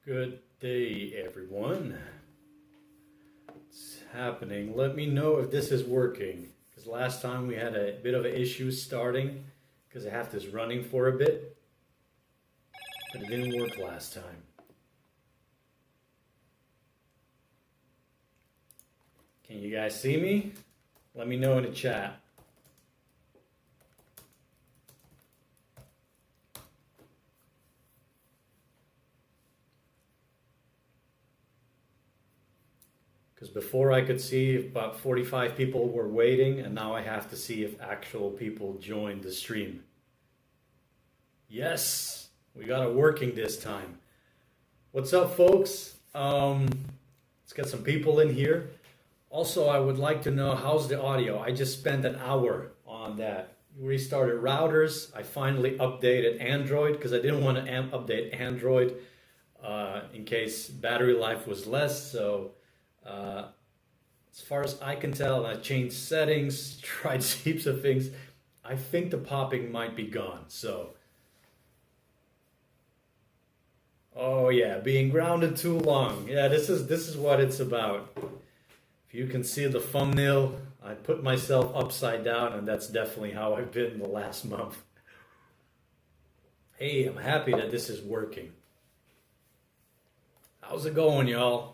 Good day, everyone. What's happening? Let me know if this is working. Because last time we had a bit of an issue starting because I have this running for a bit. But it didn't work last time. Can you guys see me? Let me know in the chat. Because before I could see if about 45 people were waiting, and now I have to see if actual people joined the stream. Yes, we got it working this time. What's up, folks? Let's get some people in here. Also, I would like to know, how's the audio? I just spent an hour on that. Restarted routers. I finally updated Android because I didn't want to update Android in case battery life was less. So as far as I can tell, I changed settings, tried heaps of things. I think the popping might be gone. So, oh yeah, being grounded too long. Yeah, this is what it's about. If you can see the thumbnail, I put myself upside down, and that's definitely how I've been the last month. Hey, I'm happy that this is working. How's it going, y'all?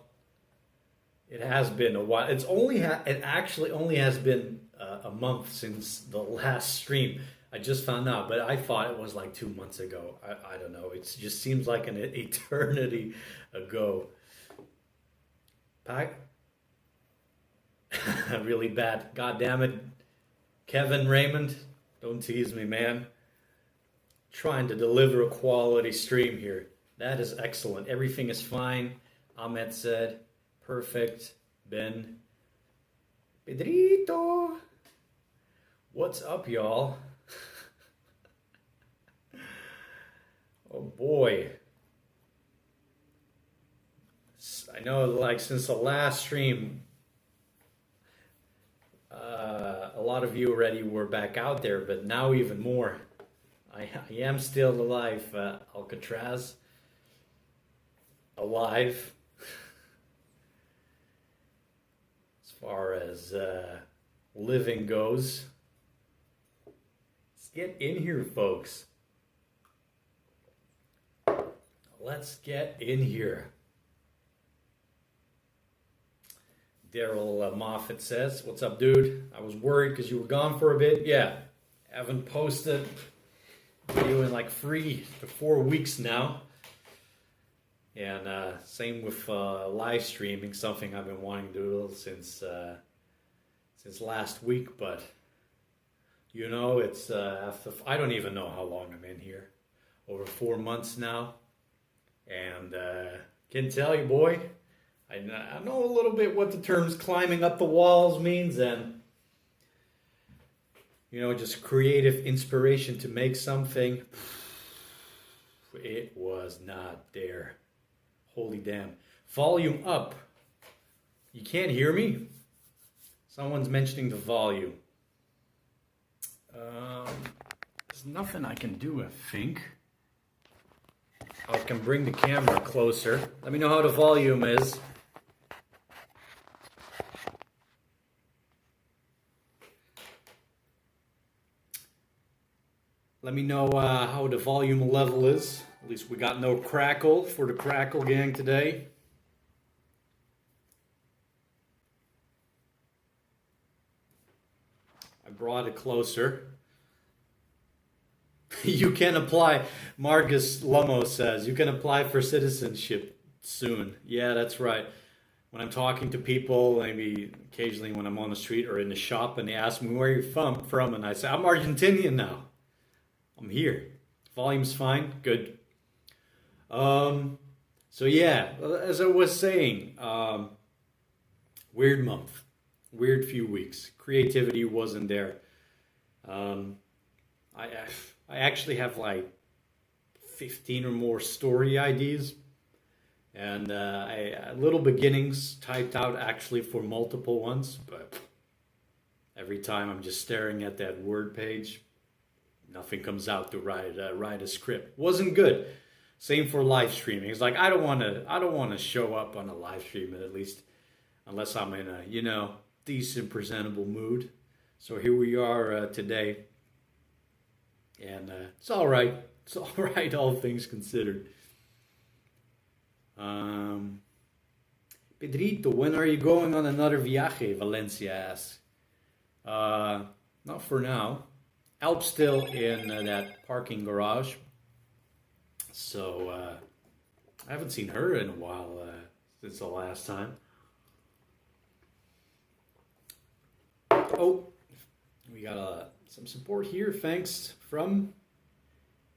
It has been a while. It actually only has been a month since the last stream. I just found out, but I thought it was like 2 months ago. I don't know. It just seems like an eternity ago. Really bad. God damn it. Kevin Raymond, don't tease me, man. Trying to deliver a quality stream here. That is excellent. Everything is fine. Ahmed said. Perfect. Ben. Pedrito. What's up, y'all? Oh boy. I know, like, since the last stream, a lot of you already were back out there, but now even more. I am still alive, Alcatraz. Alive. As far as living goes. Let's get in here, folks. Let's get in here. Daryl Moffat says, what's up, dude? I was worried because you were gone for a bit. Yeah, haven't posted video in like 3 to 4 weeks now. And same with live streaming, something I've been wanting to do since last week. But you know, it's after I don't even know how long I'm in here, over 4 months now, and can tell you, boy, I know a little bit what the terms "climbing up the walls" means, and you know, just creative inspiration to make something. It was not there. Holy damn. Volume up. You can't hear me? Someone's mentioning the volume. There's nothing I can do, I think. I can bring the camera closer. Let me know how the volume is. Let me know how the volume level is. At least we got no crackle for the crackle gang today. I brought it closer. You can apply, Marcus Lomo says, you can apply for citizenship soon. Yeah, that's right. When I'm talking to people, maybe occasionally when I'm on the street or in the shop, and they ask me where you're from, and I say, I'm Argentinian now. I'm here. Volume's fine. Good. So yeah, as I was saying, weird month, weird few weeks. Creativity wasn't there. I actually have like 15 or more story ideas, and little beginnings typed out actually for multiple ones, but every time I'm just staring at that Word page, nothing comes out to write a script. Wasn't good. Same for live streaming. It's like I don't want to show up on a live stream, at least unless I'm in a, you know, decent presentable mood. So here we are today, and it's all right. It's all right, all things considered. Pedrito, when are you going on another viaje? Valencia asks. Not for now. Alp's still in that parking garage. So I haven't seen her in a while since the last time. Oh, we got some support here. Thanks from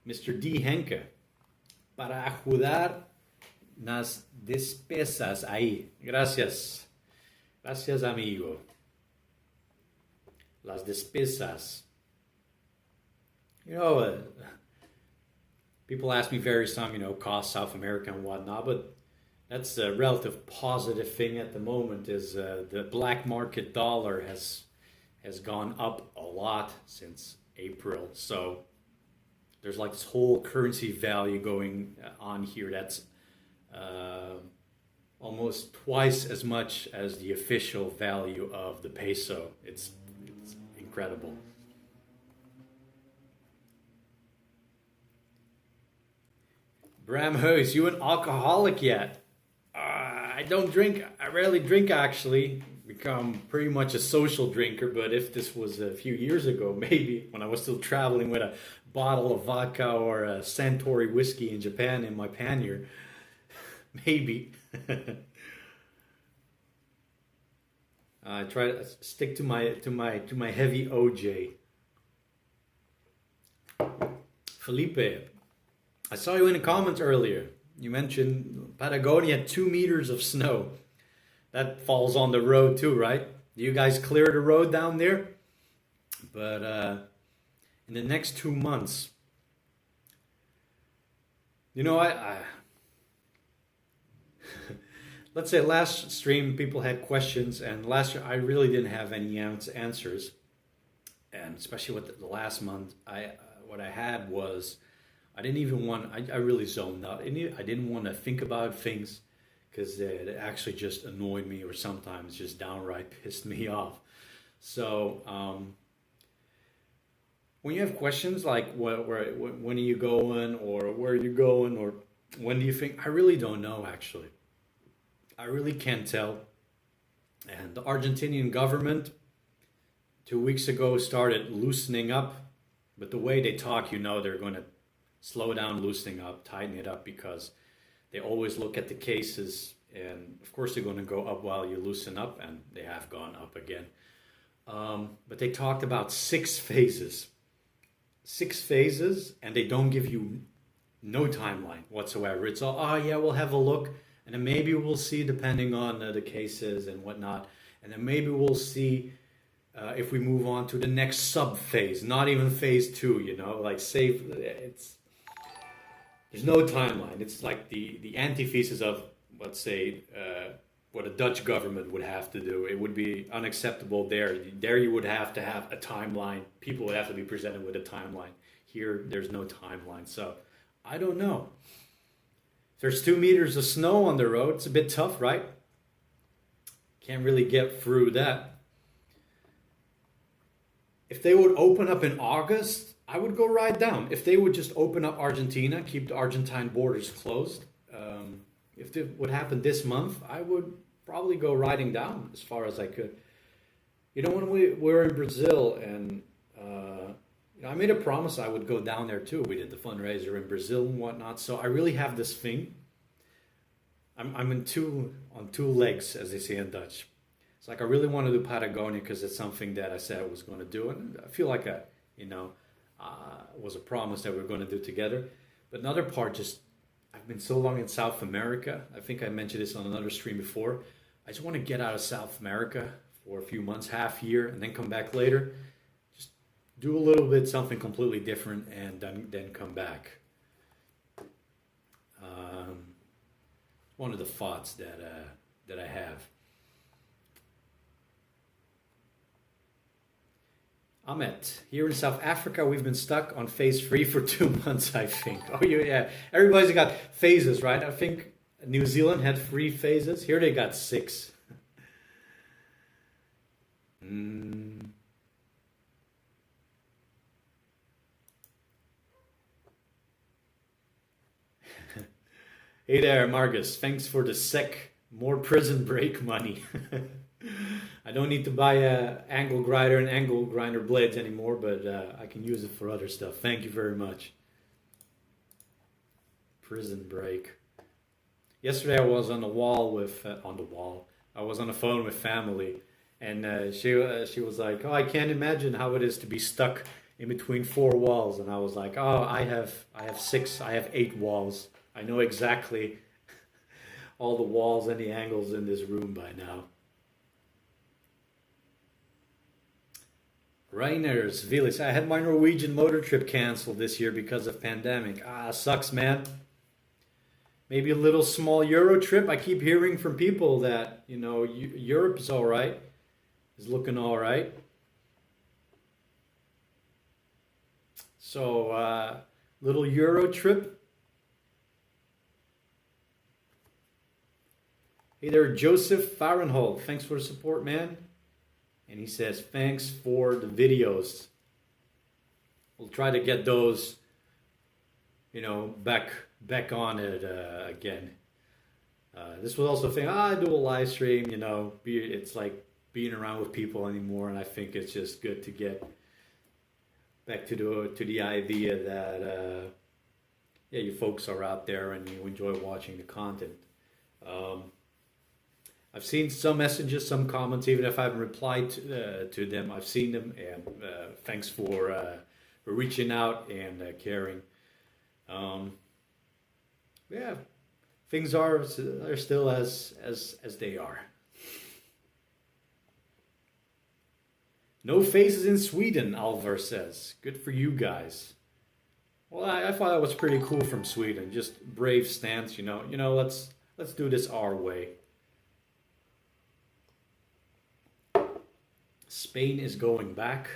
Mr. D. Henke. Para ajudar nas despesas ahí. Gracias. Gracias, amigo. Las despesas. You know, people ask me various times, you know, cost South America and whatnot, but that's a relative positive thing at the moment is the black market dollar has gone up a lot since April. So there's like this whole currency value going on here that's almost twice as much as the official value of the peso. It's incredible. Bram Heus, you an alcoholic yet? I don't drink. I rarely drink, actually. Become pretty much a social drinker, but if this was a few years ago, maybe, when I was still traveling with a bottle of vodka or a Santori whiskey in Japan in my pannier, maybe. I try to stick to my heavy OJ. Felipe, I saw you in the comments earlier. You mentioned Patagonia had 2 meters of snow. That falls on the road too, right? You guys clear the road down there? But in the next 2 months, you know, I let's say last stream people had questions, and last year I really didn't have any answers, and especially with the last month, what I had was I didn't even want. I really zoned out. I didn't want to think about things because it actually just annoyed me, or sometimes just downright pissed me off. So when you have questions like when are you going, or where are you going, or when do you think, I really don't know actually. I really can't tell. And the Argentinian government 2 weeks ago started loosening up, but the way they talk, you know, they're going to slow down loosening up, tighten it up, because they always look at the cases, and of course they're going to go up while you loosen up, and they have gone up again. But they talked about 6 phases. 6 phases, and they don't give you no timeline whatsoever. It's all, oh yeah, we'll have a look, and then maybe we'll see depending on the cases and whatnot, and then maybe we'll see if we move on to the next sub phase, not even phase 2, you know, like there's no timeline. It's like the antithesis of, let's say, what a Dutch government would have to do. It would be unacceptable there. There you would have to have a timeline. People would have to be presented with a timeline. Here, there's no timeline. So, I don't know. If there's 2 meters of snow on the road, it's a bit tough, right? Can't really get through that. If they would open up in August, I would go right down. If they would just open up Argentina, keep the Argentine borders closed, if it would happen this month, I would probably go riding down as far as I could. You know, when we were in Brazil, and you know, I made a promise I would go down there too. We did the fundraiser in Brazil and whatnot. So I really have this thing. I'm on two legs, as they say in Dutch. It's like I really want to do Patagonia because it's something that I said I was going to do, and I feel like was a promise that we were going to do together. But another part, just I've been so long in South America. I think I mentioned this on another stream before. I just want to get out of South America for a few months, half year, and then come back later. Just do a little bit something completely different, and then come back. One of the thoughts that I have. Ahmed, here in South Africa, we've been stuck on phase 3 for 2 months, I think. Oh, yeah. Everybody's got phases, right? I think New Zealand had 3 phases. Here they got 6. Hey there, Margus. Thanks for the sec. More prison break money. I don't need to buy a angle grinder and angle grinder blades anymore, but I can use it for other stuff. Thank you very much. Prison break. Yesterday I was on the wall with I was on the phone with family, and she was like, "Oh, I can't imagine how it is to be stuck in between 4 walls." And I was like, "Oh, I have 8 walls. I know exactly all the walls and the angles in this room by now." Reiners, Vilis. I had my Norwegian motor trip canceled this year because of pandemic. Sucks, man. Maybe a little small Euro trip. I keep hearing from people that, Europe is all right. Is looking all right. So, little Euro trip. Hey there, Joseph Fahrenhold. Thanks for the support, man. And he says, thanks for the videos. We'll try to get those, back on it again. This was also a thing, I do a live stream, it's like being around with people anymore. And I think it's just good to get back to the idea that, you folks are out there and you enjoy watching the content. I've seen some messages, some comments, even if I haven't replied to them. I've seen them, and thanks for reaching out and caring. Things are still as they are. No faces in Sweden, Alvar says. Good for you guys. Well, I thought that was pretty cool from Sweden. Just brave stance, let's do this our way. Spain is going back.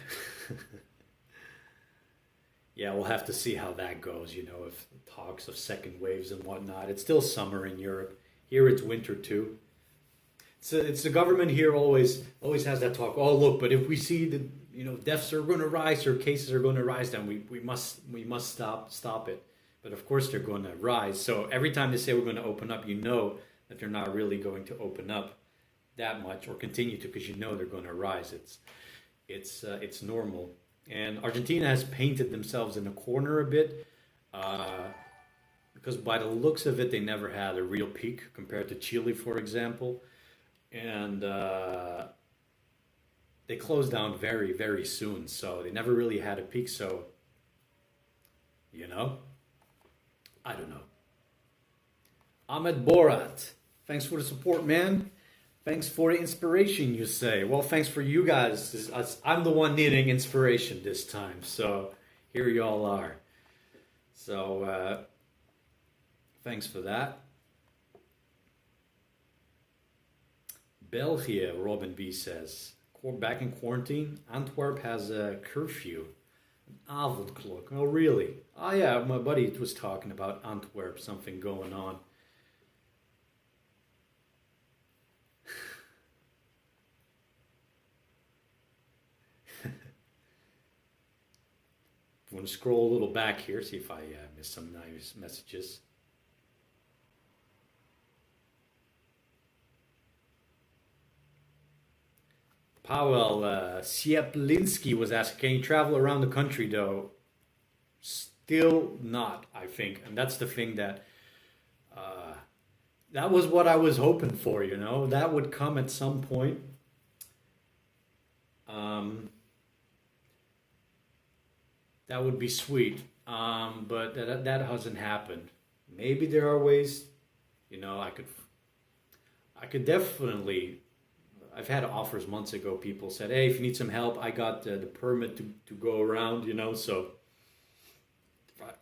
Yeah, we'll have to see how that goes, if talks of second waves and whatnot. It's still summer in Europe. Here it's winter too. It's the government here always has that talk. Oh, look, but if we see that deaths are going to rise or cases are going to rise, then we must stop it. But of course they're going to rise. So every time they say we're going to open up, that they're not really going to open up that much or continue to, because they're going to rise. It's normal. And Argentina has painted themselves in a corner a bit because by the looks of it, they never had a real peak compared to Chile, for example. And they closed down very, very soon. So they never really had a peak. So, I don't know. Ahmed Borat, thanks for the support, man. Thanks for the inspiration, you say. Well, thanks for you guys. I'm the one needing inspiration this time. So here you all are. So thanks for that. België, Robin B says. Back in quarantine, Antwerp has a curfew. An avondklok. Oh, really? Oh, yeah, my buddy was talking about Antwerp, something going on. I want to scroll a little back here, see if I missed some nice messages. Paweł Sieplinski was asking, can you travel around the country though? Still not, I think. And that's the thing that was what I was hoping for, That would come at some point. That would be sweet, but that hasn't happened. Maybe there are ways, I could definitely. I've had offers months ago. People said, "Hey, if you need some help, I got the permit to go around." So if I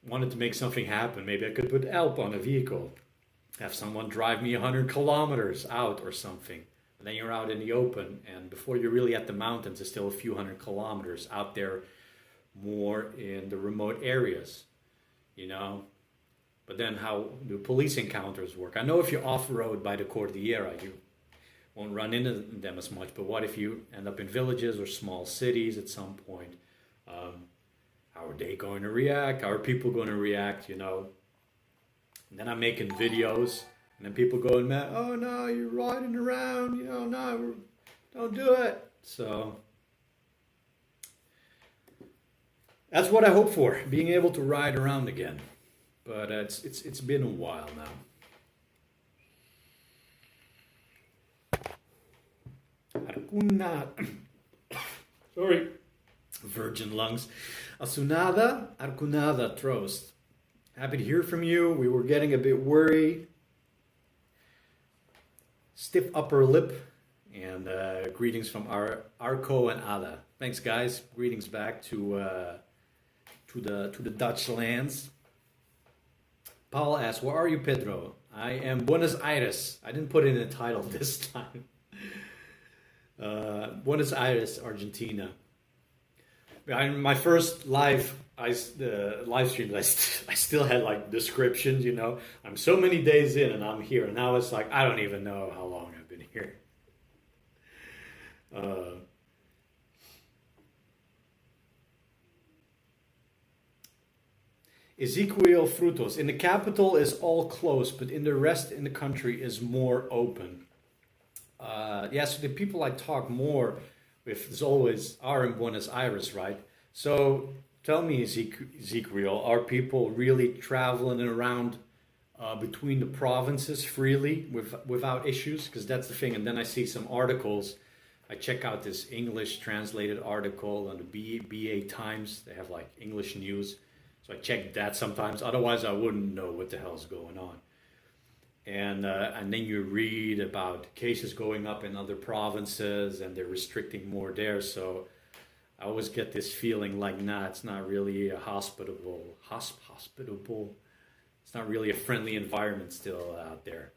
wanted to make something happen, maybe I could put help on a vehicle, have someone drive me 100 kilometers out or something. And then you're out in the open, and before you're really at the mountains, it's still a few hundred kilometers out there, more in the remote areas, you know. But then how do police encounters work? I know if you're off-road by the Cordillera, you won't run into them as much. But what if you end up in villages or small cities at some point? How are they going to react? How are people going to react, you know? And then I'm making videos, and then people going, man, oh no, you're riding around, you know, no, don't do it. So that's what I hope for, being able to ride around again. But it's been a while now. Sorry. Virgin lungs. Asunada, Arcunada, trost. Happy to hear from you. We were getting a bit worried. Stiff upper lip. And greetings from Arco and Ada. Thanks, guys. Greetings back to the Dutch lands. Paul asks, where are you, Pedro? I am Buenos Aires. I didn't put it in the title this time. Buenos Aires, Argentina. My first live stream, I still had like descriptions, you know. I'm so many days in and I'm here. And now it's like, I don't even know how long I've been here. Ezequiel Frutos. In the capital is all closed, but in the rest in the country is more open. So the people I talk more with is always are in Buenos Aires, right? So tell me, Ezequiel, are people really traveling around between the provinces freely without issues? Because that's the thing. And then I see some articles. I check out this English translated article on the BA Times. They have like English news. So I check that sometimes. Otherwise, I wouldn't know what the hell's going on. And then you read about cases going up in other provinces and they're restricting more there. So I always get this feeling like, nah, it's not really a hospitable. It's not really a friendly environment still out there.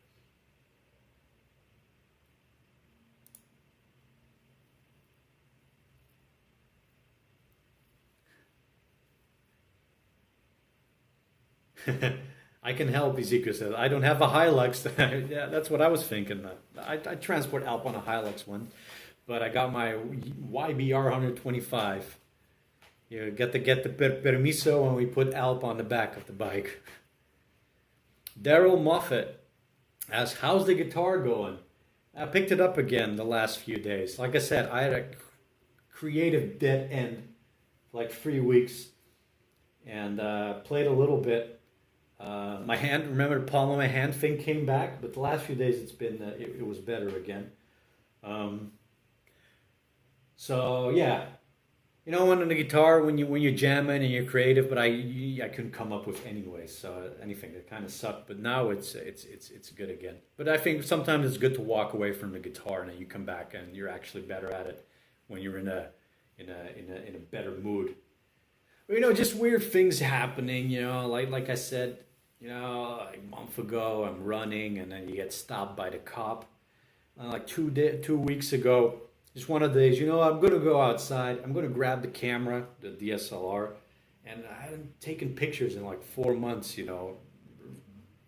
I can help, Ezekiel says. I don't have a Hilux. Yeah, that's what I was thinking. I transport Alp on a Hilux one, but I got my YBR 125. You get the permiso when we put Alp on the back of the bike. Daryl Moffat asks, how's the guitar going? I picked it up again the last few days. Like I said, I had a creative dead end for like 3 weeks and played a little bit. My hand, remember the palm of my hand thing came back, but the last few days it's been, it was better again. So yeah, you know, on the guitar, when you're jamming and you're creative, but I couldn't come up with anyway, so anything that kind of sucked. But now it's good again. But I think sometimes it's good to walk away from the guitar and then you come back and you're actually better at it when you're in a better mood. But, you know, just weird things happening. You know, like I said. You know, like a month ago, I'm running, and then you get stopped by the cop. Like 2 weeks ago, just one of the days, you know, I'm going to go outside. I'm going to grab the camera, the DSLR, and I hadn't taken pictures in like 4 months, you know.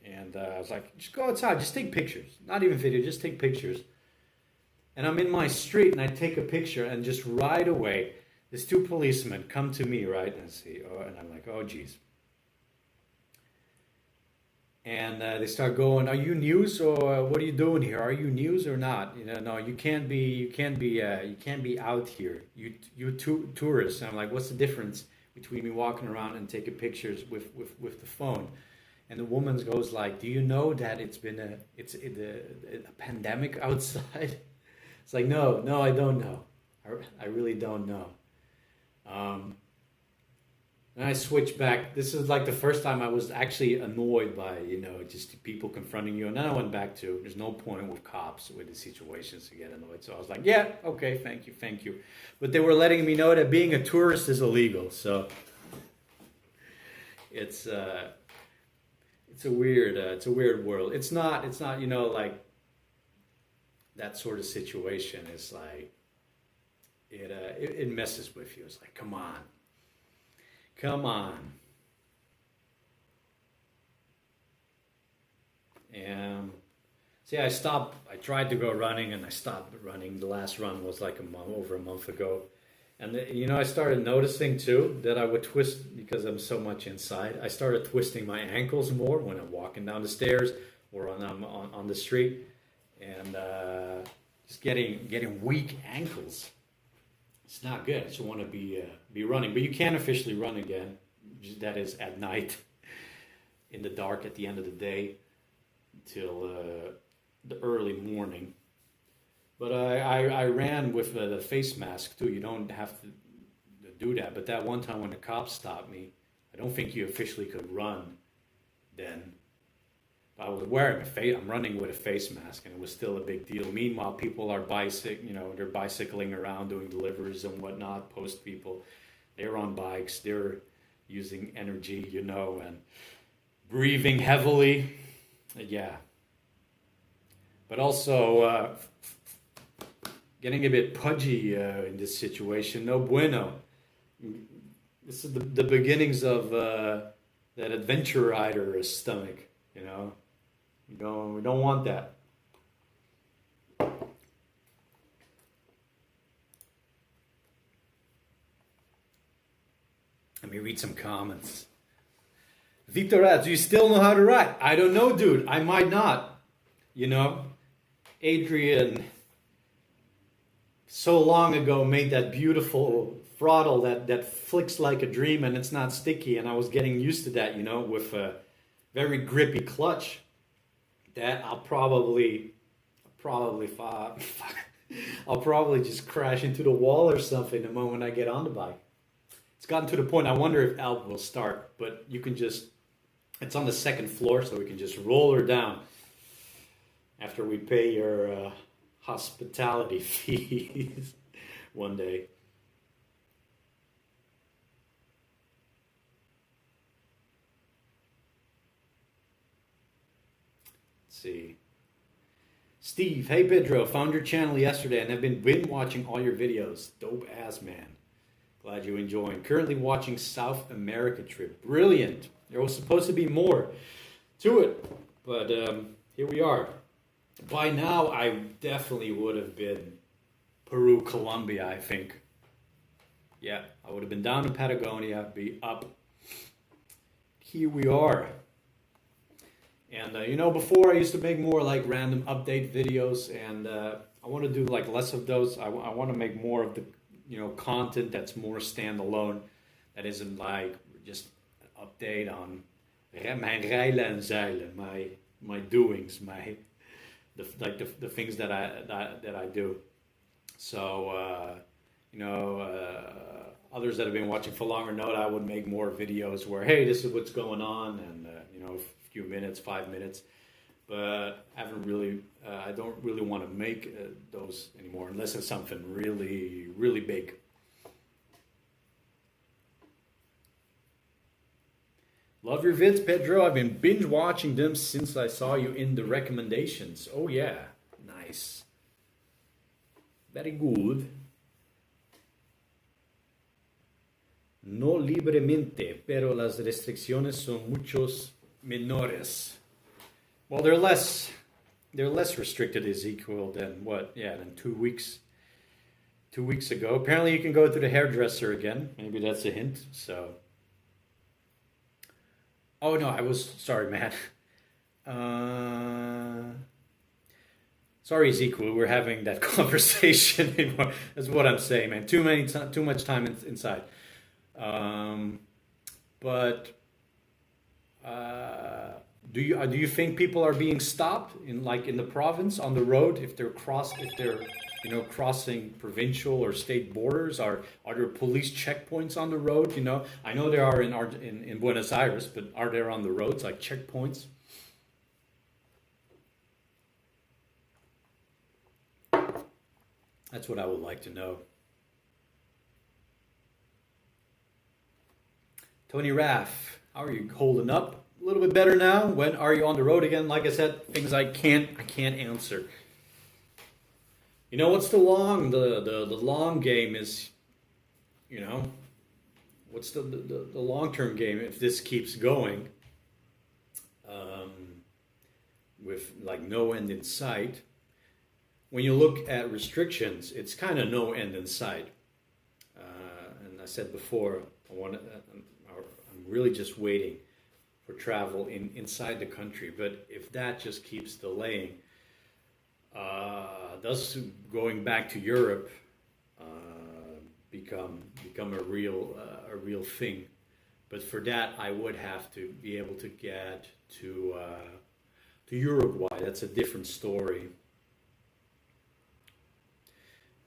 And I was like, just go outside, just take pictures. Not even video, just take pictures. And I'm in my street, and I take a picture, and just right away, these 2 policemen come to me, right? And I see, and I'm like, oh, geez. And they start going, are you news or what are you doing here? Are you news or not? You know, no, you can't be out here. You tourists. And I'm like, what's the difference between me walking around and taking pictures with the phone? And the woman goes like, do you know that it's a pandemic outside? It's like, no, I don't know. I really don't know. And I switched back. This is like the first time I was actually annoyed by, you know, just people confronting you. And then I went back to, there's no point with cops with the situations to get annoyed. So I was like, yeah, okay, thank you. But they were letting me know that being a tourist is illegal. So it's a weird world. It's not, you know, like that sort of situation is like, it messes with you. It's like, come on. Come on. And see, I tried to go running and I stopped running. The last run was like over a month ago. And I started noticing too that I would twist, because I'm so much inside, I started twisting my ankles more when I'm walking down the stairs or on the street. And just getting weak ankles. It's not good. I just want to be running. But you can't officially run again. That is at night, in the dark, at the end of the day, till the early morning. But I ran with the face mask too. You don't have to do that. But that one time when the cops stopped me, I don't think you officially could run then. I was wearing I'm running with a face mask, and it was still a big deal. Meanwhile, people are they're bicycling around doing deliveries and whatnot. Post people, they're on bikes, they're using energy, and breathing heavily. Yeah. But also getting a bit pudgy in this situation. No bueno. This is the beginnings of that adventure rider stomach, We don't want that. Let me read some comments. Victor, do you still know how to ride? I don't know, dude. I might not. Adrian so long ago made that beautiful throttle that flicks like a dream and it's not sticky. And I was getting used to that, with a very grippy clutch. That I'll probably just crash into the wall or something the moment I get on the bike. It's gotten to the point, I wonder if Alp will start, but you can it's on the second floor, so we can just roll her down after we pay your hospitality fees one day. See. Steve, hey Pedro, found your channel yesterday and have been watching all your videos. Dope ass, man. Glad you're enjoying. Currently watching South America trip. Brilliant. There was supposed to be more to it, but here we are. By now, I definitely would have been Peru, Colombia, I think. Yeah, I would have been down in Patagonia, be up. Here we are. And, before I used to make more like random update videos, and I want to do like less of those. I want to make more of the, content that's more standalone, that isn't like just an update on mijn rijlen en zeilen, my doings, the things that I do. So, others that have been watching for longer know that I would make more videos where, hey, this is what's going on, and, a few minutes, 5 minutes. But I don't really want to make those anymore unless it's something really, really big. Love your vids, Pedro. I've been binge watching them since I saw you in the recommendations. Oh yeah, nice. Very good. No libremente, pero las restricciones son muchos menores. Well, they're less restricted, Ezekiel, than than 2 weeks. 2 weeks ago. Apparently you can go to the hairdresser again. Maybe that's a hint. So. Oh no, sorry, man. Sorry, Ezekiel, we're having that conversation anymore. That's what I'm saying, man. Too much time inside. Do you think people are being stopped in the province on the road if they're crossing provincial or state borders? Are there police checkpoints on the road? I know there are in Buenos Aires, but are there on the roads like checkpoints? That's what I would like to know. Tony Raff, how are you holding up? A little bit better now. When are you on the road again? Like I said, things I can't answer. You know what's the long game is, you know, what's the long-term game if this keeps going, with like no end in sight. When you look at restrictions, it's kind of no end in sight. And I said before, I'm really just waiting for travel inside the country. But if that just keeps delaying, does going back to Europe become a real thing? But for that, I would have to be able to get to Uruguay. That's a different story.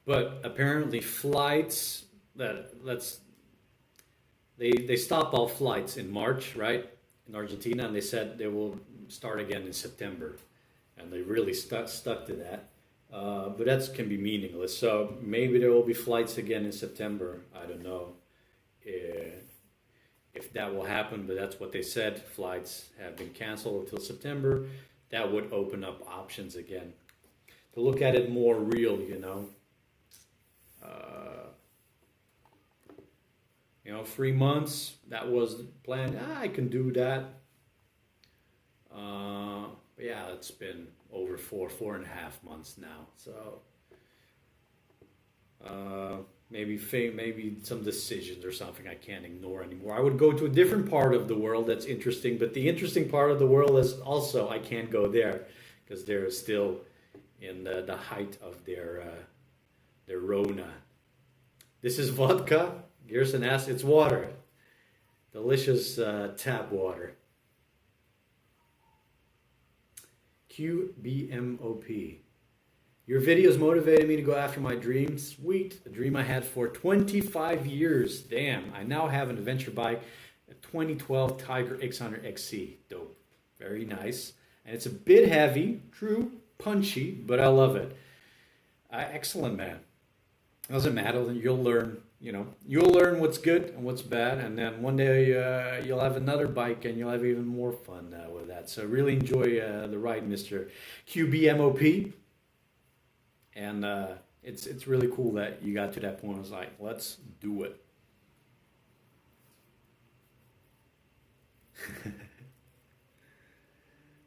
But apparently, flights they stop all flights in March, right, in Argentina, and they said they will start again in September, and they really stuck to that. But that can be meaningless. So maybe there will be flights again in September. I don't know if that will happen, but that's what they said. Flights have been canceled until September. That would open up options again. To look at it more real, you know. 3 months, that was the plan. I can do that. But yeah, it's been over 4.5 months now. So maybe some decisions or something I can't ignore anymore. I would go to a different part of the world that's interesting, but the interesting part of the world is also I can't go there because they're still in the height of their Rona. This is vodka. Gerson asks, it's water. Delicious tap water. QBMOP. Your videos motivated me to go after my dream. Sweet. A dream I had for 25 years. Damn. I now have an adventure bike, a 2012 Tiger X100 XC. Dope. Very nice. And it's a bit heavy. True. Punchy. But I love it. Excellent, man. Doesn't matter. You'll learn. You'll learn what's good and what's bad, and then one day you'll have another bike and you'll have even more fun with that. So really enjoy the ride, Mr. QBMOP. And it's really cool that you got to that point. I was like, let's do it.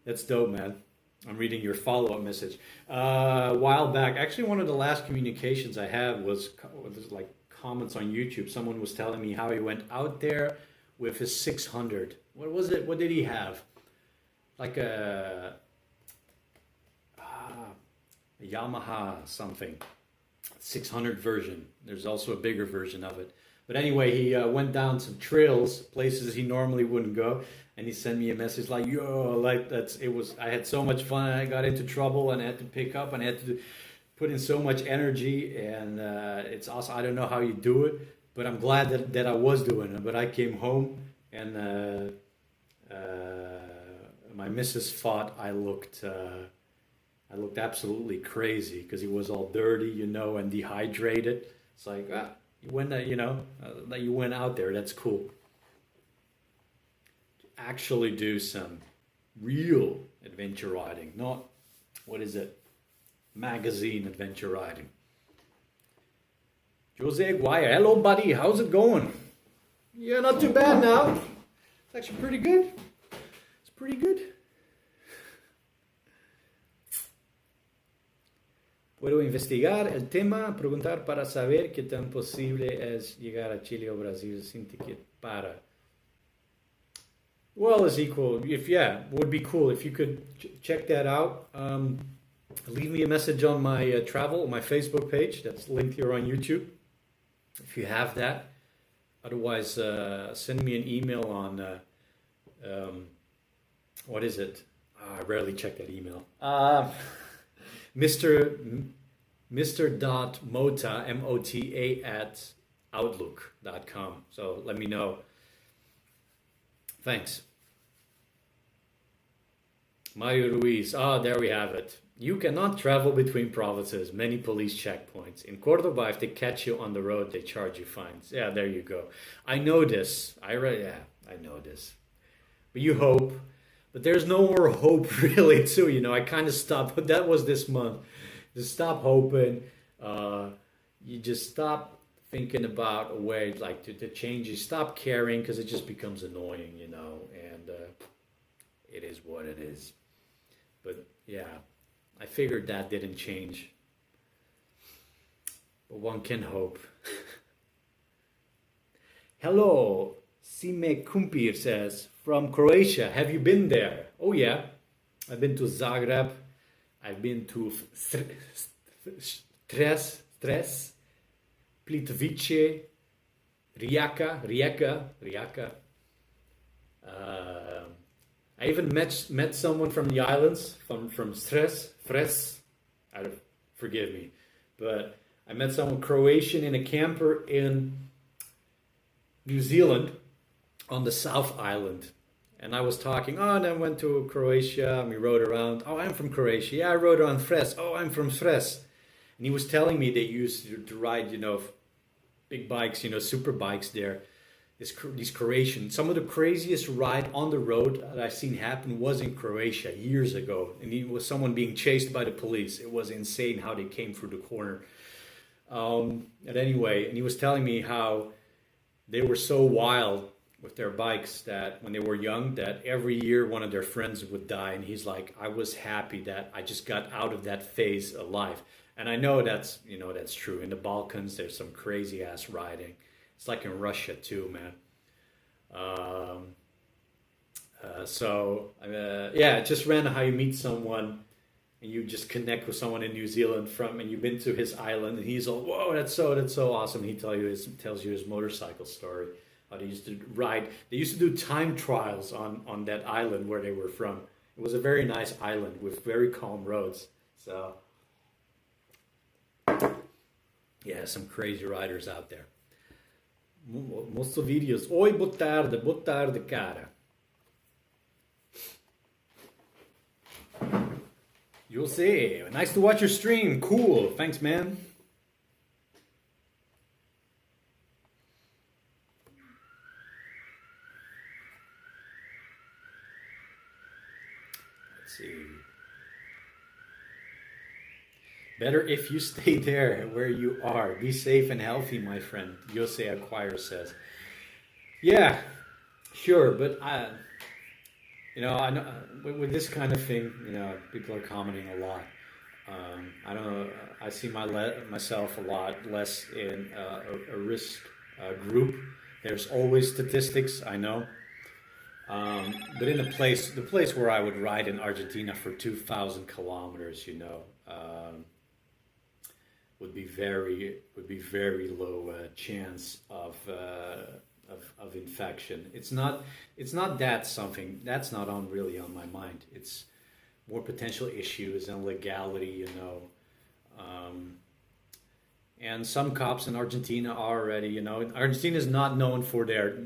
That's dope, man. I'm reading your follow-up message. A while back, actually one of the last communications I had was like comments on YouTube. Someone was telling me how he went out there with his 600. What was it? What did he have? Like a Yamaha something. 600 version. There's also a bigger version of it. But anyway, he went down some trails, places he normally wouldn't go, and he sent me a message like, "Yo, like I had so much fun. I got into trouble and I had to pick up and I had to put in so much energy, and it's awesome. I don't know how you do it, but I'm glad that I was doing it. But I came home and my missus thought I looked absolutely crazy because he was all dirty, and dehydrated. It's like, you went, that you went out there. That's cool. Actually do some real adventure riding, not, what is it? Magazine adventure riding. Jose Aguirre, hello buddy, how's it going? Yeah, not too bad now. It's actually pretty good. It's pretty good. Puedo investigar el tema, preguntar para saber qué tan posible es llegar a Chile o Brasil sin ticket para. Well, it's equal. Would be cool if you could check that out. Leave me a message on my my Facebook page. That's linked here on YouTube. If you have that. Otherwise, send me an email on, what is it? I rarely check that email. Mr.Mota, M-O-T-A, at outlook.com. So let me know. Thanks. Mario Ruiz. There we have it. You cannot travel between provinces. Many police checkpoints. In Cordoba, if they catch you on the road, they charge you fines. Yeah, there you go. I know this. I know this. But you hope. But there's no more hope really too. I kind of stopped. But that was this month. just stop hoping. You just stop thinking about a way like to change. You stop caring because it just becomes annoying, you know. And it is what it is. But yeah, I figured that didn't change. But one can hope. Hello, Sime Kumpir says, from Croatia. Have you been there? Oh yeah, I've been to Zagreb. I've been to Stres, Plitvice, Rijeka. I even met someone from the islands, from Fres. Forgive me, but I met someone Croatian in a camper in New Zealand on the South Island. And I was talking, and I went to Croatia, and we rode around. Oh, I'm from Croatia. Yeah, I rode around Fres. Oh, I'm from Fres. And he was telling me they used to ride, big bikes, super bikes there. These Croatian, some of the craziest ride on the road that I've seen happen was in Croatia years ago. And he was someone being chased by the police. It was insane how they came through the corner. And anyway, and he was telling me how they were so wild with their bikes that when they were young, that every year one of their friends would die. And he's like, I was happy that I just got out of that phase alive. And I know that's true. In the Balkans, there's some crazy ass riding. It's like in Russia too, man. It's just random how you meet someone and you just connect with someone in New Zealand and you've been to his island and he's all, whoa, that's so awesome. He tells you his motorcycle story. How they used to ride. They used to do time trials on that island where they were from. It was a very nice island with very calm roads. So, yeah, some crazy riders out there. Mostly videos. Oi, boa tarde, cara. You'll see. Nice to watch your stream. Cool. Thanks, man. Let's see. Better if you stay there where you are. Be safe and healthy, my friend. Yose Acquire says. Yeah, sure, but I know with this kind of thing, people are commenting a lot. I don't know. I see myself a lot less in a risk group. There's always statistics, I know. But in the place where I would ride in Argentina for 2,000 kilometers, would be very low chance of infection. It's not that something that's not really on my mind. It's more potential issues and legality, and some cops in Argentina are already, Argentina is not known for their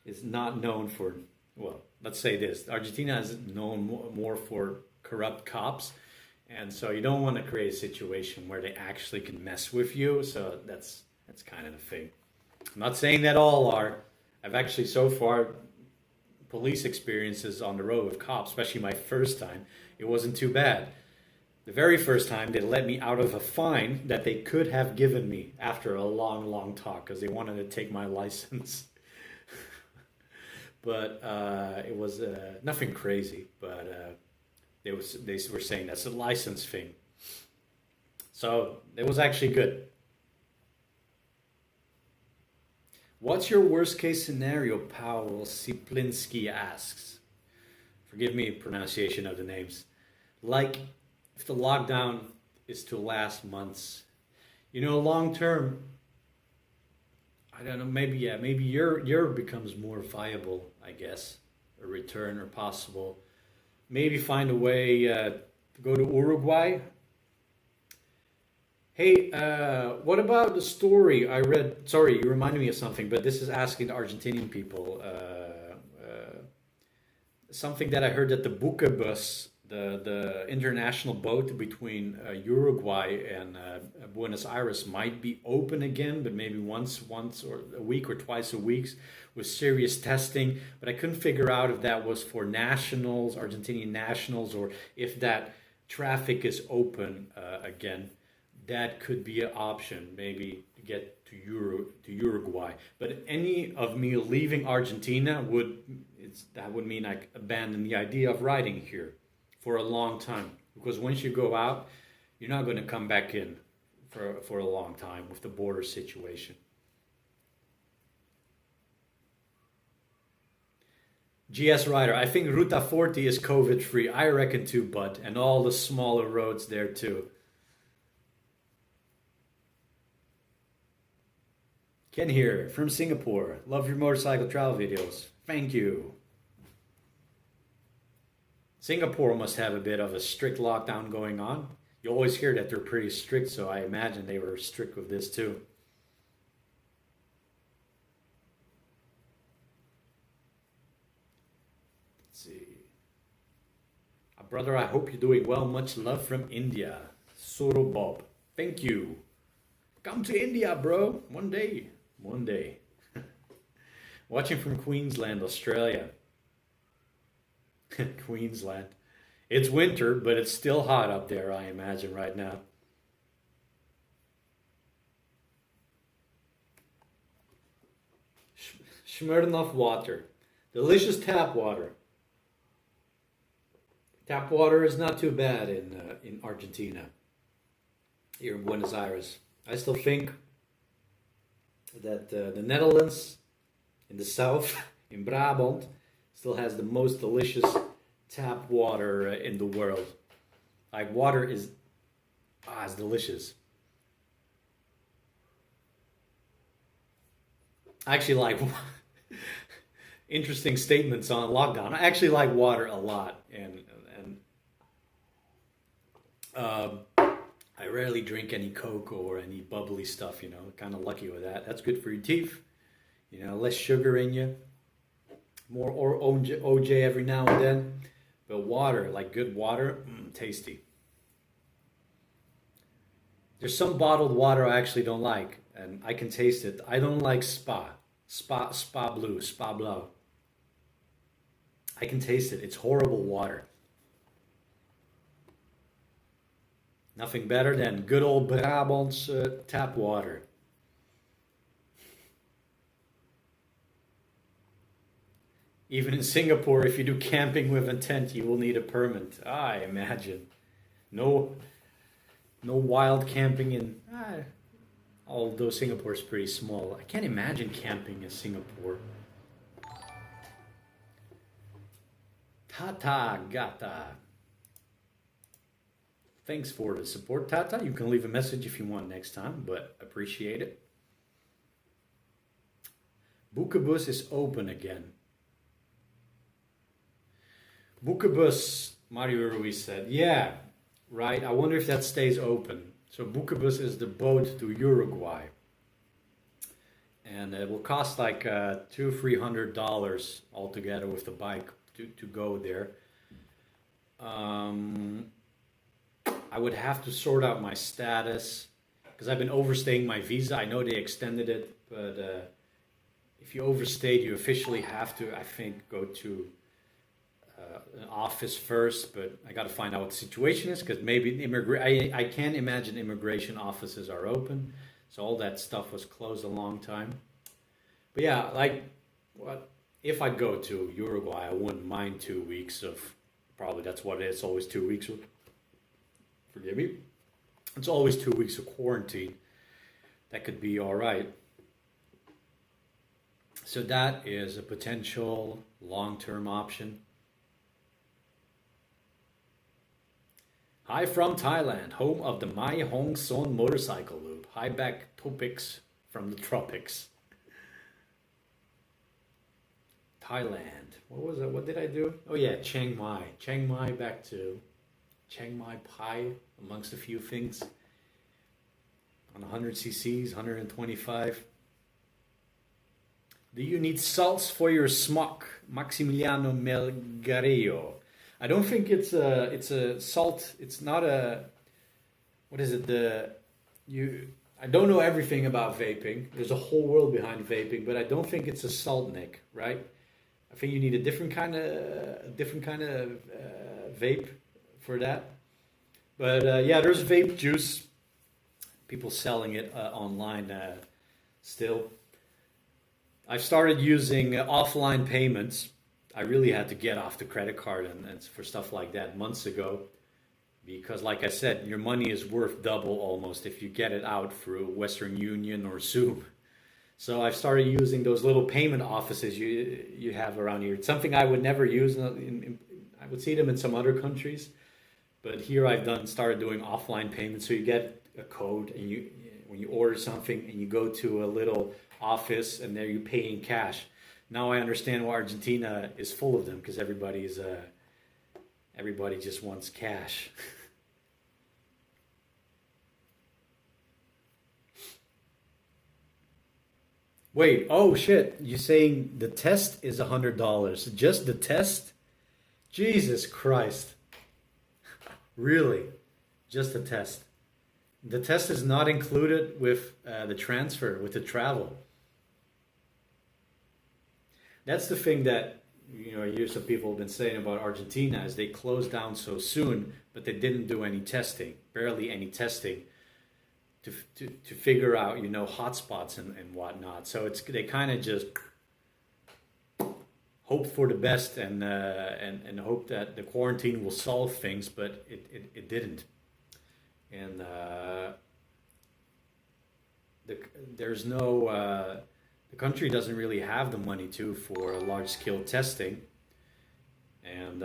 is not known for, well, let's say this, Argentina is known more for corrupt cops. And so you don't want to create a situation where they actually can mess with you. So that's kind of the thing. I'm not saying that all are. I've actually so far, police experiences on the road with cops, especially my first time, it wasn't too bad. The very first time, they let me out of a fine that they could have given me after a long talk because they wanted to take my license. But it was nothing crazy, but they were saying that's a license thing. So it was actually good. What's your worst case scenario, Paul Siplinski asks. Forgive me pronunciation of the names. Like if the lockdown is to last months. Long term, I don't know, maybe Europe becomes more viable, I guess. A return or possible. Maybe find a way to go to Uruguay. Hey, what about the story I read? Sorry, you reminded me of something, but this is asking the Argentinian people. Something that I heard that the the international boat between Uruguay and Buenos Aires might be open again, but maybe once or a week or twice a week with serious testing. But I couldn't figure out if that was for nationals, Argentinian nationals, or if that traffic is open again. That could be an option, maybe to get to Uruguay. But any of me leaving Argentina that would mean I abandon the idea of riding here for a long time, because once you go out, you're not going to come back in for a long time with the border situation. GS Rider, I think Ruta 40 is COVID free. I reckon too, bud, and all the smaller roads there too. Ken here from Singapore. Love your motorcycle travel videos. Thank you. Singapore must have a bit of a strict lockdown going on. You always hear that they're pretty strict, so I imagine they were strict with this too. Let's see. Brother, I hope you're doing well. Much love from India. Soro Bob. Thank you. Come to India, bro. One day. One day. Watching from Queensland, Australia. Queensland. It's winter, but it's still hot up there, I imagine, right now. Smirnoff water. Delicious tap water. Tap water is not too bad in Argentina. Here in Buenos Aires. I still think that the Netherlands, in the south, in Brabant, still has the most delicious tap water in the world. Like, water is it's delicious. I actually like interesting statements on lockdown. I actually like water a lot, and I rarely drink any Coke or any bubbly stuff. You know, kind of lucky with that. That's good for your teeth. You know, less sugar in you. More or OJ every now and then, but water, like good water, tasty. There's some bottled water I actually don't like, and I can taste it. I don't like Spa Blau. I can taste it. It's horrible water. Nothing better than good old Brabant's tap water. Even in Singapore, if you do camping with intent, you will need a permit. I imagine. No wild camping in... although Singapore is pretty small. I can't imagine camping in Singapore. Tata Gata. Thanks for the support, Tata. You can leave a message if you want next time, but appreciate it. Boekebus is open again. Boekebus, Mario Ruiz said, yeah, right. I wonder if that stays open. So Boekebus is the boat to Uruguay. And it will cost like $200-300 altogether with the bike to go there. I would have to sort out my status because I've been overstaying my visa. I know they extended it, but if you overstayed, you officially have to, I think, go to an office first, but I got to find out what the situation is because maybe I can't imagine immigration offices are open, so all that stuff was closed a long time. But yeah, like what if I go to Uruguay, I wouldn't mind 2 weeks of probably that's what it is. Always 2 weeks. Forgive me. It's always 2 weeks of quarantine. That could be all right. So that is a potential long-term option. Hi from Thailand, home of the Mai Hong Son motorcycle loop. Hi back topics from the tropics. Thailand. What was it? What did I do? Oh yeah, Chiang Mai. Chiang Mai back to Chiang Mai pie amongst a few things. On 100 cc's, 125. Do you need salts for your smock? Maximiliano Melgarejo. I don't think it's a salt. It's not a, what is it? I don't know everything about vaping. There's a whole world behind vaping, but I don't think it's a salt nick, right? I think you need a different kind of vape for that. But yeah, there's vape juice. People selling it online still. I've started using offline payments. I really had to get off the credit card and for stuff like that months ago. Because like I said, your money is worth double almost if you get it out through Western Union or Zoom. So I've started using those little payment offices you have around here. It's something I would never use. I would see them in some other countries. But here I've started doing offline payments. So you get a code and when you order something and you go to a little office and there you pay in cash. Now I understand why Argentina is full of them, because everybody just wants cash. Wait, oh shit, you're saying the test is $100. Just the test? Jesus Christ. Really? Just the test. The test is not included with the transfer, with the travel. That's the thing that, I hear some people have been saying about Argentina, is they closed down so soon, but they didn't do any testing, barely any testing, to figure out, hotspots and whatnot. So they kind of just hope for the best and hope that the quarantine will solve things, but it didn't. And there's no, the country doesn't really have the money for large-scale testing. And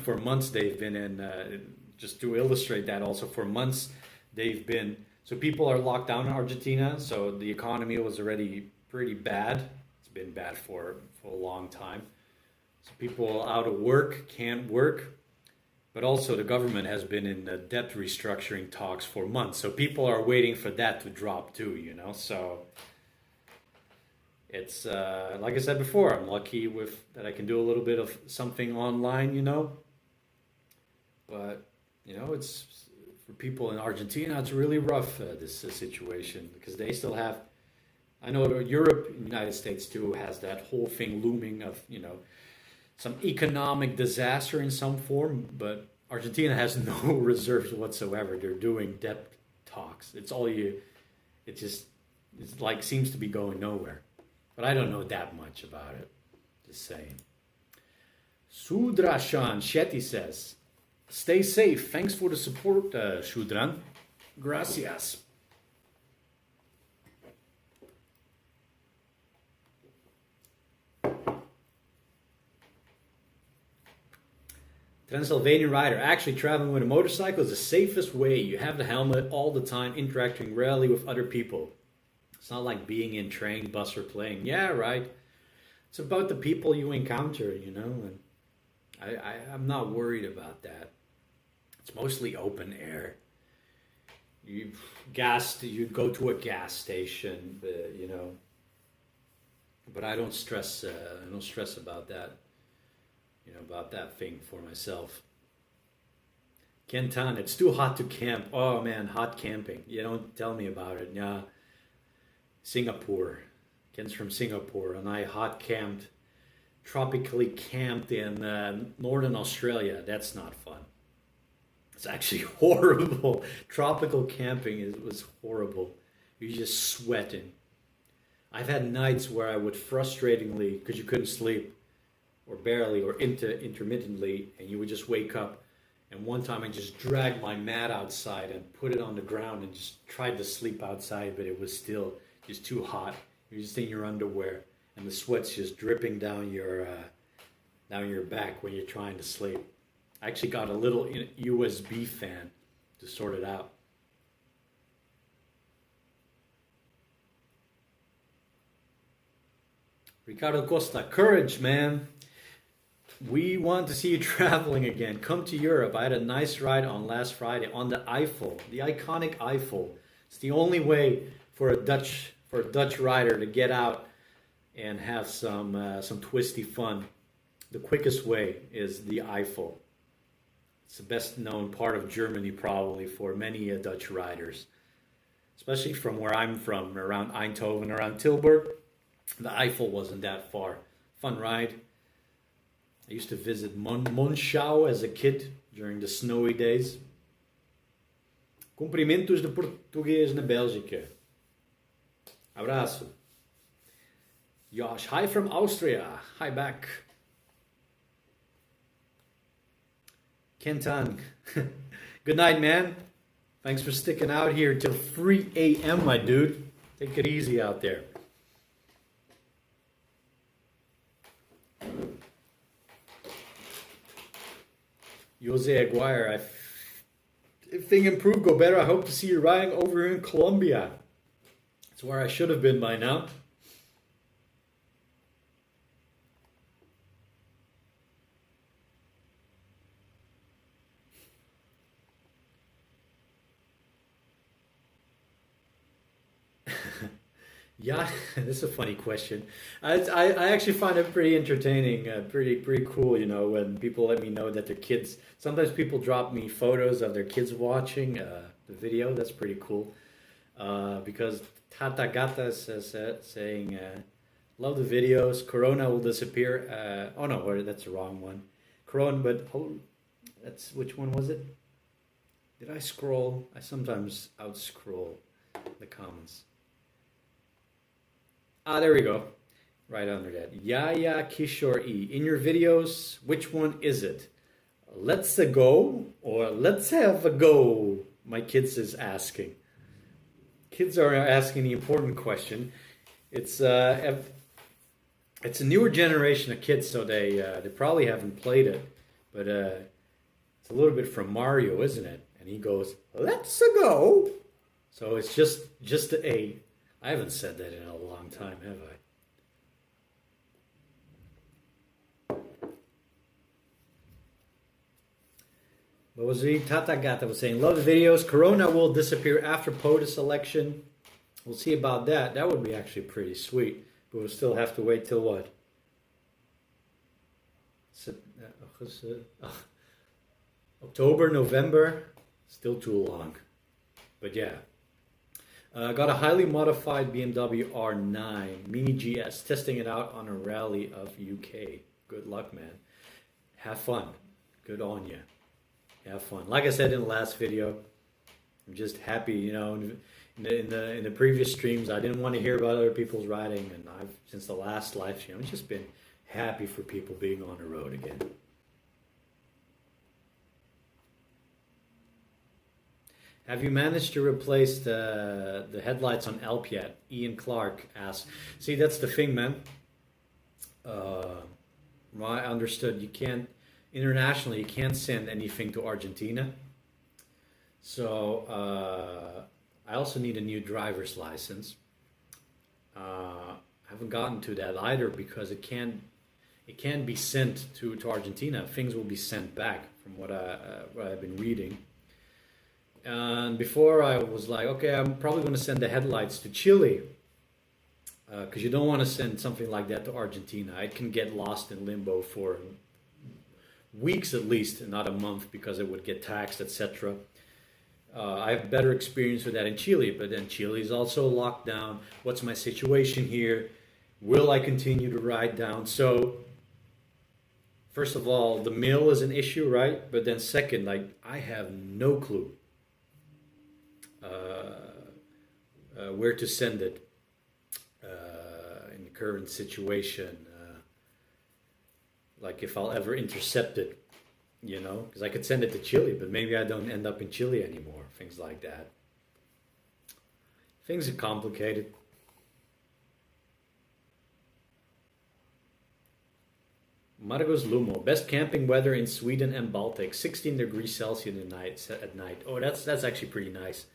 for months they've been in, just to illustrate that also, for months they've been, so people are locked down in Argentina, so the economy was already pretty bad. It's been bad for a long time. So people out of work, can't work. But also the government has been in debt restructuring talks for months. So people are waiting for that to drop too, So it's, like I said before, I'm lucky that I can do a little bit of something online, But, it's, for people in Argentina, it's really rough, this situation. Because they still have, I know Europe, United States too, has that whole thing looming of, some economic disaster in some form, but Argentina has no reserves whatsoever. They're doing debt talks. It's like seems to be going nowhere. But I don't know that much about it. Just saying. Sudrashan Shetty says, stay safe. Thanks for the support, Shudran. Gracias. Transylvanian rider, actually traveling with a motorcycle is the safest way. You have the helmet all the time, interacting rarely with other people. It's not like being in train, bus, or plane. Yeah, right. It's about the people you encounter, and I'm not worried about that. It's mostly open air. You go to a gas station, but I don't stress about that. About that thing for myself. Kentan, it's too hot to camp. Oh man, hot camping. You don't tell me about it. Yeah. Singapore. Ken's from Singapore, and I tropically camped in northern Australia. That's not fun. It's actually horrible. Tropical camping was horrible. You're just sweating. I've had nights where I would frustratingly, because you couldn't sleep, or barely, or intermittently, and you would just wake up. And one time I just dragged my mat outside and put it on the ground and just tried to sleep outside, but it was still just too hot. You're just in your underwear, and the sweat's just dripping down your back when you're trying to sleep. I actually got a little USB fan to sort it out. Ricardo Costa, courage, man. We want to see you traveling again. Come to Europe. I had a nice ride on last Friday on the Eiffel, the iconic Eiffel. It's the only way for a Dutch rider to get out and have some twisty fun. The quickest way is the Eiffel. It's the best known part of Germany probably for many Dutch riders, especially from where I'm from, around Eindhoven, around Tilburg. The Eifel wasn't that far. Fun ride. I used to visit Monschau as a kid during the snowy days. Cumprimentos de português na Bélgica. Abraço. Josh, hi from Austria. Hi back. Kentan. Good night, man. Thanks for sticking out here till 3 a.m., my dude. Take it easy out there. Jose Aguirre, if things improve, go better. I hope to see you riding over in Colombia. It's where I should have been by now. Yeah, this is a funny question. I actually find it pretty entertaining, pretty cool, you know, when people let me know that their kids, sometimes people drop me photos of their kids watching the video. That's pretty cool. Because Tata Gata says, saying, love the videos, Corona will disappear. Oh no, that's the wrong one. Corona, but that's, which one was it? Did I scroll? I sometimes out scroll the comments. Ah, there we go. Right under that. Yaya Kishore E. In your videos, which one is it? Let's a go or let's have a go? My kids is asking. Kids are asking the important question. It's a newer generation of kids, so they probably haven't played it, but it's a little bit from Mario, isn't it? And he goes, "Let's a go." So it's just the A. I haven't said that in a long time, have I? What was the Tata Gata was saying? Love the videos. Corona will disappear after POTUS election. We'll see about that. That would be actually pretty sweet. But we'll still have to wait till what? October, November? Still too long. But yeah. Got a highly modified BMW R9 Mini GS, testing it out on a rally of UK. Good luck, man. Have fun. Good on you. Have fun. Like I said in the last video, I'm just happy, you know, in the previous streams, I didn't want to hear about other people's riding, and since the last live stream, I've just been happy for people being on the road again. Have you managed to replace the headlights on Alp yet? Ian Clark asked. See, that's the thing, man. I understood you can't, internationally, you can't send anything to Argentina. So I also need a new driver's license. I haven't gotten to that either because it can be sent to Argentina. Things will be sent back from what I've been reading. And before I was like, okay, I'm probably going to send the headlights to Chile. Because you don't want to send something like that to Argentina. It can get lost in limbo for weeks at least, not a month, because it would get taxed, etc. I have better experience with that in Chile, but then Chile is also locked down. What's my situation here? Will I continue to ride down? So, first of all, the mail is an issue, right? But then second, like, I have no clue where to send it in the current situation. Like if I'll ever intercept it, you know, because I could send it to Chile, but maybe I don't end up in Chile anymore. Things like that. Things are complicated. Margos Lumo, best camping weather in Sweden and Baltic, 16 degrees Celsius at night. Oh, that's actually pretty nice.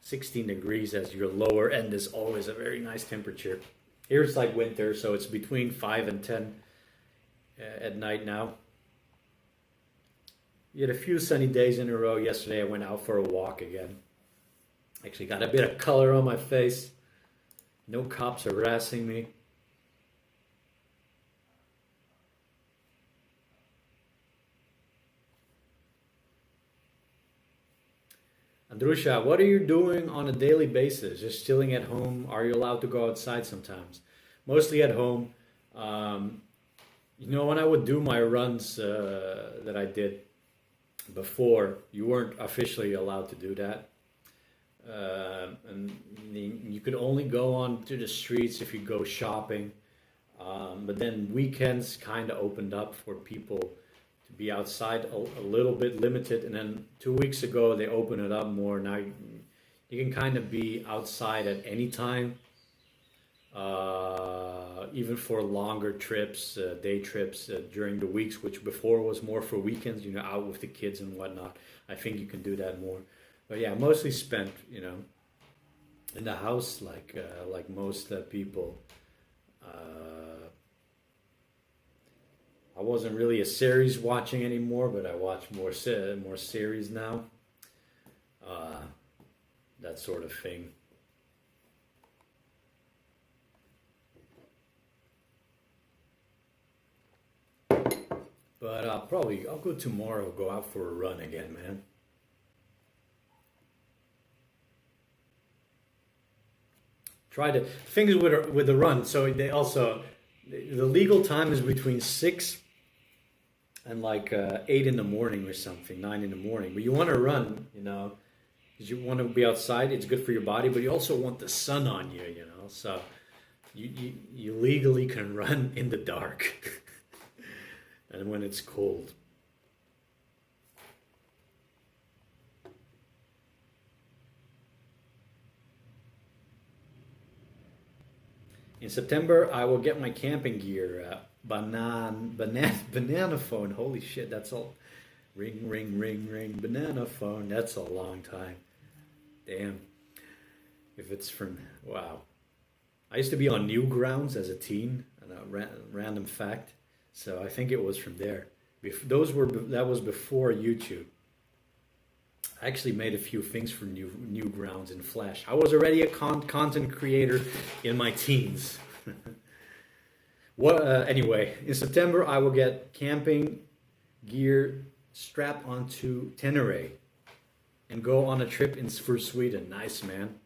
16 degrees as your lower end is always a very nice temperature. Here it's like winter, so it's between 5 and 10 at night now. We had a few sunny days in a row. Yesterday I went out for a walk again. Actually got a bit of color on my face. No cops harassing me. Drusha, what are you doing on a daily basis? Just chilling at home? Are you allowed to go outside sometimes? Mostly at home. You know, when I would do my runs that I did before, you weren't officially allowed to do that. And you could only go on to the streets if you go shopping. But then weekends kind of opened up for people to be outside a little bit limited. And then 2 weeks ago, they opened it up more. Now you can kind of be outside at any time, even for longer trips, day trips during the weeks, which before was more for weekends, you know, out with the kids and whatnot. I think you can do that more. But yeah, mostly spent, you know, in the house like most people. I wasn't really a series watching anymore, but I watch more series now. That sort of thing. But I'll go tomorrow, go out for a run again, man. Try to things with the run. So they also, the legal time is between 6 and like 8 in the morning or something, 9 in the morning. But you want to run, you know, because you want to be outside. It's good for your body, but you also want the sun on you, you know. So you legally can run in the dark. And when it's cold. In September, I will get my camping gear. Banana phone. Holy shit, that's all. Ring, ring, ring, ring. Banana phone. That's a long time. Damn. If it's from, wow. I used to be on Newgrounds as a teen. And a random fact. So I think it was from there. That was before YouTube. I actually made a few things for Newgrounds in Flash. I was already a content creator in my teens. Anyway, in September I will get camping gear strapped onto Tenerife and go on a trip for Sweden. Nice, man.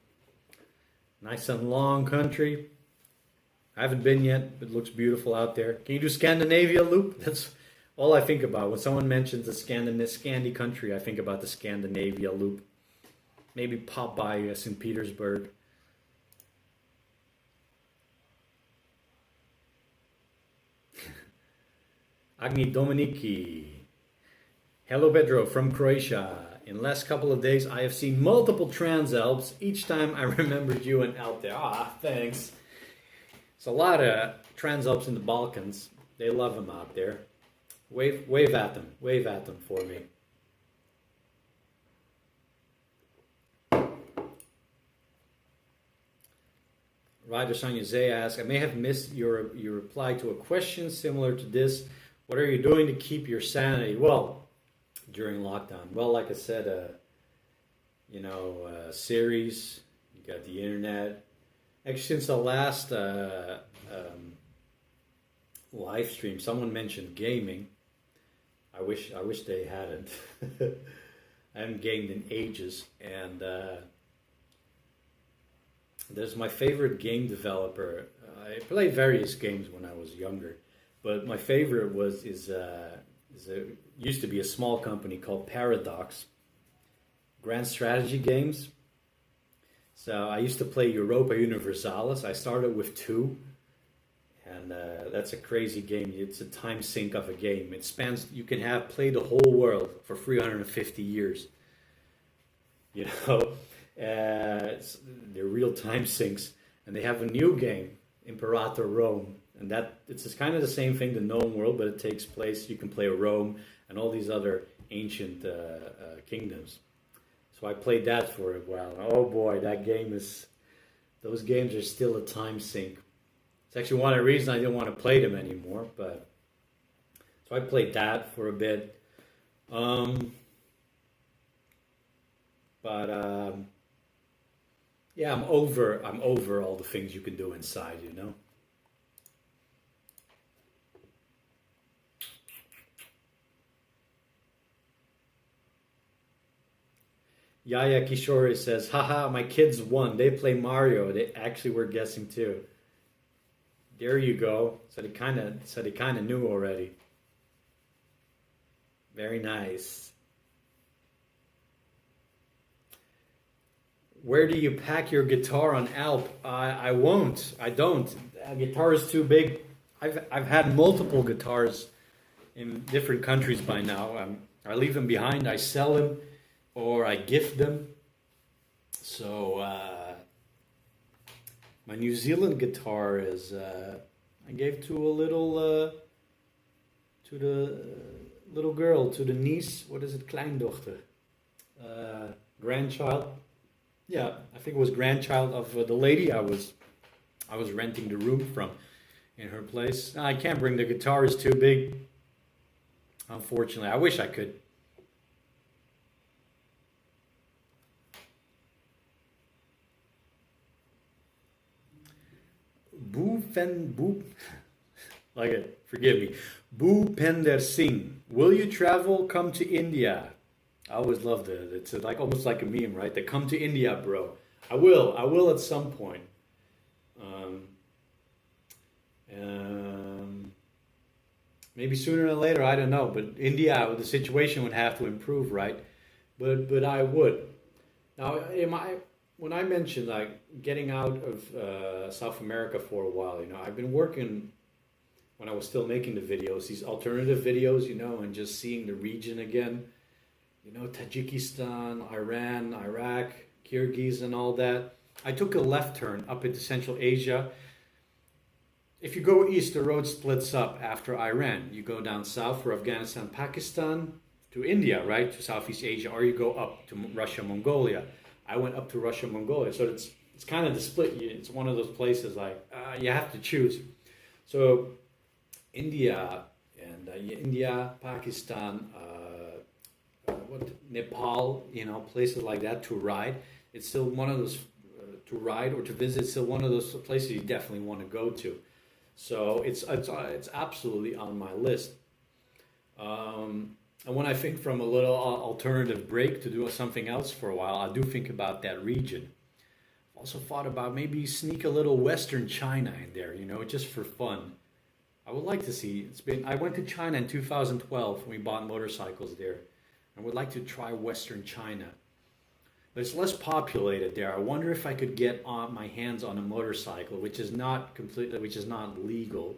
Nice and long country. I haven't been yet, but it looks beautiful out there. Can you do Scandinavia loop? That's all I think about. When someone mentions the Scandi country, I think about the Scandinavia loop. Maybe pop by St. Petersburg. Agni Dominiki. Hello Pedro from Croatia. In the last couple of days, I have seen multiple Transalps. Each time I remembered you and out there. Ah, thanks. It's a lot of Transalps in the Balkans. They love them out there. Wave at them. Wave at them for me. Ryder Sonia Zay asks, I may have missed your reply to a question similar to this. What are you doing to keep your sanity? Well, during lockdown. Well, like I said, series. You got the internet. Actually, since the last live stream, someone mentioned gaming. I wish they hadn't. I haven't gamed in ages, and there's my favorite game developer. I played various games when I was younger, but my favorite used to be a small company called Paradox. Grand strategy games. So I used to play Europa Universalis. I started with 2, and that's a crazy game. It's a time sink of a game. It spans. You can play the whole world for 350 years. You know, they're real time sinks, and they have a new game, Imperator Rome, and it's kind of the same thing, the known world, but it takes place. You can play Rome and all these other ancient kingdoms. So I played that for a while. Oh boy, those games are still a time sink. It's actually one of the reasons I didn't want to play them anymore. But so I played that for a bit. Yeah, I'm over all the things you can do inside, you know. Yaya Kishore says, haha, my kids won. They play Mario. They actually were guessing too. There you go. So they kind of knew already. Very nice. Where do you pack your guitar on Alp? I won't. I don't. Guitar is too big. I've had multiple guitars in different countries by now. I leave them behind. I sell them, or I gift them. So my New Zealand guitar is I gave to a little to the little girl, to the niece. What is it? Kleindochter, grandchild. Yeah, I think it was grandchild of the lady I was renting the room from in her place. I can't bring the guitar; it's too big. Unfortunately, I wish I could. Like it, forgive me. Bhupender Singh, will you travel? Come to India. I always loved it. It's like almost like a meme, right? They come to India, bro. I will at some point. Maybe sooner than later, I don't know. But India, the situation would have to improve, right? But I would. Now, when I mentioned like getting out of South America for a while, I've been working when I was still making the videos, these alternative videos, and just seeing the region again. Tajikistan, Iran, Iraq, Kyrgyz, and all that. I took a left turn up into Central Asia. If you go east, the road splits up after Iran. You go down south for Afghanistan, Pakistan, to India, right, to Southeast Asia, or you go up to Russia, Mongolia. I went up to Russia, Mongolia, so it's kind of the split. It's one of those places like you have to choose. So India and India, Pakistan, Nepal, places like that to ride. It's still one of those to ride or to visit. It's still one of those places you definitely want to go to. So it's absolutely on my list. And when I think from a little alternative break to do something else for a while, I do think about that region. I've also thought about maybe sneak a little Western China in there, just for fun. I would like to see. I went to China in 2012 when we bought motorcycles there. I would like to try Western China. But it's less populated there. I wonder if I could get my hands on a motorcycle, which is not legal.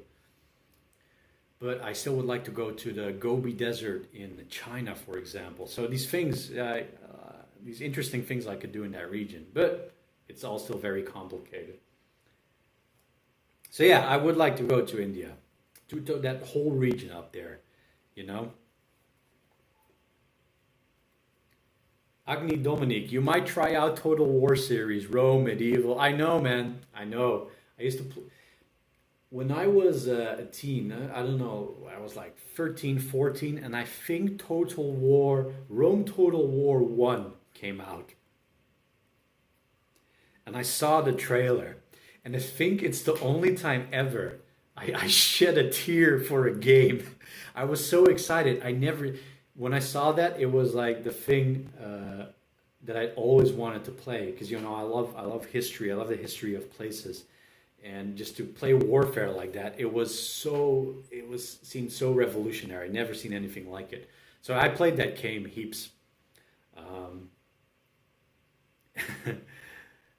But I still would like to go to the Gobi Desert in China, for example. So these things, these interesting things I could do in that region. But it's all still very complicated. So yeah, I would like to go to India, to that whole region up there, Agni Dominique, you might try out Total War series, Rome, Medieval. I know, man. I know. I used to when I was a teen, I don't know, I was like 13, 14, and I think Rome Total War 1 came out. And I saw the trailer, and I think it's the only time ever I shed a tear for a game. I was so excited. When I saw that, it was like the thing that I always wanted to play, because I love history. I love the history of places, and just to play warfare like that, seemed so revolutionary. Never seen anything like it. So I played that game heaps.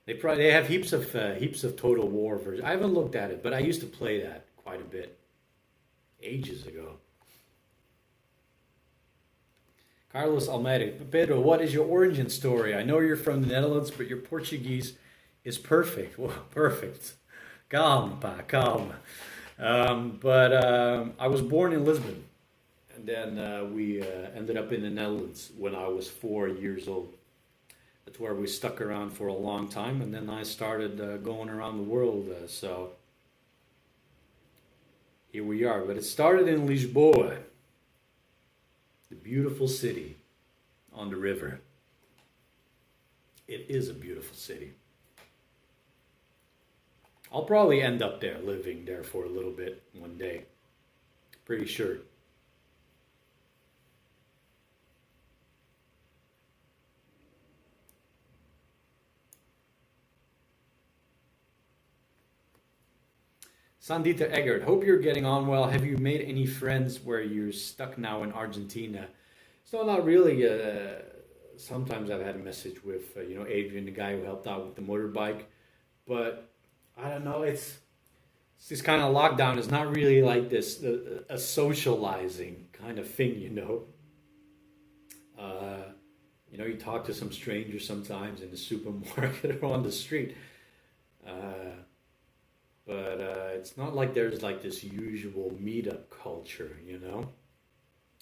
They have heaps of Total War versions. I haven't looked at it, but I used to play that quite a bit, ages ago. Carlos Almeida, Pedro, what is your origin story? I know you're from the Netherlands, but your Portuguese is perfect. Well, perfect. Calma, calma. I was born in Lisbon, and then we ended up in the Netherlands when I was 4 years old. That's where we stuck around for a long time, and then I started going around the world. So here we are. But it started in Lisboa, the beautiful city on the river. It is a beautiful city. I'll probably end up there, living there for a little bit one day. Pretty sure. Sandita Eggert, hope you're getting on well. Have you made any friends where you're stuck now in Argentina? So not really. Sometimes I've had a message with, Adrian, the guy who helped out with the motorbike. But I don't know, it's this kind of lockdown is not really like this, a socializing kind of thing, you talk to some strangers sometimes in the supermarket or on the street. But it's not like there's like this usual meetup culture,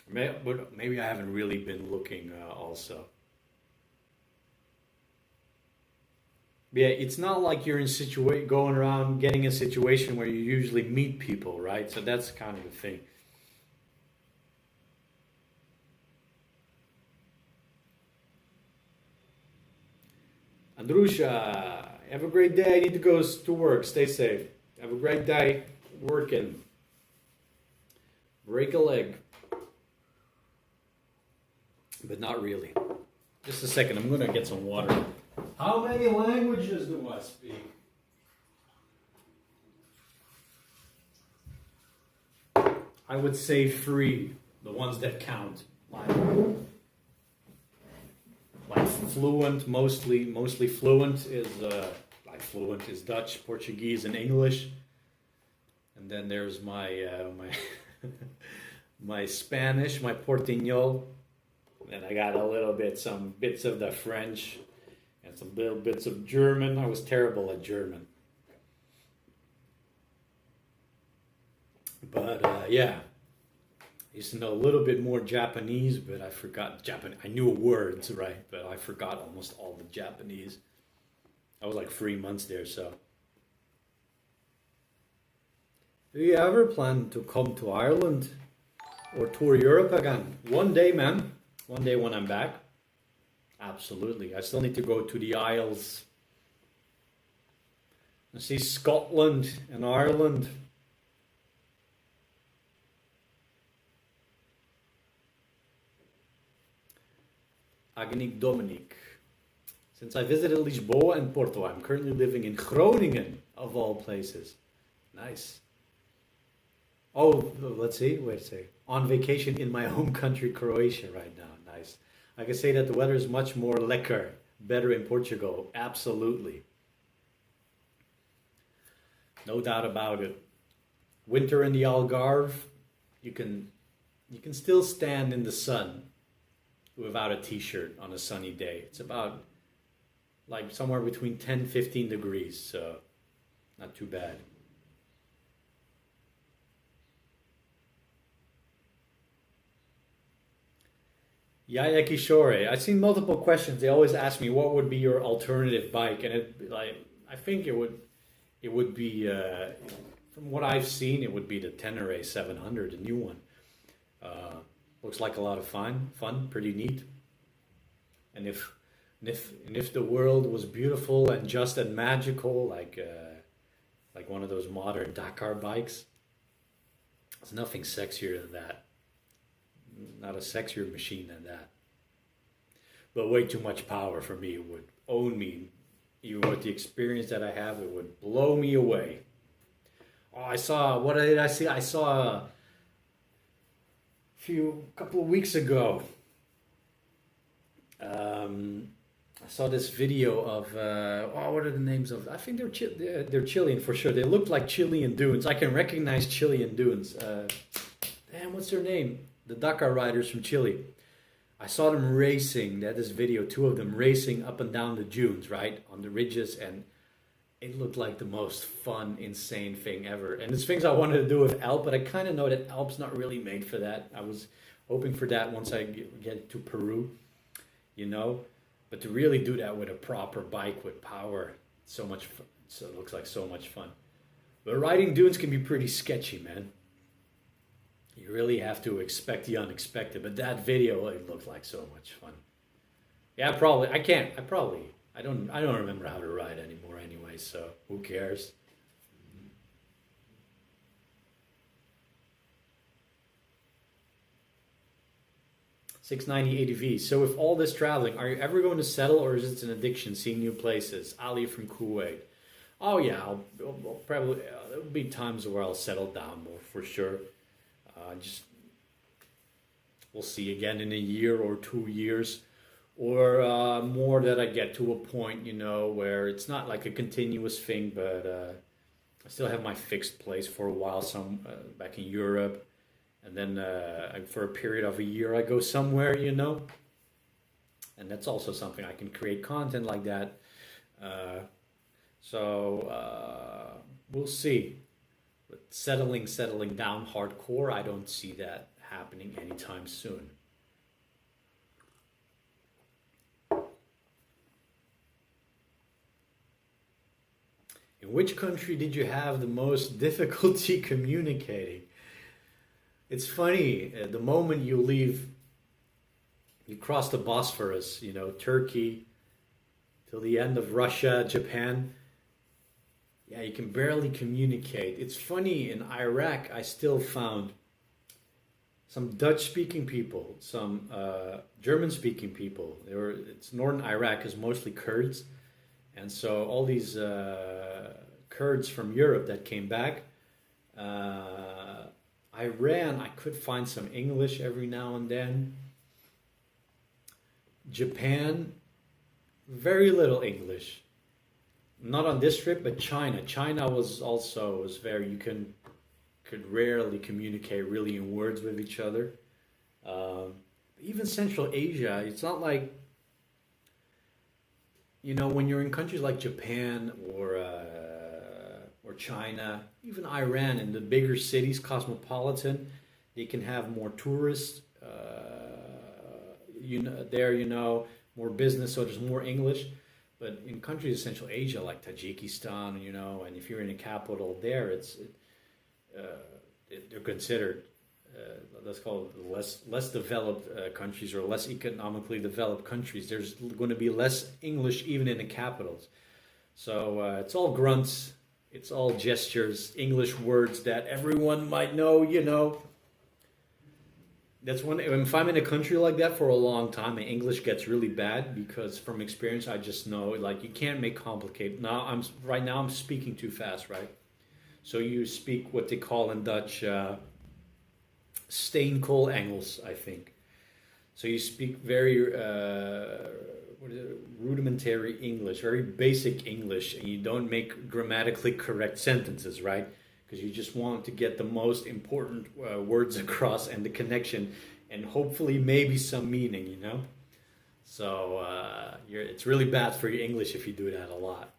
Maybe I haven't really been looking also. Yeah, it's not like you're in going around getting a situation where you usually meet people, right? So that's kind of the thing. Andrusha, have a great day. I need to go to work. Stay safe. Have a great day working. Break a leg. But not really. Just a second. I'm going to get some water. How many languages do I speak? I would say 3, the ones that count. Like fluent, mostly fluent is fluent is Dutch, Portuguese, and English. And then there's my my Spanish, my Portuñol. And I got some bits of the French. And some little bits of German. I was terrible at German. But yeah, I used to know a little bit more Japanese, but I forgot Japanese. I knew words, right? But I forgot almost all the Japanese. I was like 3 months there, so. Do you ever plan to come to Ireland or tour Europe again? One day, man. One day when I'm back. Absolutely. I still need to go to the Isles and see Scotland and Ireland. Agnic Dominic. Since I visited Lisboa and Porto, I'm currently living in Groningen, of all places. Nice. Oh, let's see. Wait a second. On vacation in my home country, Croatia, right now. Nice. I can say that the weather is much more lekker, better in Portugal. Absolutely. No doubt about it. Winter in the Algarve, you can still stand in the sun without a t-shirt on a sunny day. It's about like somewhere between 10 and 15 degrees, so not too bad. Yaya Kishore, I've seen multiple questions. They always ask me what would be your alternative bike, and I think it would be from what I've seen, it would be the Tenere 700, the new one. Looks like a lot of fun, pretty neat. And if the world was beautiful and just and magical, like one of those modern Dakar bikes, there's nothing sexier than that. Not a sexier machine than that. But way too much power for me. It would own me. Even with the experience that I have, it would blow me away. Oh, what did I see? I saw a couple of weeks ago. I saw this video of, what are the names of? I think they're Chilean for sure. They look like Chilean dunes. I can recognize Chilean dunes. Damn, what's their name? The Dakar riders from Chile. I saw them racing. They had this video, 2 of them racing up and down the dunes, right? On the ridges, and it looked like the most fun, insane thing ever. And it's things I wanted to do with Alp, but I kind of know that Alp's not really made for that. I was hoping for that once I get to Peru, But to really do that with a proper bike with power, so much fun. So it looks like so much fun. But riding dunes can be pretty sketchy, man. You really have to expect the unexpected. But that video, it looked like so much fun. Yeah, I don't remember how to ride anymore anyway, so who cares? $690 ADV. So with all this traveling, are you ever going to settle, or is it an addiction, seeing new places? Ali from Kuwait. Oh yeah, I'll probably there'll be times where I'll settle down more for sure. Just we'll see again in a year or 2 years, or more that I get to a point, where it's not like a continuous thing, but I still have my fixed place for a while, some back in Europe, and then for a period of a year I go somewhere, and that's also something I can create content like that. Uh, so we'll see. But settling down hardcore, I don't see that happening anytime soon. In which country did you have the most difficulty communicating? It's funny, the moment you cross the Bosphorus, Turkey, till the end of Russia, Japan, yeah, you can barely communicate. It's funny, in Iraq, I still found some Dutch-speaking people, some German-speaking people. It's northern Iraq is mostly Kurds, and so all these Kurds from Europe that came back, Iran, I could find some English every now and then. Japan, very little English. Not on this trip, but China. China was very, you could rarely communicate really in words with each other. Even Central Asia, it's not like, when you're in countries like Japan or China, even Iran, in the bigger cities, cosmopolitan, they can have more tourists. More business, so there's more English. But in countries in Central Asia like Tajikistan, and if you're in a capital there, they're considered let's call it less developed countries, or less economically developed countries. There's going to be less English even in the capitals. So it's all grunts, it's all gestures, English words that everyone might know. That's one. If I'm in a country like that for a long time, my English gets really bad, because from experience I just know, like, you can't make complicated. Right now I'm speaking too fast, right? So you speak what they call in Dutch steenkool Engels, I think. So you speak very rudimentary English, very basic English, and you don't make grammatically correct sentences, right? Because you just want to get the most important words across, and the connection, and hopefully maybe some meaning, So it's really bad for your English if you do that a lot.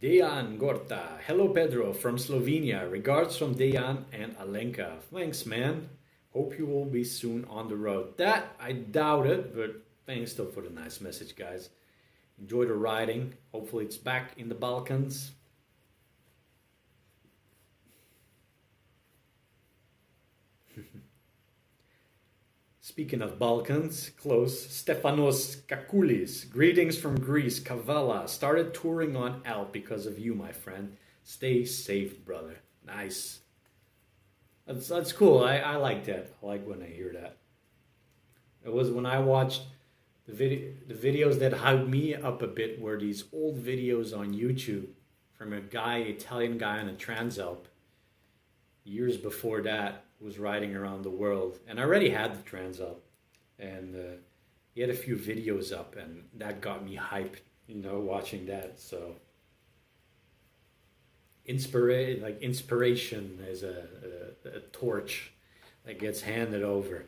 Dejan Gorta. Hello, Pedro, from Slovenia. Regards from Dejan and Alenka. Thanks, man. Hope you will be soon on the road. That, I doubt it, but thanks still for the nice message, guys. Enjoy the riding. Hopefully it's back in the Balkans. Speaking of Balkans, close, Stefanos Kakoulis. Greetings from Greece, Kavala. Started touring on Alp because of you, my friend. Stay safe, brother. Nice. That's cool. I like that. I like when I hear that. It was when I watched the videos that hyped me up a bit, were these old videos on YouTube from a Italian guy on a Transalp. Years before that, was riding around the world, and I already had the Transalp, and he had a few videos up, and that got me hyped, watching that. So inspiration is a torch that gets handed over.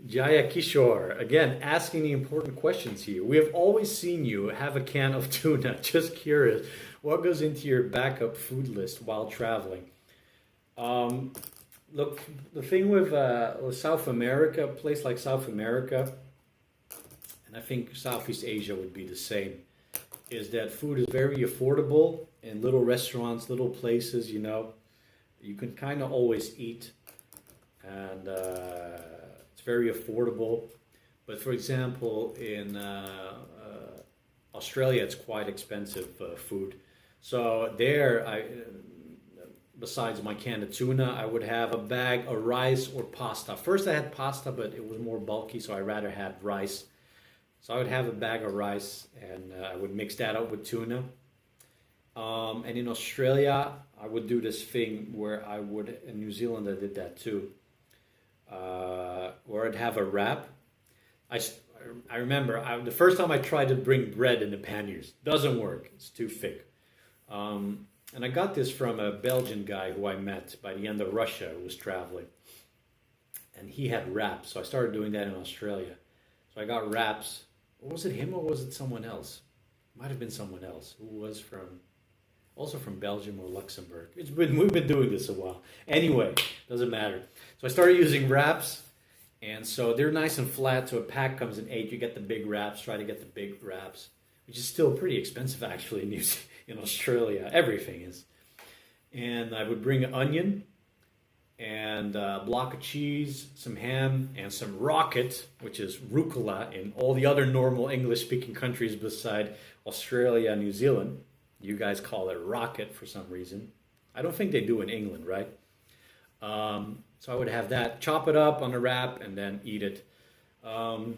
Jaya Kishore, again, asking the important questions here. We have always seen you have a can of tuna. Just curious, what goes into your backup food list while traveling? Look, the thing with South America, a place like South America, and I think Southeast Asia would be the same, is that food is very affordable in little restaurants, little places, You can kind of always eat, and it's very affordable. But for example, in Australia, it's quite expensive food. So there, besides my can of tuna, I would have a bag of rice or pasta. First I had pasta, but it was more bulky, so I rather had rice. So I would have a bag of rice, and I would mix that up with tuna. And in Australia, I would do this thing where I would, in New Zealand I did that too, where I'd have a wrap. I remember the first time I tried to bring bread in the panniers. Doesn't work, it's too thick. And I got this from a Belgian guy who I met by the end of Russia, who was traveling. And he had wraps, so I started doing that in Australia. So I got wraps. Was it him or was it someone else? Might have been someone else who was also from Belgium or Luxembourg. We've been doing this a while. Anyway, doesn't matter. So I started using wraps, and so they're nice and flat. So a pack comes in 8. You get the big wraps. Try to get the big wraps, which is still pretty expensive actually in Australia. Everything is. And I would bring an onion and a block of cheese, some ham, and some rocket, which is rucola in all the other normal English-speaking countries beside Australia and New Zealand. You guys call it rocket for some reason. I don't think they do in England, right? So I would have that, chop it up on a wrap, and then eat it. The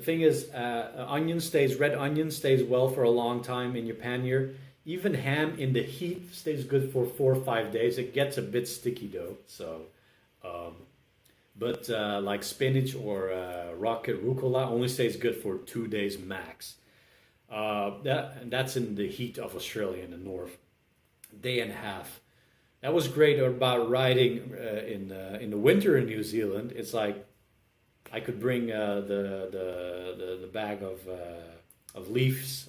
thing is, red onion stays well for a long time in your pannier. Even ham in the heat stays good for 4 or 5 days. It gets a bit sticky though. So, but like spinach or rocket rucola only stays good for 2 days max. That's in the heat of Australia in the north. Day and a half. That was great about riding in the winter in New Zealand. It's like I could bring the bag of leaves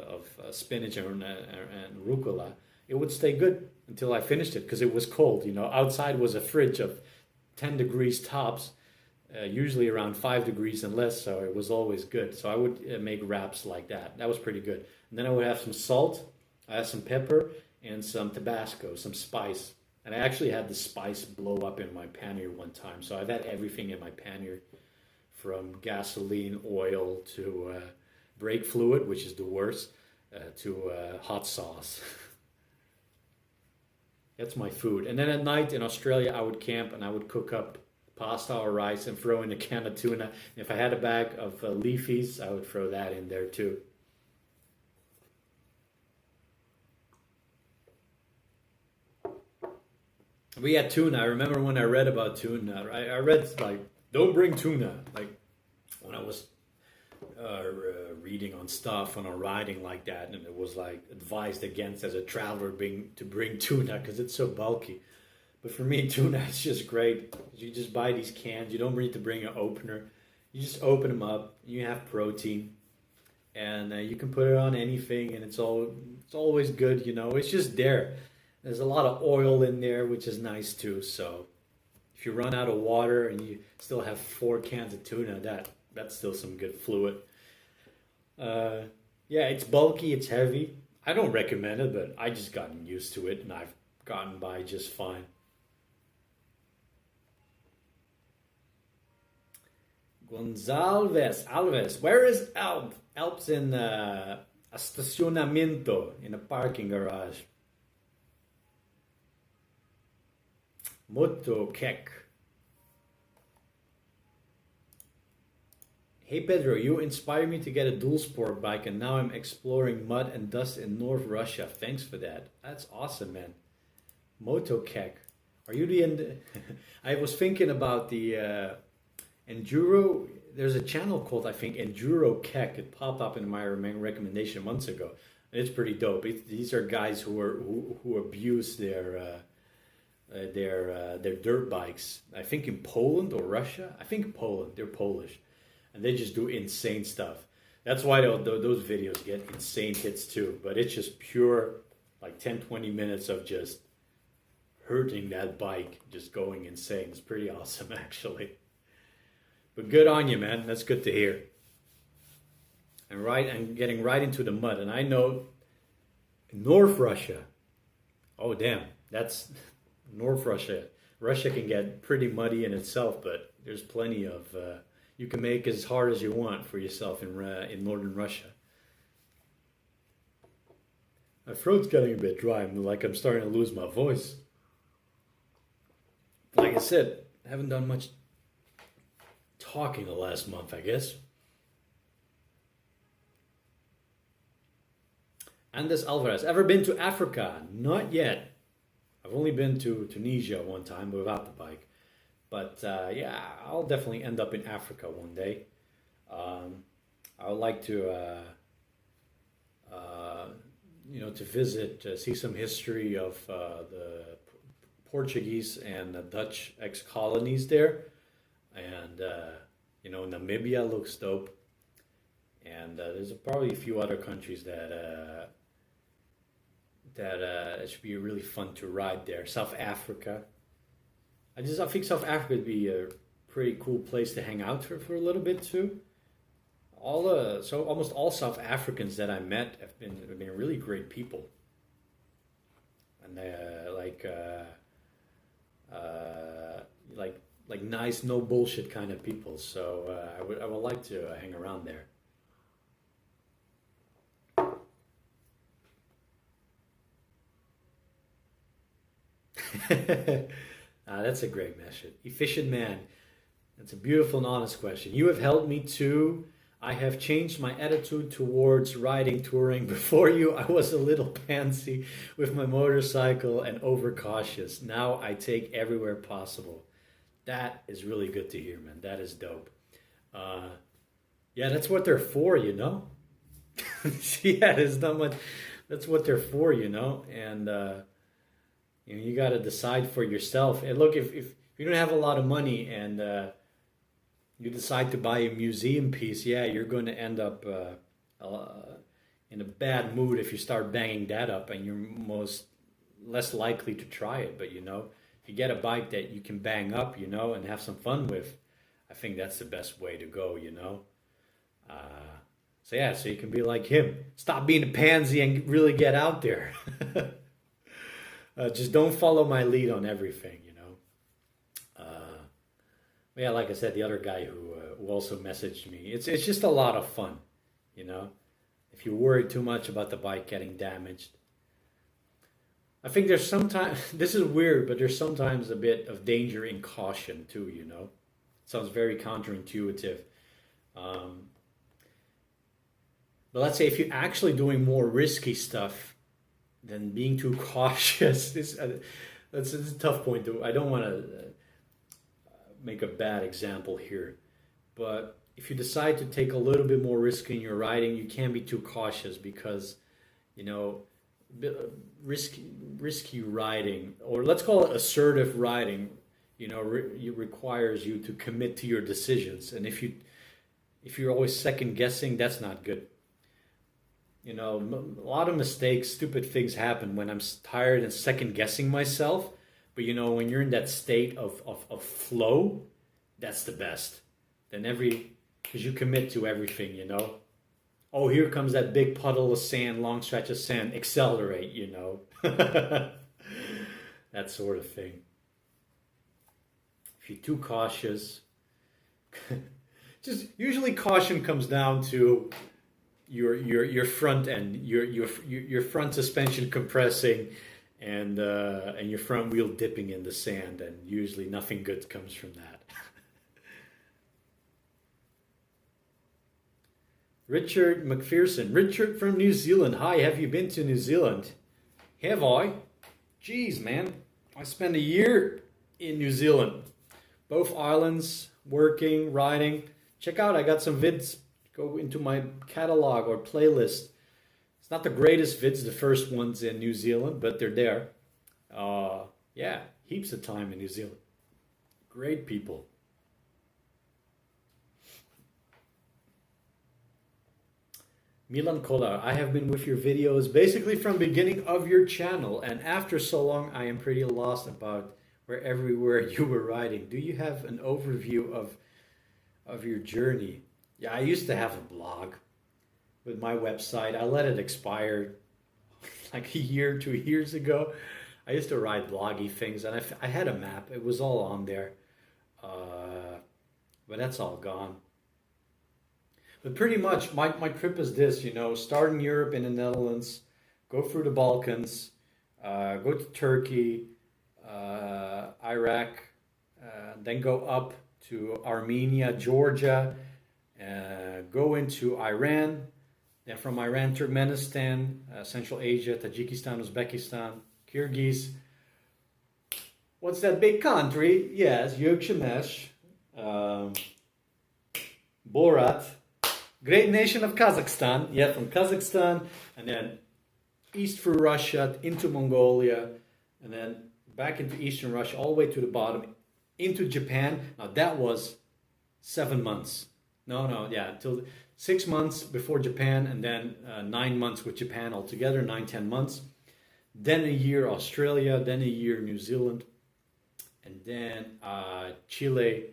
of spinach and rucola. It would stay good until I finished it because it was cold. You know, outside was a fridge of 10 degrees tops. Usually around 5 degrees and less, so it was always good. So I would make wraps like that. That was pretty good. And then I would have some salt, I have some pepper, and some Tabasco, some spice. And I actually had the spice blow up in my pannier one time. So I've had everything in my pannier, from gasoline, oil, to brake fluid, which is the worst, to hot sauce. That's my food. And then at night in Australia, I would camp and I would cook up pasta or rice and throw in a can of tuna. If I had a bag of leafies, I would throw that in there too. We had tuna. I remember when I read about tuna. I read like, don't bring tuna. Like when I was reading on stuff on a riding like that, and it was like advised against as a traveler to bring tuna because it's so bulky. But for me, tuna is just great. You just buy these cans. You don't need to bring an opener. You just open them up. You have protein, and you can put it on anything, and it's always good. You know, it's just there. There's a lot of oil in there, which is nice too. So if you run out of water and you still have 4 cans of tuna, that's still some good fluid. Yeah, it's bulky. It's heavy. I don't recommend it, but I just gotten used to it, and I've gotten by just fine. Alves. Where is Alp? Alp's in a estacionamento, in a parking garage. Motokek. Hey Pedro, you inspired me to get a dual sport bike, and now I'm exploring mud and dust in North Russia. Thanks for that. That's awesome, man. Motokek. Are you the... I was thinking about the... Enduro, there's a channel called, I think, Enduro Kek. It popped up in my recommendation months ago. It's pretty dope. These are guys who abuse their dirt bikes. I think in Poland or Russia. I think Poland. They're Polish, and they just do insane stuff. That's why those videos get insane hits too. But it's just pure, like 10-20 minutes of just hurting that bike, just going insane. It's pretty awesome, actually. But good on you, man. That's good to hear. And getting right into the mud. And I know North Russia. Oh, damn. That's North Russia. Russia can get pretty muddy in itself, but there's plenty of... you can make as hard as you want for yourself in northern Russia. My throat's getting a bit dry. I'm starting to lose my voice. Like I said, I haven't done much talking the last month, I guess. Andes Alvarez, ever been to Africa? Not yet. I've only been to Tunisia one time without the bike. But yeah, I'll definitely end up in Africa one day. I would like to, to visit, see some history of the Portuguese and the Dutch ex-colonies there. And, Namibia looks dope. And there's probably a few other countries that it should be really fun to ride there. South Africa. I think South Africa would be a pretty cool place to hang out for a little bit too. Almost all South Africans that I met have been really great people, and like nice, no bullshit kind of people. So I would like to hang around there. That's a great message. Efficient man. That's a beautiful and honest question. You have helped me too. I have changed my attitude towards riding touring. Before you, I was a little pansy with my motorcycle and overcautious. Now I take everywhere possible. That is really good to hear, man. That is dope. Yeah, that's what they're for, you know? Yeah, there's not much. That's what they're for, you know? And, you got to decide for yourself. And look, if you don't have a lot of money and you decide to buy a museum piece, yeah, you're going to end up in a bad mood if you start banging that up, and you're less likely to try it. But if you get a bike that you can bang up, and have some fun with, I think that's the best way to go. So yeah, so you can be like him. Stop being a pansy and really get out there. Just don't follow my lead on everything, Yeah, like I said, the other guy who also messaged me, it's just a lot of fun, If you worry too much about the bike getting damaged. I think there's sometimes, this is weird, but there's sometimes a bit of danger in caution too, It sounds very counterintuitive. But let's say if you're actually doing more risky stuff, than being too cautious. That's a tough point. I don't want to make a bad example here, but if you decide to take a little bit more risk in your riding, you can't be too cautious because, risky riding, or let's call it assertive riding, it requires you to commit to your decisions, and if you're always second guessing, that's not good. A lot of mistakes, stupid things happen when I'm tired and second guessing myself. But when you're in that state of flow, that's the best. Then because you commit to everything, Oh, here comes that big puddle of sand, long stretch of sand, accelerate, That sort of thing. If you're too cautious, just usually caution comes down to your front end, your front suspension compressing, and your front wheel dipping in the sand, and usually nothing good comes from that. Richard McPherson, Richard from New Zealand. Hi, have you been to New Zealand? Have I? Jeez, man, I spent a year in New Zealand, both islands, working, riding. Check out, I got some vids. Go into my catalog or playlist. It's not the greatest vids, the first ones in New Zealand, but they're there. Yeah, heaps of time in New Zealand. Great people. Milan Kolar, I have been with your videos basically from beginning of your channel, and after so long I am pretty lost about where everywhere you were riding. Do you have an overview of your journey? Yeah, I used to have a blog with my website. I let it expire like a year, 2 years ago. I used to write bloggy things, and I had a map. It was all on there. But that's all gone. But pretty much, my trip is this, start in Europe, in the Netherlands, go through the Balkans, go to Turkey, Iraq, then go up to Armenia, Georgia, go into Iran, then from Iran, Turkmenistan, Central Asia, Tajikistan, Uzbekistan, Kyrgyz. What's that big country? Yes, Yurkshemesh, Borat, great nation of Kazakhstan. Yeah, from Kazakhstan, and then east through Russia, into Mongolia, and then back into eastern Russia, all the way to the bottom, into Japan. Now that was 7 months. Until 6 months before Japan, and then 9 months with Japan altogether, 9-10 months. Then a year Australia, then a year New Zealand, and then Chile,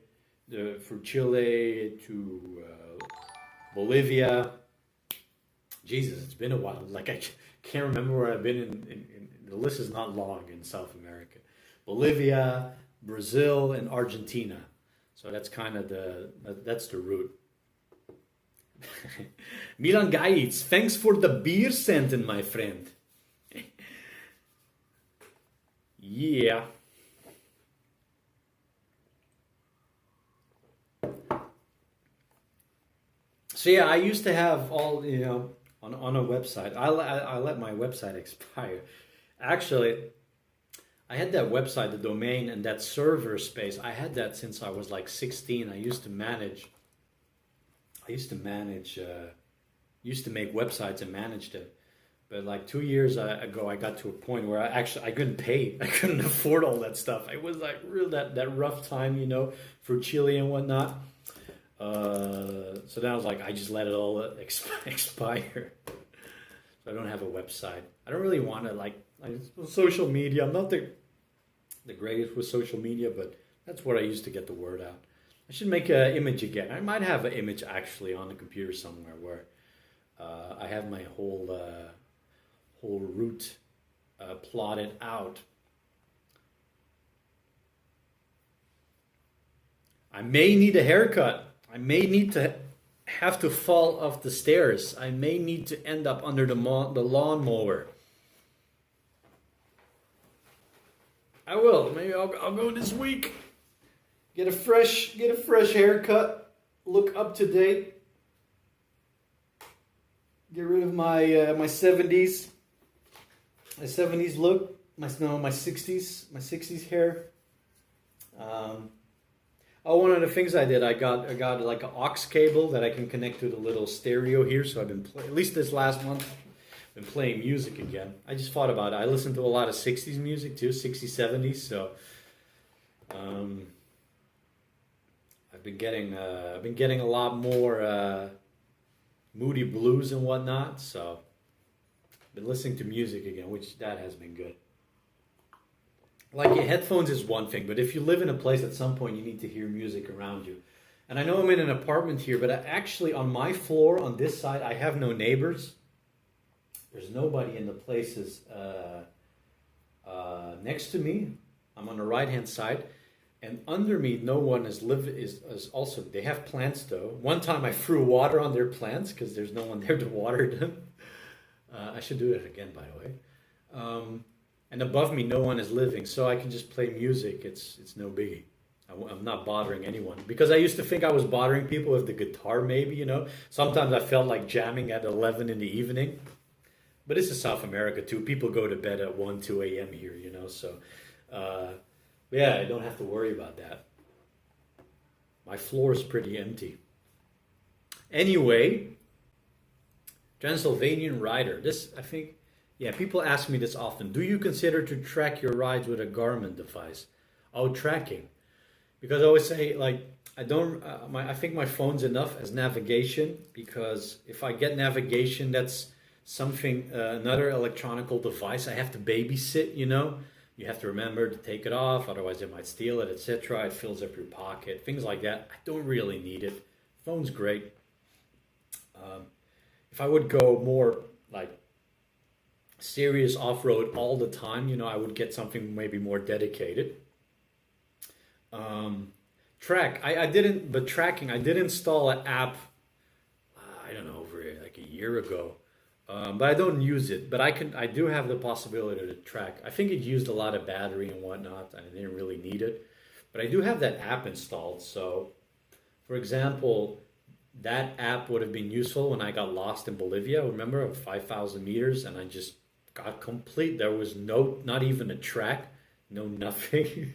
from Chile to Bolivia. Jesus, it's been a while. Like I can't remember where I've been in the list is not long in South America. Bolivia, Brazil, and Argentina. So that's kind of that's the route. Milan Gajic, thanks for the beer sentence, my friend. Yeah. So yeah, I used to have all, on a website. I let my website expire. Actually, I had that website, the domain, and that server space. I had that since I was like 16. I used to make websites and manage them. But like 2 years ago, I got to a point where I couldn't pay. I couldn't afford all that stuff. It was like real that rough time, for Chile and whatnot. So then I was like, I just let it all expire. So I don't have a website. I don't really want to like social media. I'm not the greatest with social media, but that's what I used to get the word out. I should make an image again. I might have an image actually on the computer somewhere where I have my whole route plotted out. I may need a haircut. I may need to have to fall off the stairs. I may need to end up under the lawnmower. I will. Maybe I'll go this week. Get a fresh haircut. Look up to date. Get rid of my 70s. My 70s look. My 60s hair. One of the things I did, I got like an aux cable that I can connect to the little stereo here. So I've been at least this last month, been playing music again. I just thought about it. I listen to a lot of 60s music too, 60s, 70s. So I've been getting a lot more moody blues and whatnot. So I've been listening to music again, which that has been good. Like headphones is one thing, but if you live in a place at some point you need to hear music around you. And I know I'm in an apartment here, but actually on my floor, on this side, I have no neighbors. There's nobody in the places next to me. I'm on the right-hand side. And under me, no one is also, they have plants though. One time I threw water on their plants because there's no one there to water them. I should do that again, by the way. And above me, no one is living, so I can just play music. It's no biggie. I'm not bothering anyone. Because I used to think I was bothering people with the guitar, maybe, Sometimes I felt like jamming at 11 in the evening. But this is South America, too. People go to bed at 1, 2 a.m. here, So, yeah, I don't have to worry about that. My floor is pretty empty. Anyway, Transylvanian Rider. This, I think... Yeah, people ask me this often. Do you consider to track your rides with a Garmin device? Oh, tracking. Because I always say, like, I think my phone's enough as navigation, because if I get navigation, that's something, another electronical device I have to babysit, You have to remember to take it off, otherwise they might steal it, etc. It fills up your pocket, things like that. I don't really need it. Phone's great. If I would go more, like, serious off-road all the time, I would get something maybe more dedicated. Tracking, I did install an app, I don't know, over like a year ago, but I don't use it. But I do have the possibility to track. I think it used a lot of battery and whatnot. I didn't really need it, but I do have that app installed. So, for example, that app would have been useful when I got lost in Bolivia. Remember, of 5,000 meters, and I just got complete. There was not even a track, no nothing,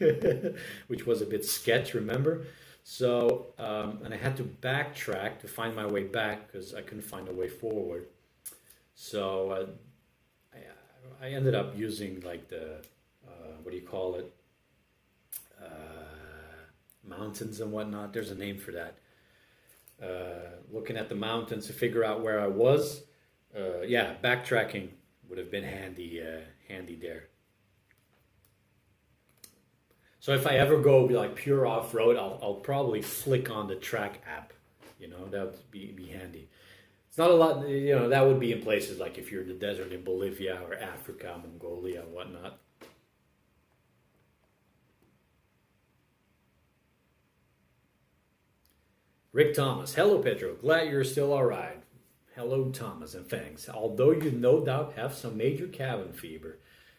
which was a bit sketch. Remember. So, and I had to backtrack to find my way back because I couldn't find a way forward. So I ended up using like the, what do you call it? Mountains and whatnot. There's a name for that. Looking at the mountains to figure out where I was. Yeah, backtracking would have been handy there. So if I ever go like pure off-road, I'll probably flick on the track app. You know, that would be handy. It's not a lot, you know, that would be in places like if you're in the desert in Bolivia or Africa, Mongolia, and whatnot. Rick Thomas, hello Pedro, glad you're still all right. Hello Thomas, and thanks. Although you no doubt have some major cabin fever,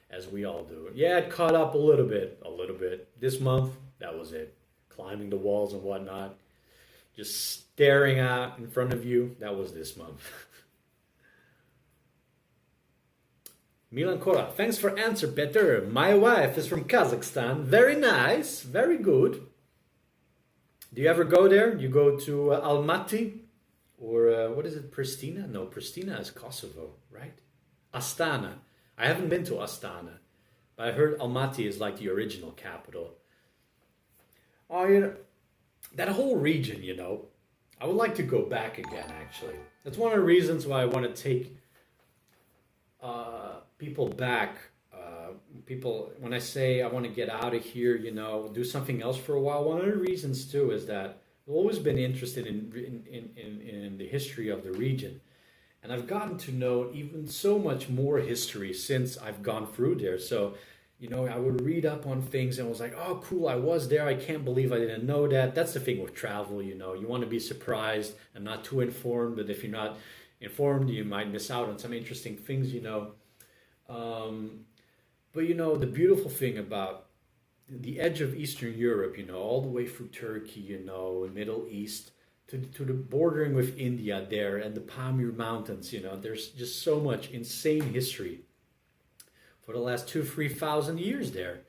as we all do. Yeah, it caught up a little bit. This month, that was it. Climbing the walls and whatnot. Just staring out in front of you, that was this month. Milan Kora, thanks for answer, Peter. My wife is from Kazakhstan. Very nice, very good. Do you ever go there? You go to Almaty? Or what is it, Pristina? No, Pristina is Kosovo, right? Astana. I haven't been to Astana, but I heard Almaty is like the original capital. Oh, you know, that whole region, you know, I would like to go back again, actually. That's one of the reasons why I want to take people back. People, when I say I want to get out of here, you know, do something else for a while, one of the reasons, too, is that I've always been interested in the history of the region. And I've gotten to know even so much more history since I've gone through there. So, you know, I would read up on things and was like, oh, cool, I was there. I can't believe I didn't know that. That's the thing with travel, you know. You want to be surprised and not too informed. But if you're not informed, you might miss out on some interesting things, you know. But, you know, the beautiful thing about the edge of Eastern Europe, you know, all the way through Turkey, you know, Middle East, to the bordering with India there and the Pamir Mountains, you know, there's just so much insane history for the last 2,000-3,000 years there.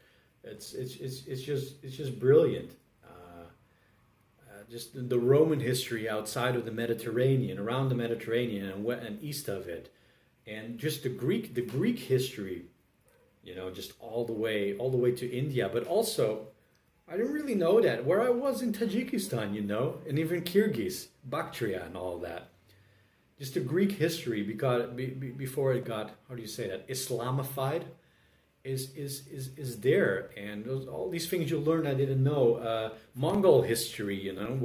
It's just brilliant. Just the Roman history outside of the Mediterranean, around the Mediterranean and east of it, and just the Greek history, you know, just all the way to India, but also. I didn't really know that. Where I was in Tajikistan, you know, and even Kyrgyz, Bactria and all that. Just the Greek history, because before it got, how do you say that, Islamified, is there. And all these things you learn I didn't know. Mongol history, you know,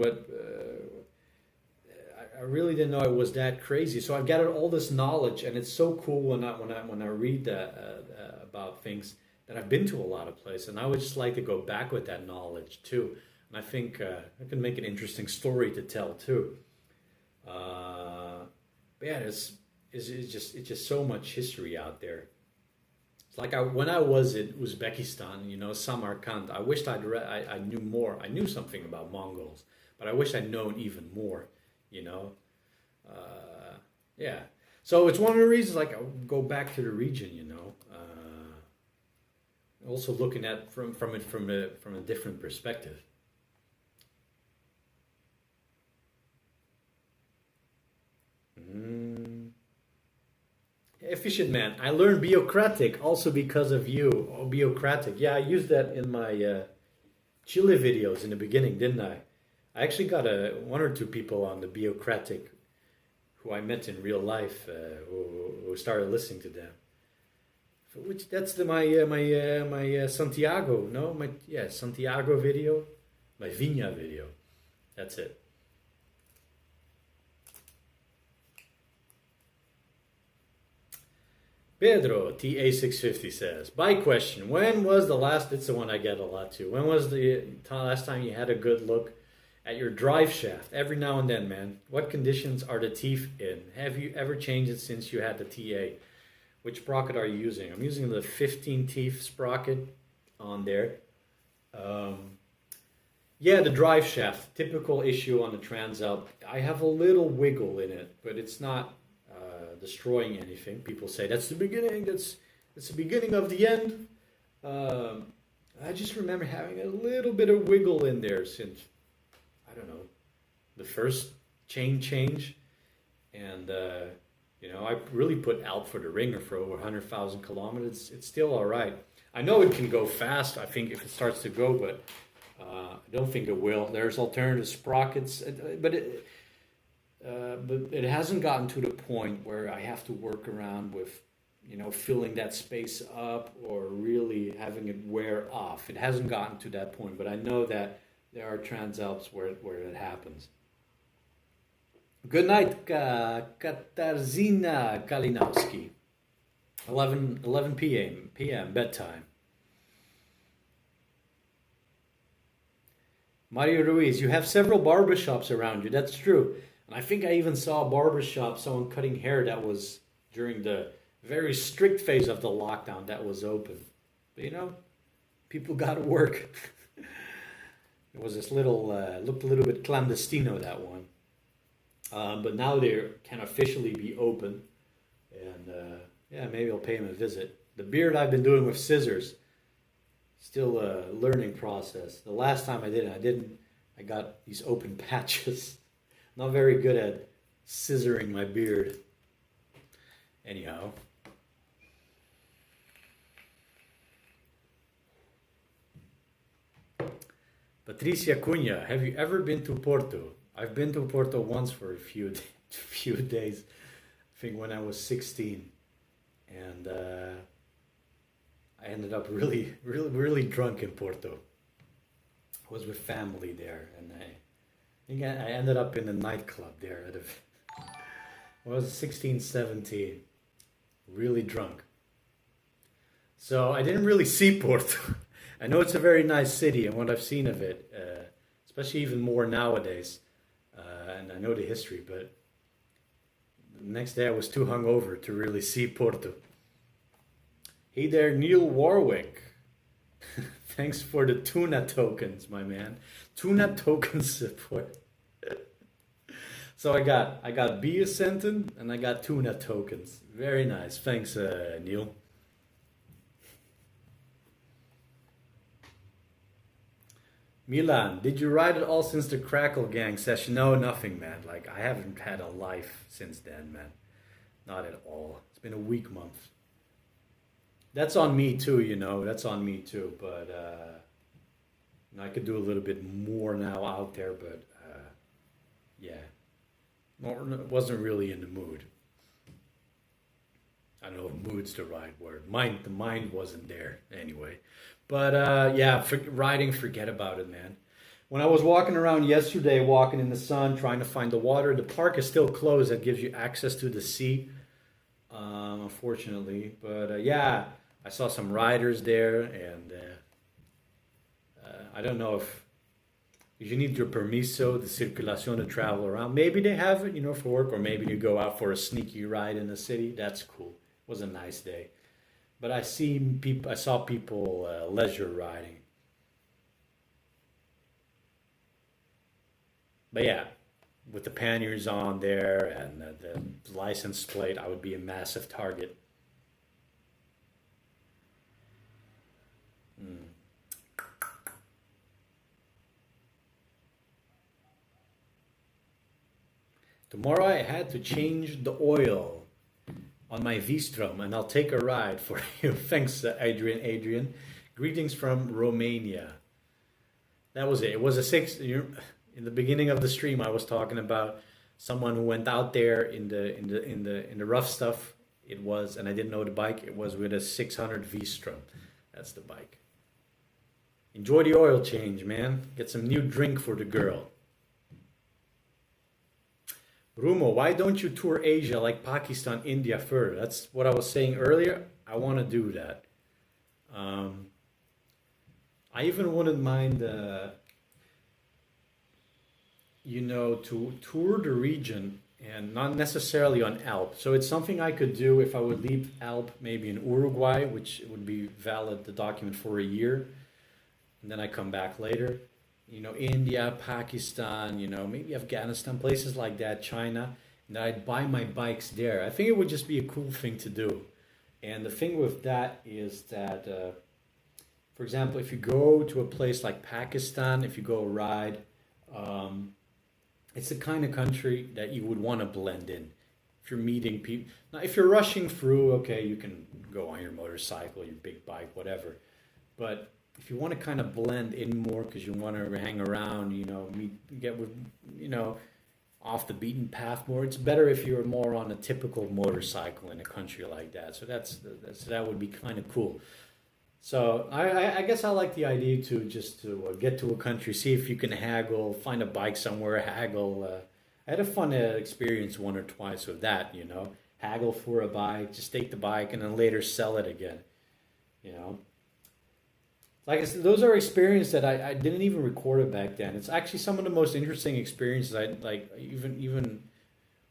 I really didn't know it was that crazy. So I've gathered all this knowledge, and it's so cool when I read about things. And I've been to a lot of places, and I would just like to go back with that knowledge too. And I think I can make an interesting story to tell too. But yeah, it's just so much history out there. It's like when I was in Uzbekistan, you know, Samarkand. I wished I knew more. I knew something about Mongols, but I wish I'd known even more. You know, yeah. So it's one of the reasons like I go back to the region. You know. Also looking at from a different perspective. Efficient man. I learned bureaucratic also because of you. Oh, bureaucratic. Yeah, I used that in my Chile videos in the beginning, didn't I? I actually got one or two people on the bureaucratic who I met in real life who started listening to them. Which that's my Santiago, no, Santiago video, my Viña video. That's it. Pedro TA650 says, bike question. When was the last? It's the one I get a lot too. When was the last time you had a good look at your drive shaft every now and then, man. What conditions are the teeth in? Have you ever changed it since you had the TA? Which sprocket are you using? I'm using the 15 teeth sprocket on there. Yeah, the drive shaft, typical issue on the Transalp. I have a little wiggle in it, but it's not destroying anything. People say that's the beginning. That's the beginning of the end. I just remember having a little bit of wiggle in there since, I don't know, the first chain change. And, you know, I really put out for the ringer for over 100,000 kilometers. It's still all right. I know it can go fast, I think, if it starts to go, but I don't think it will. There's alternative sprockets, but it hasn't gotten to the point where I have to work around with, you know, filling that space up or really having it wear off. It hasn't gotten to that point, but I know that there are Transalps where it happens. Good night, Katarzyna Kalinowski. 11 p.m. bedtime. Mario Ruiz, you have several barbershops around you. That's true. And I think I even saw a barbershop, someone cutting hair that was during the very strict phase of the lockdown that was open. But you know, people got to work. It was this little, looked a little bit clandestino, that one. But now they can officially be open. And yeah, maybe I'll pay him a visit. The beard I've been doing with scissors. Still a learning process. The last time I did it, I got these open patches. Not very good at scissoring my beard. Anyhow. Patricia Cunha, have you ever been to Porto? I've been to Porto once for a few days. I think when I was 16. And I ended up really drunk in Porto. I was with family there, and I think I ended up in a nightclub there. I was 16, 17, really drunk. So I didn't really see Porto. I know it's a very nice city, and what I've seen of it, especially even more nowadays, and I know the history, but the next day I was too hungover to really see Porto. Hey there, Neil Warwick. Thanks for the tuna tokens, my man. Tuna token support. So I got Be Ascendant and I got tuna tokens. Very nice. Thanks, Neil. Milan, did you ride at all since the Crackle Gang session? No, nothing, man. Like, I haven't had a life since then, man. Not at all. It's been a weak month. That's on me too, you know. That's on me too. But I could do a little bit more now out there. But yeah, wasn't really in the mood. I don't know if mood's the right word. The mind wasn't there anyway. But yeah, riding, forget about it, man. When I was walking around yesterday, walking in the sun, trying to find the water, the park is still closed. That gives you access to the sea, unfortunately. But yeah, I saw some riders there, and I don't know if you need your permiso, the circulación to travel around. Maybe they have it, you know, for work, or maybe you go out for a sneaky ride in the city. That's cool. It was a nice day. But I saw people leisure riding. But yeah, with the panniers on there and the license plate, I would be a massive target. Tomorrow I had to change the oil on my V-Strom, and I'll take a ride for you. Thanks, Adrian. Greetings from Romania. That was it. It was a 6. In the beginning of the stream, I was talking about someone who went out there in the rough stuff. It was, and I didn't know the bike. It was with a 600 V-Strom. That's the bike. Enjoy the oil change, man. Get some new drink for the girl. Rumo, why don't you tour Asia like Pakistan, India further? That's what I was saying earlier. I want to do that. I even wouldn't mind to tour the region and not necessarily on Alp. So it's something I could do if I would leave Alp maybe in Uruguay, which would be valid, the document for a year. And then I come back later. India, Pakistan, maybe Afghanistan, places like that, China. And I'd buy my bikes there. I think it would just be a cool thing to do. And the thing with that is that, for example, if you go to a place like Pakistan, if you go ride, it's the kind of country that you would want to blend in. If you're meeting people, now if you're rushing through, okay, you can go on your motorcycle, your big bike, whatever. But if you want to kind of blend in more because you want to hang around, get with, off the beaten path more, it's better if you're more on a typical motorcycle in a country like that. So that would be kind of cool. So I guess I like the idea to get to a country, see if you can haggle, find a bike somewhere, haggle. I had a fun experience one or twice with that, haggle for a bike, just take the bike and then later sell it again, Like I said, those are experiences that I didn't even record it back then. It's actually some of the most interesting experiences I like, even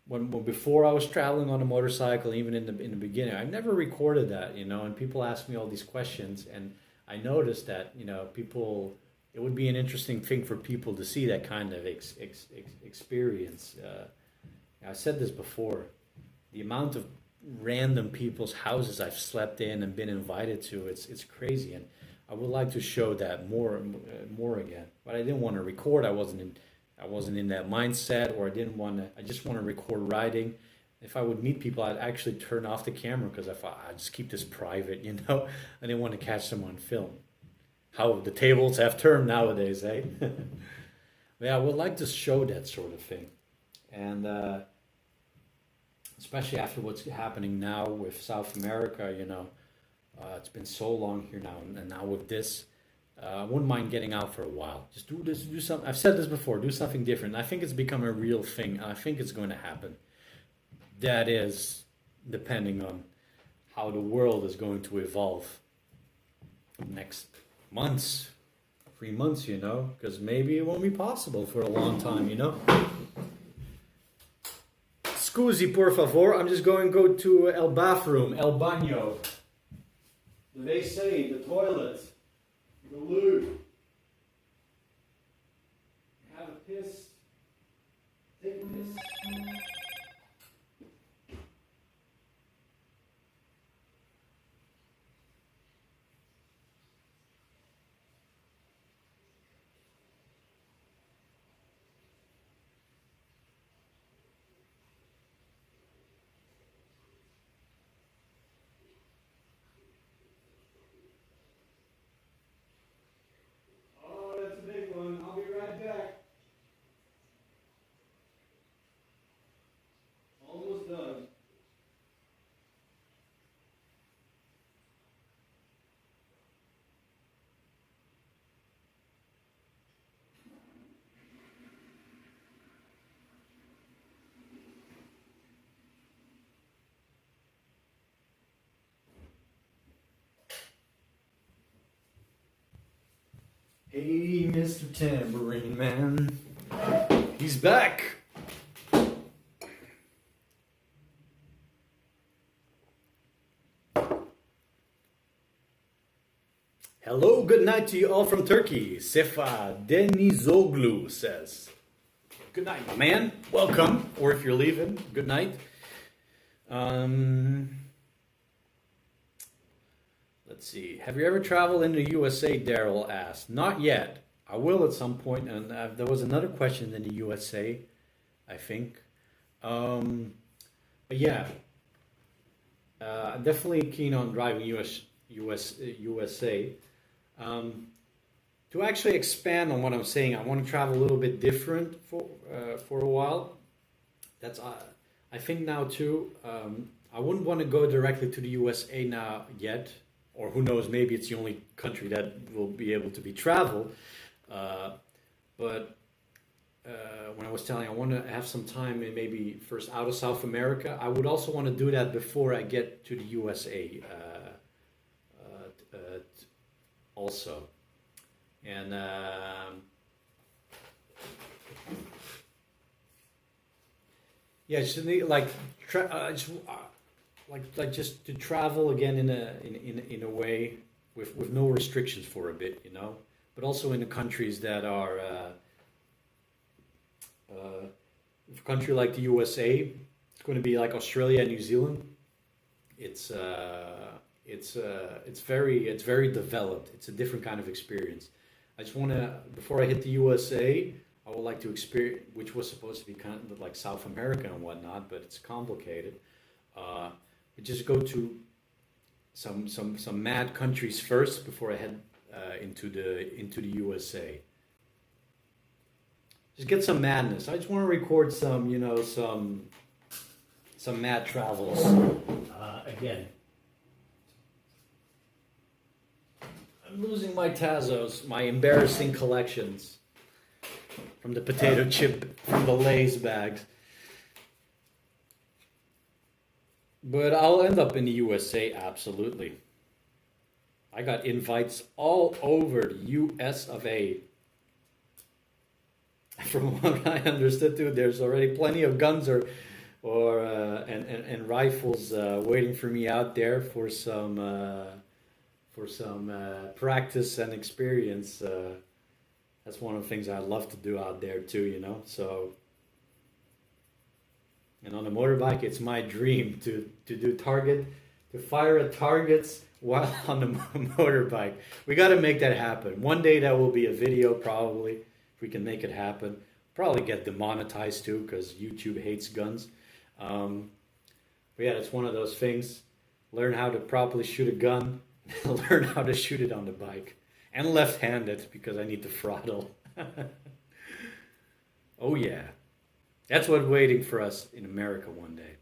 when before I was traveling on a motorcycle, even in the beginning, I never recorded that, and people ask me all these questions, and I noticed that, people, it would be an interesting thing for people to see that kind of experience. I said this before, the amount of random people's houses I've slept in and been invited to, it's crazy, and I would like to show that more again, but I didn't want to record. I wasn't in that mindset, or I just want to record riding. If I would meet people, I'd actually turn off the camera because I thought I'd just keep this private, I didn't want to catch them on film. How the tables have turned nowadays, eh? Yeah, I would like to show that sort of thing. And especially after what's happening now with South America, it's been so long here now, and now with this, I wouldn't mind getting out for a while. Just do something. I've said this before, do something different. I think it's become a real thing. I think it's going to happen. That is depending on how the world is going to evolve next months, 3 months, because maybe it won't be possible for a long time, Scusi, por favor. I'm just going to go to el bathroom, el baño. They say the toilet, the loo. Have a piss. Take a piss. Hey, Mr. Tambourine Man. He's back. Hello, good night to you all from Turkey. Sefa Denizoglu says. Good night, my man. Welcome. Or if you're leaving, good night. Let's see. Have you ever traveled in the USA? Daryl asked. Not yet. I will at some point. And there was another question in the USA, I think. But yeah, I'm definitely keen on driving USA. To actually expand on what I'm saying, I want to travel a little bit different for a while. That's I think now too. I wouldn't want to go directly to the USA now yet. Or who knows, maybe it's the only country that will be able to be traveled. But when I was telling you, I want to have some time and maybe first out of South America. I would also want to do that before I get to the USA also. And Yeah, just like like just to travel again in a way with no restrictions for a bit, you know, but also in the countries that are a country like the USA. It's going to be like Australia and New Zealand. It's it's very developed. It's a different kind of experience. I just want to, before I hit the USA, I would like to experience, which was supposed to be kind of like South America and whatnot, but it's complicated. Just go to some mad countries first before I head into the USA. Just get some madness. I just want to record some, you know, some mad travels. Again, I'm losing my Tazos, my embarrassing collections from the potato chip, from the Lay's bags. But I'll end up in the USA, absolutely. I got invites all over the US of A. From what I understood too, there's already plenty of guns and rifles waiting for me out there for some practice and experience. That's one of the things I love to do out there too, you know. So, and on a motorbike, it's my dream to fire at targets while on the motorbike. We got to make that happen. One day that will be a video, probably, if we can make it happen. Probably get demonetized too, because YouTube hates guns. But yeah, it's one of those things. Learn how to properly shoot a gun. Learn how to shoot it on the bike. And left-handed, because I need the throttle. Oh yeah. That's what's waiting for us in America one day.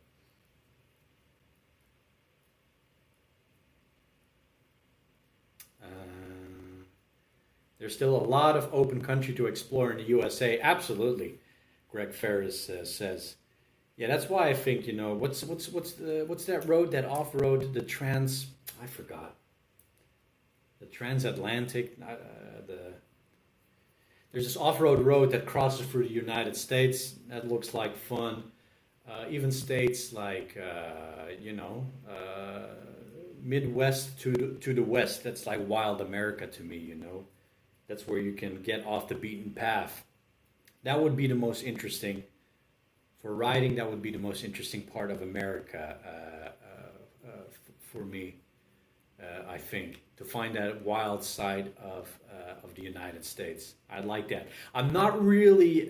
There's still a lot of open country to explore in the USA. Absolutely, Greg Ferris says. Yeah, that's why I think, you know, what's that road, that off-road, I forgot. The transatlantic, there's this off-road road that crosses through the United States. That looks like fun. Even states like, Midwest to the west. That's like wild America to me, you know. That's where you can get off the beaten path. That would be the most interesting. For riding, that would be the most interesting part of America for me, I think. To find that wild side of the United States. I like that. I'm not really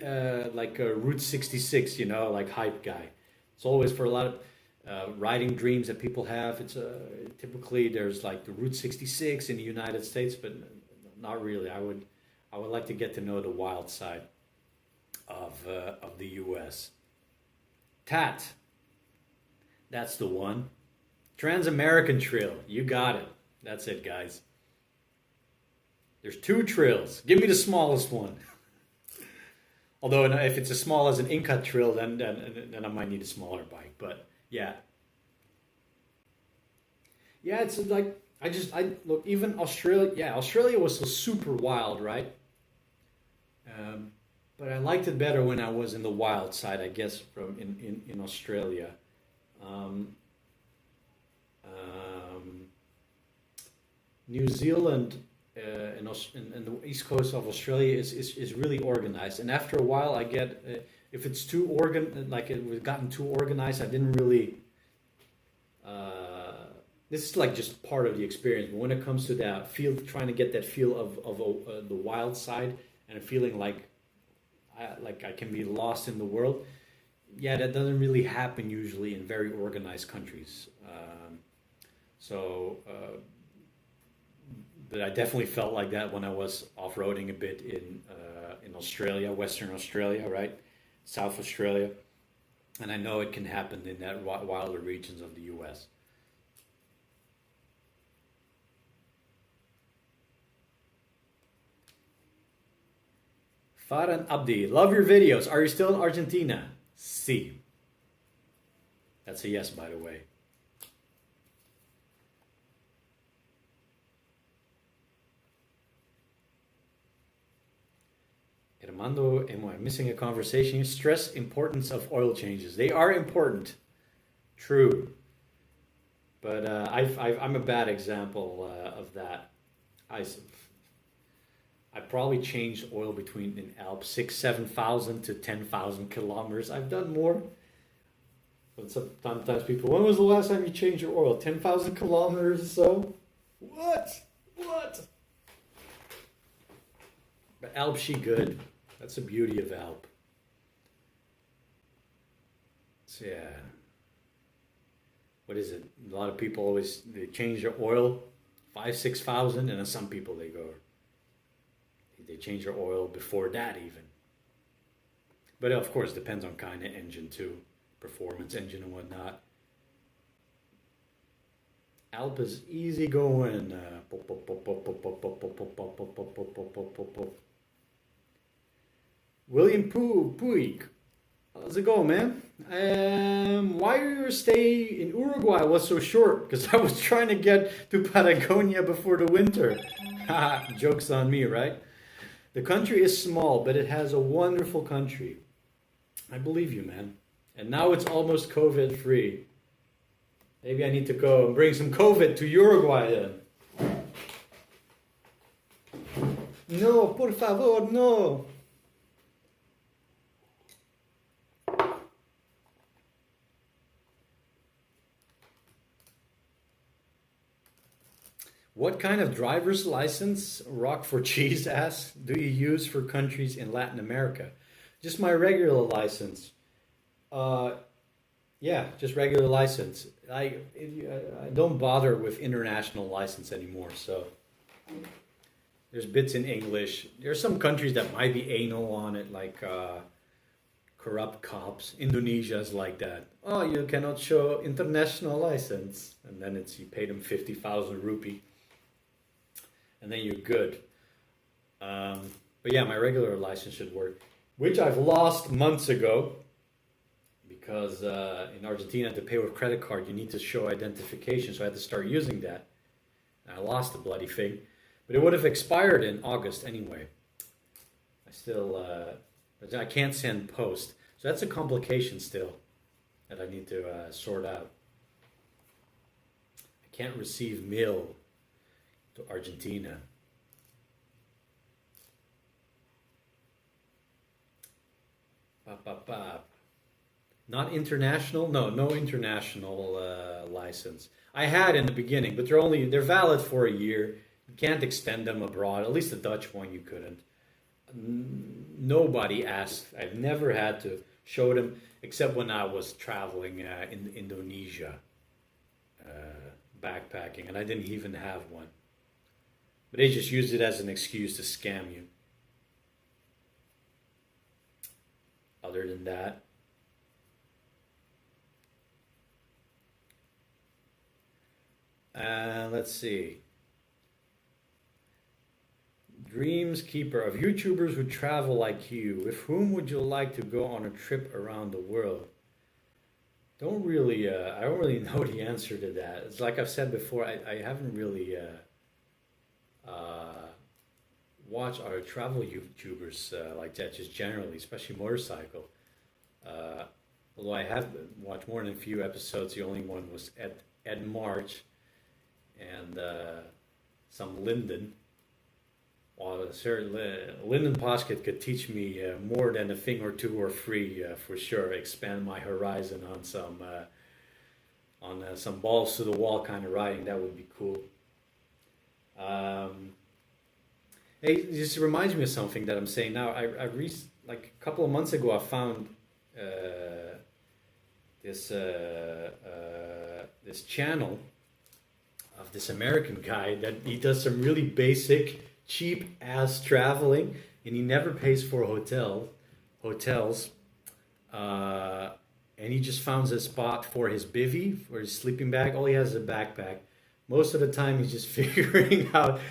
like a Route 66, you know, like hype guy. It's always for a lot of riding dreams that people have. It's typically there's like the Route 66 in the United States, but not really. I would like to get to know the wild side of the U.S. TAT. That's the one. Trans-American Trail. You got it. That's it, guys. There's 2 trails. Give me the smallest one. Although if it's as small as an Inca trail, then I might need a smaller bike. But yeah. Yeah, it's like, I look, even Australia. Yeah, Australia was so super wild, right? But I liked it better when I was in the wild side, I guess, from in Australia. New Zealand and the east coast of Australia is really organized, and after a while, I get if it's too we've gotten too organized. I didn't really. This is like just part of the experience. But when it comes to that feel, trying to get that feel of the wild side and feeling like I can be lost in the world, yeah, that doesn't really happen usually in very organized countries. But I definitely felt like that when I was off-roading a bit in Australia, Western Australia, right, South Australia, and I know it can happen in that wilder regions of the U.S. Farhan Abdi, love your videos. Are you still in Argentina? Sí. That's a yes, by the way. Armando, am I missing a conversation? You stress importance of oil changes. They are important. True. But I'm a bad example of that. I probably changed oil between in Alps 7,000 to 10,000 kilometers. I've done more. But sometimes people, when was the last time you changed your oil? 10,000 kilometers or so? What? But Alp, she good. That's the beauty of Alp. So yeah. What is it? A lot of people they change their oil 5,000-6,000, and then some people they change their oil before that even. But of course, depends on kind of engine too, performance engine and whatnot. Alp is easy going. William Puig. How's it going, man? Why your stay in Uruguay was so short? Because I was trying to get to Patagonia before the winter. Haha, joke's on me, right? The country is small, but it has a wonderful country. I believe you, man. And now it's almost COVID free. Maybe I need to go and bring some COVID to Uruguay then. No, por favor, no. What kind of driver's license, Rock for Cheese asks, do you use for countries in Latin America? Just my regular license. Yeah, just regular license. I don't bother with international license anymore, so there's bits in English. There's some countries that might be anal on it, like corrupt cops. Indonesia's like that. Oh, you cannot show international license. And then you pay them 50,000 rupee. And then you're good. But yeah, my regular license should work, which I've lost months ago because in Argentina to pay with credit card you need to show identification, so I had to start using that. And I lost the bloody thing, but it would have expired in August anyway. I can't send post, so that's a complication still that I need to sort out. I can't receive mail to Argentina. Not international? No international license. I had in the beginning, but they're valid for a year. You can't extend them abroad. At least the Dutch one you couldn't. Nobody asked. I've never had to show them except when I was traveling in Indonesia, backpacking, and I didn't even have one. But they just used it as an excuse to scam you. Other than that, let's see. Dreams Keeper, of YouTubers who travel like you, with whom would you like to go on a trip around the world? I don't really know the answer to that. It's like I've said before, I haven't really watched other travel YouTubers like that, just generally, especially motorcycle. Although I have watched more than a few episodes, the only one was Ed March and some Lyndon. Well, Sir Lyndon Poskett could teach me more than a thing or two or three for sure. Expand my horizon on some balls to the wall kind of riding. That would be cool. Hey, this reminds me of something that I'm saying now. Like a couple of months ago, I found this channel of this American guy that he does some really basic, cheap ass traveling, and he never pays for hotels. And he just found a spot for his bivvy, for his sleeping bag. All he has is a backpack. Most of the time, he's just figuring out.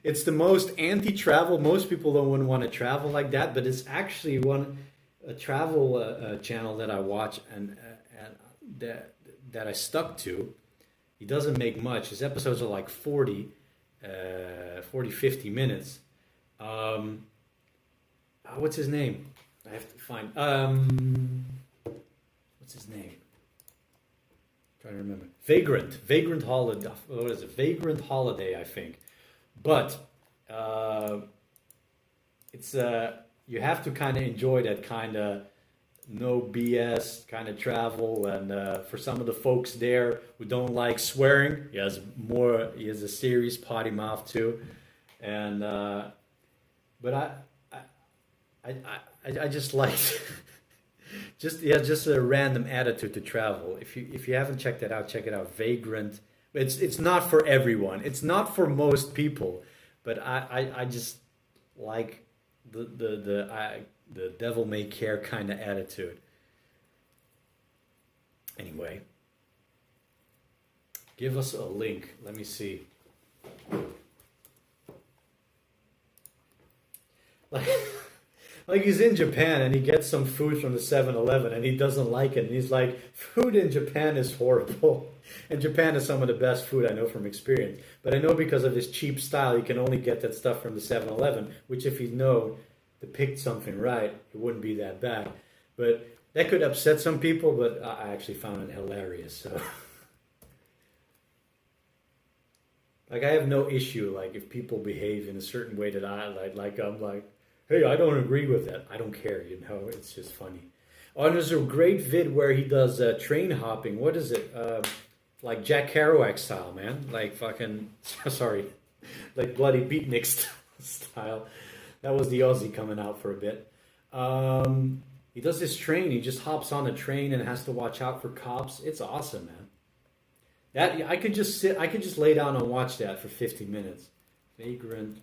It's the most anti-travel. Most people don't want to travel like that, but it's actually a travel channel that I watch and that I stuck to. He doesn't make much. His episodes are like 40, 50 minutes. What's his name? I have to find. What's his name? Trying to remember. Vagrant Holiday. What is it? Vagrant Holiday, I think. But it's you have to kind of enjoy that kind of no BS kind of travel, and for some of the folks there who don't like swearing, he has a serious potty mouth too, and but I just like just a random attitude to travel. If you haven't checked that out, check it out. Vagrant. It's not for everyone. It's not for most people, but I just like the devil may care kind of attitude. Anyway, give us a link. Let me see. Like he's in Japan and he gets some food from the 7-Eleven and he doesn't like it. And he's like, food in Japan is horrible. And Japan is some of the best food I know from experience. But I know because of his cheap style, he can only get that stuff from the 7-Eleven, which if he'd known to pick something right, it wouldn't be that bad. But that could upset some people, but I actually found it hilarious. So, like, I have no issue, like, if people behave in a certain way that I'm like, hey, I don't agree with that. I don't care, you know. It's just funny. Oh, and there's a great vid where he does train hopping. What is it? Like Jack Kerouac style, man. Like fucking, sorry, like bloody beatnik style. That was the Aussie coming out for a bit. He does this train. He just hops on a train and has to watch out for cops. It's awesome, man. That I could just lay down and watch that for 50 minutes. Vagrant.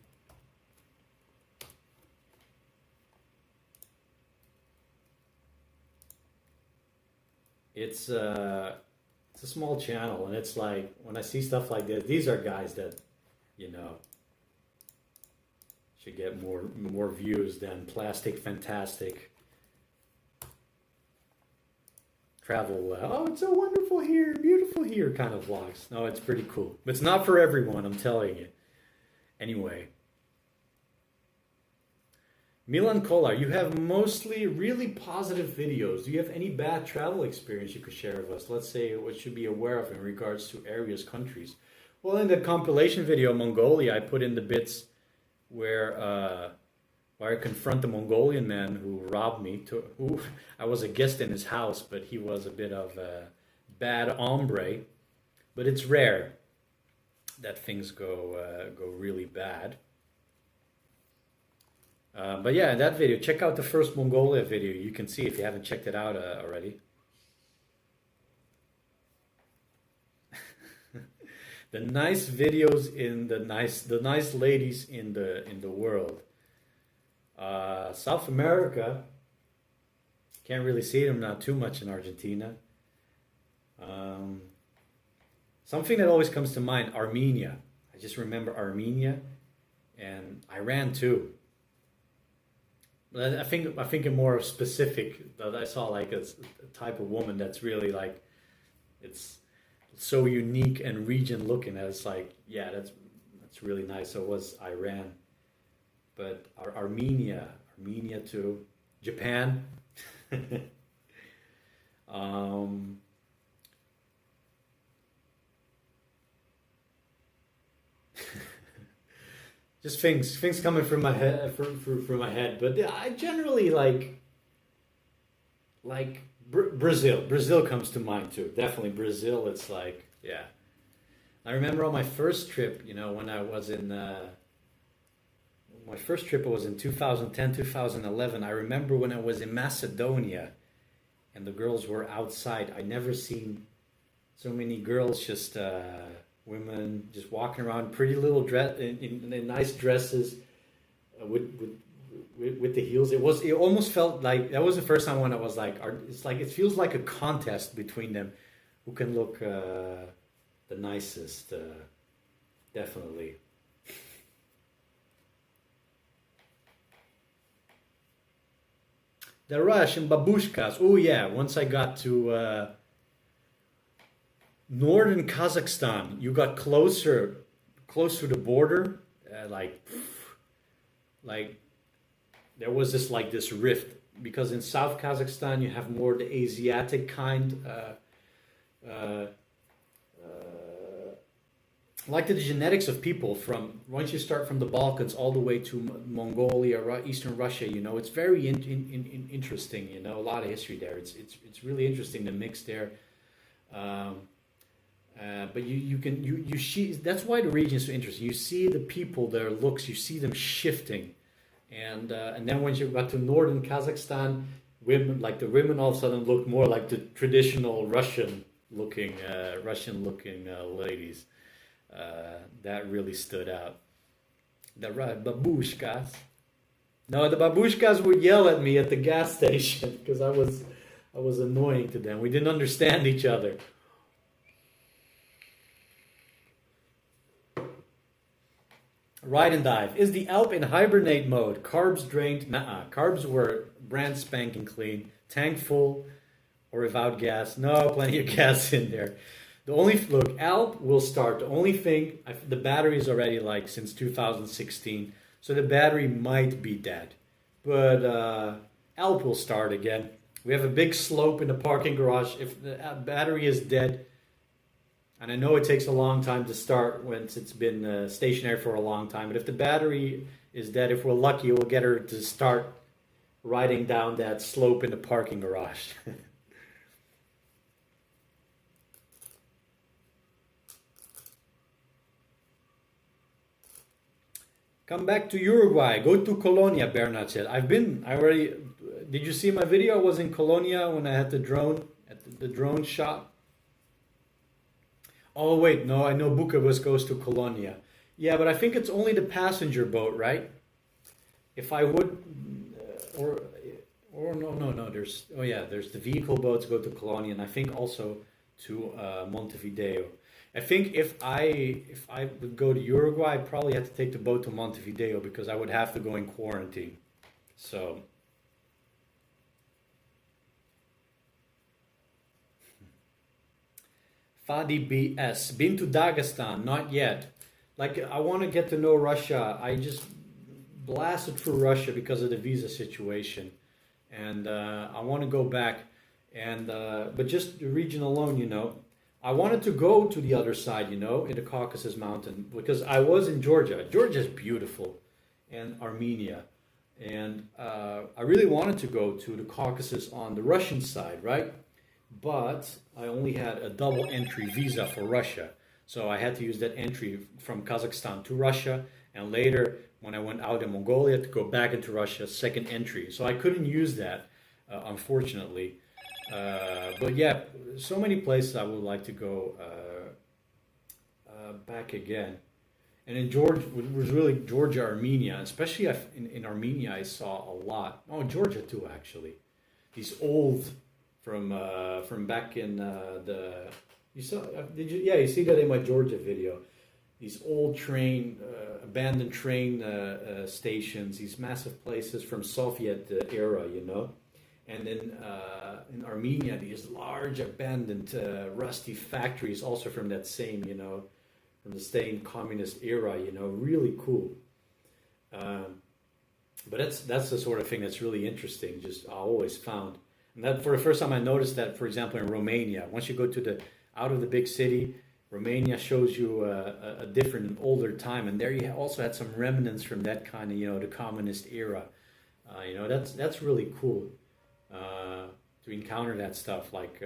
It's a small channel, and it's like when I see stuff like this, these are guys that, you know, should get more views than Plastic Fantastic travel. Oh, it's so wonderful here, beautiful here kind of vlogs. No, it's pretty cool. But it's not for everyone, I'm telling you. Anyway. Milan Kolar, you have mostly really positive videos. Do you have any bad travel experience you could share with us? Let's say what you should be aware of in regards to areas, countries. Well, in the compilation video, Mongolia, I put in the bits where I confront the Mongolian man who robbed me. I was a guest in his house, but he was a bit of a bad hombre. But it's rare that things go really bad. But yeah, in that video, check out the first Mongolia video. You can see if you haven't checked it out already. The nice videos in the nice ladies in the world. South America, can't really see them now too much in Argentina. Something that always comes to mind, Armenia. I just remember Armenia and Iran too. I think more specific that I saw like a type of woman that's really like, it's so unique and region looking that it's like, yeah, that's really nice. So it was Iran, but Armenia too, Japan. Just things coming from my head, from my head. But I generally like Brazil. Brazil comes to mind too. Definitely Brazil. It's like, yeah. I remember on my first trip, you know, when I was in my first trip was in 2010, 2011. I remember when I was in Macedonia, and the girls were outside. I never seen so many girls just. Women just walking around, pretty little dress in nice dresses, with the heels. It almost felt like that was the first time when I was like, it feels like a contest between them, who can look the nicest. Definitely. The Russian babushkas. Oh yeah, once I got to. Northern Kazakhstan, you got close to the border, like there was this rift, because in South Kazakhstan you have more the Asiatic kind, uh, like the genetics of people from once you start from the Balkans all the way to Mongolia, Eastern Russia. You know, it's very interesting. You know, a lot of history there. It's really interesting the mix there. But you see, that's why the region is so interesting. You see the people, their looks, you see them shifting, and then once you got to northern Kazakhstan, the women all of a sudden look more like the traditional Russian looking ladies. That really stood out. The babushkas. No, the babushkas would yell at me at the gas station because I was annoying to them. We didn't understand each other. Ride and dive. Is the Alp in hibernate mode? Carbs drained? Nuh-uh. Carbs were brand spanking clean. Tank full or without gas? No, plenty of gas in there. The only, look, Alp will start. The only thing, the battery is already like since 2016. So the battery might be dead. But Alp will start again. We have a big slope in the parking garage. If the battery is dead, and I know it takes a long time to start once it's been stationary for a long time, but if the battery is dead, if we're lucky, we'll get her to start riding down that slope in the parking garage. Come back to Uruguay. Go to Colonia, Bernard said. Did you see my video? I was in Colonia when I had the drone, at the drone shot. Oh, wait, no, I know Bucavus goes to Colonia. Yeah, but I think it's only the passenger boat, right? If I would, or no, there's the vehicle boats go to Colonia, and I think also to Montevideo. I think if I would go to Uruguay, I'd probably have to take the boat to Montevideo because I would have to go in quarantine. So, Fadi BS, been to Dagestan? Not yet. Like, I want to get to know Russia. I just blasted through Russia because of the visa situation, and I want to go back. And but just the region alone, you know. I wanted to go to the other side, you know, in the Caucasus Mountain, because I was in Georgia. Georgia is beautiful, and Armenia. And I really wanted to go to the Caucasus on the Russian side, right? But I only had a double entry visa for Russia. So I had to use that entry from Kazakhstan to Russia. And later, when I went out in Mongolia, to go back into Russia, second entry. So I couldn't use that, unfortunately. But yeah, so many places I would like to go back again. And in Georgia, it was really Georgia, Armenia, especially in Armenia, I saw a lot. Oh, Georgia too, actually. These old from back in you saw, did you? Yeah, you see that in my Georgia video. These old abandoned train stations, these massive places from Soviet era, you know. And then in Armenia, these large abandoned rusty factories, also from that same, you know, from the same communist era, you know, really cool. But that's the sort of thing that's really interesting. Just I always found, and that for the first time I noticed that, for example, in Romania, once you go to out of the big city, Romania shows you a different and older time, and there you also had some remnants from that kind of, you know, the communist era. You know, that's really cool. To encounter that stuff, like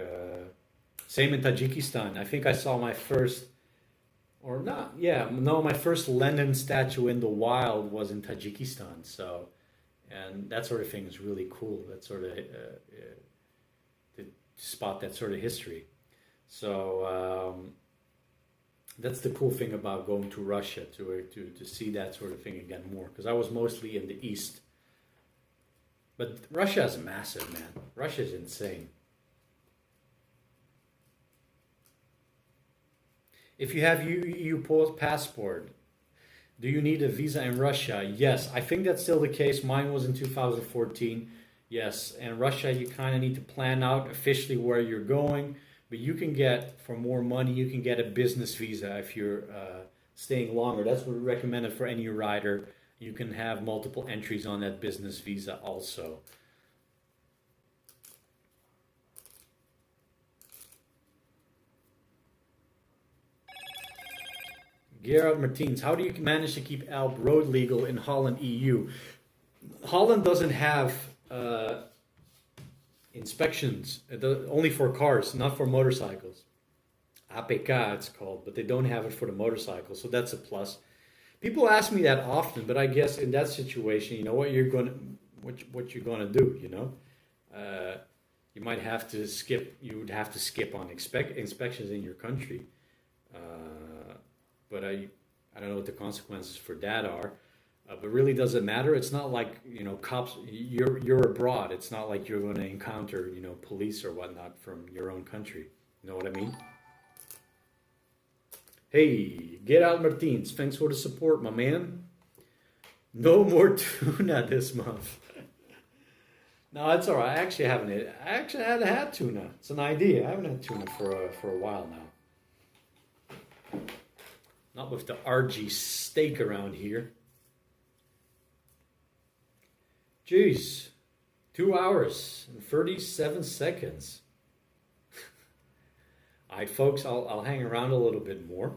same in Tajikistan. I think I saw my first, my first Lenin statue in the wild was in Tajikistan. So, and that sort of thing is really cool. That sort of to spot that sort of history. So that's the cool thing about going to Russia, to see that sort of thing again more, because I was mostly in the east. But Russia is massive, man. Russia is insane. If you have EU passport, do you need a visa in Russia? Yes, I think that's still the case. Mine was in 2014. Yes, and Russia, you kind of need to plan out officially where you're going. But you can get, for more money, you can get a business visa if you're staying longer. That's what recommended for any rider. you can have multiple entries on that business visa also. Gerard Martins, how do you manage to keep ALP road legal in Holland, EU? Holland doesn't have inspections, only for cars, not for motorcycles. APK it's called, but they don't have it for the motorcycle, so that's a plus. People ask me that often, but I guess in that situation, you know what you're gonna do, you know. You might have to skip. You would have to skip on inspections in your country, but I don't know what the consequences for that are. But really, doesn't matter. It's not like, you know, cops. You're abroad. It's not like you're going to encounter, you know, police or whatnot from your own country. You know what I mean? Hey, Gerald Martins, thanks for the support, my man. No more tuna this month. No, it's all right. I actually haven't had tuna. It's an idea. I haven't had tuna for a while now. Not with the RG steak around here. Jeez, 2 hours and 37 seconds. All right, folks, I'll hang around a little bit more.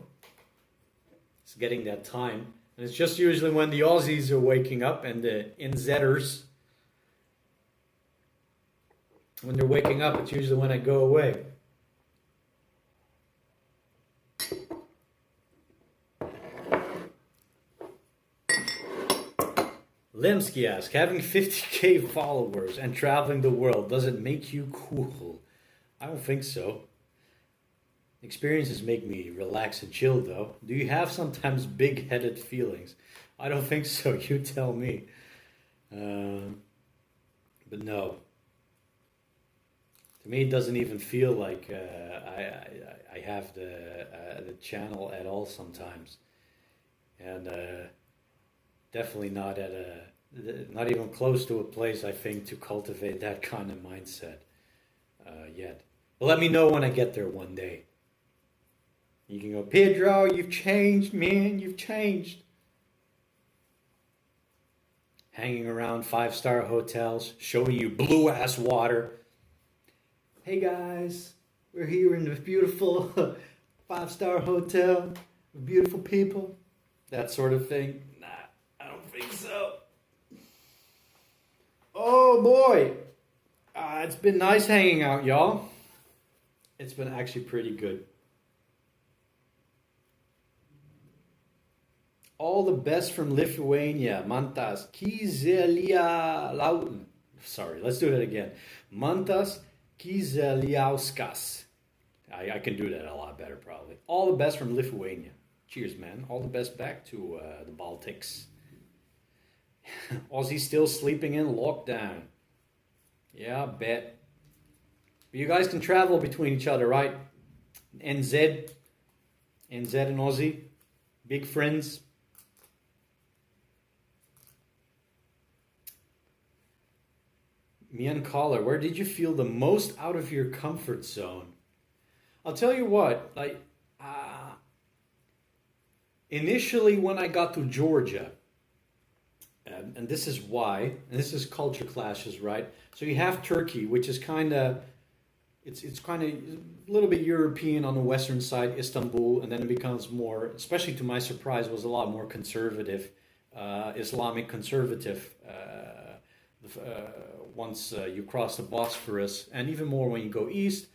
It's getting that time. And it's just usually when the Aussies are waking up and the NZers, when they're waking up, it's usually when I go away. Lemsky asks, having 50k followers and traveling the world, does it make you cool? I don't think so. Experiences make me relax and chill, though. Do you have sometimes big-headed feelings? I don't think so. You tell me. But no. To me, it doesn't even feel like I have the channel at all sometimes, and definitely not not even close to a place, I think, to cultivate that kind of mindset yet. But let me know when I get there one day. You can go, Pedro, you've changed, man, you've changed. Hanging around 5-star hotels, showing you blue-ass water. Hey guys, we're here in this beautiful 5-star hotel with beautiful people. That sort of thing. Nah, I don't think so. Oh boy. It's been nice hanging out, y'all. It's been actually pretty good. All the best from Lithuania. Mantas Kizeliauskas. Sorry, let's do that again. Mantas Kizeliauskas. I can do that a lot better, probably. All the best from Lithuania. Cheers, man. All the best back to the Baltics. Aussie still sleeping in lockdown. Yeah, I bet. But you guys can travel between each other, right? NZ and Aussie. Big friends. Mian Caller, where did you feel the most out of your comfort zone? I'll tell you what, like, initially when I got to Georgia, and this is why, and this is culture clashes, right? So you have Turkey, which is kind of, it's kind of a little bit European on the western side, Istanbul, and then it becomes more, especially to my surprise, was a lot more conservative, Islamic conservative, once you cross the Bosphorus, and even more when you go east.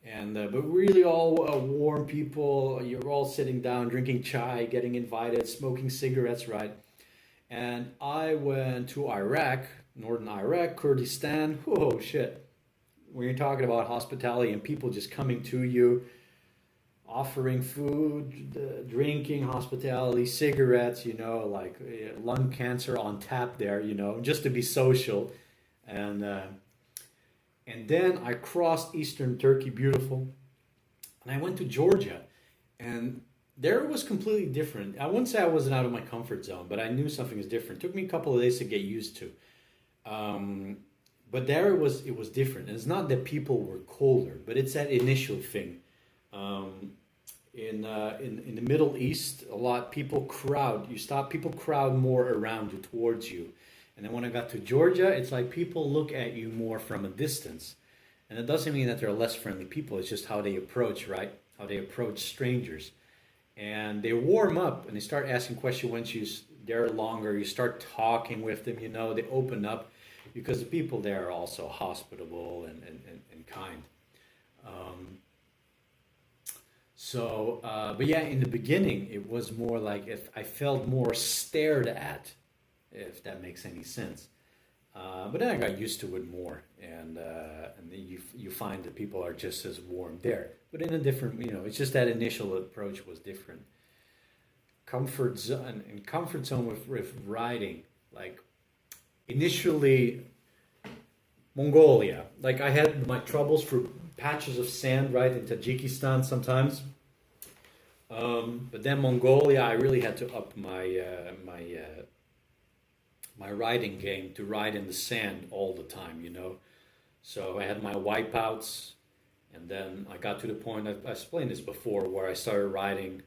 And but really all warm people. You're all sitting down, drinking chai, getting invited, smoking cigarettes, right? And I went to Iraq, northern Iraq, Kurdistan. Oh shit! When you're talking about hospitality and people just coming to you, offering food, drinking, hospitality, cigarettes, you know, like lung cancer on tap there, you know, just to be social. And then I crossed eastern Turkey, beautiful. And I went to Georgia. And there it was completely different. I wouldn't say I wasn't out of my comfort zone, but I knew something was different. It took me a couple of days to get used to. But there it was different. And it's not that people were colder, but it's that initial thing. in the Middle East, a lot people crowd. People crowd more around you, towards you. And then when I got to Georgia, it's like people look at you more from a distance. And it doesn't mean that they're less friendly people. It's just how they approach, right? How they approach strangers. And they warm up and they start asking questions once you're there longer. You start talking with them, they open up because the people there are also hospitable and kind. But yeah, in the beginning, it was more like if I felt more stared at, if that makes any sense. But then I got used to it more, and then you find that people are just as warm there, but in a different, it's just that initial approach was different. Comfort zone with riding, like initially Mongolia, like I had my troubles for patches of sand right in Tajikistan sometimes. But then Mongolia, I really had to up my riding game to ride in the sand all the time, So I had my wipeouts, and then I got to the point, I explained this before, where I started riding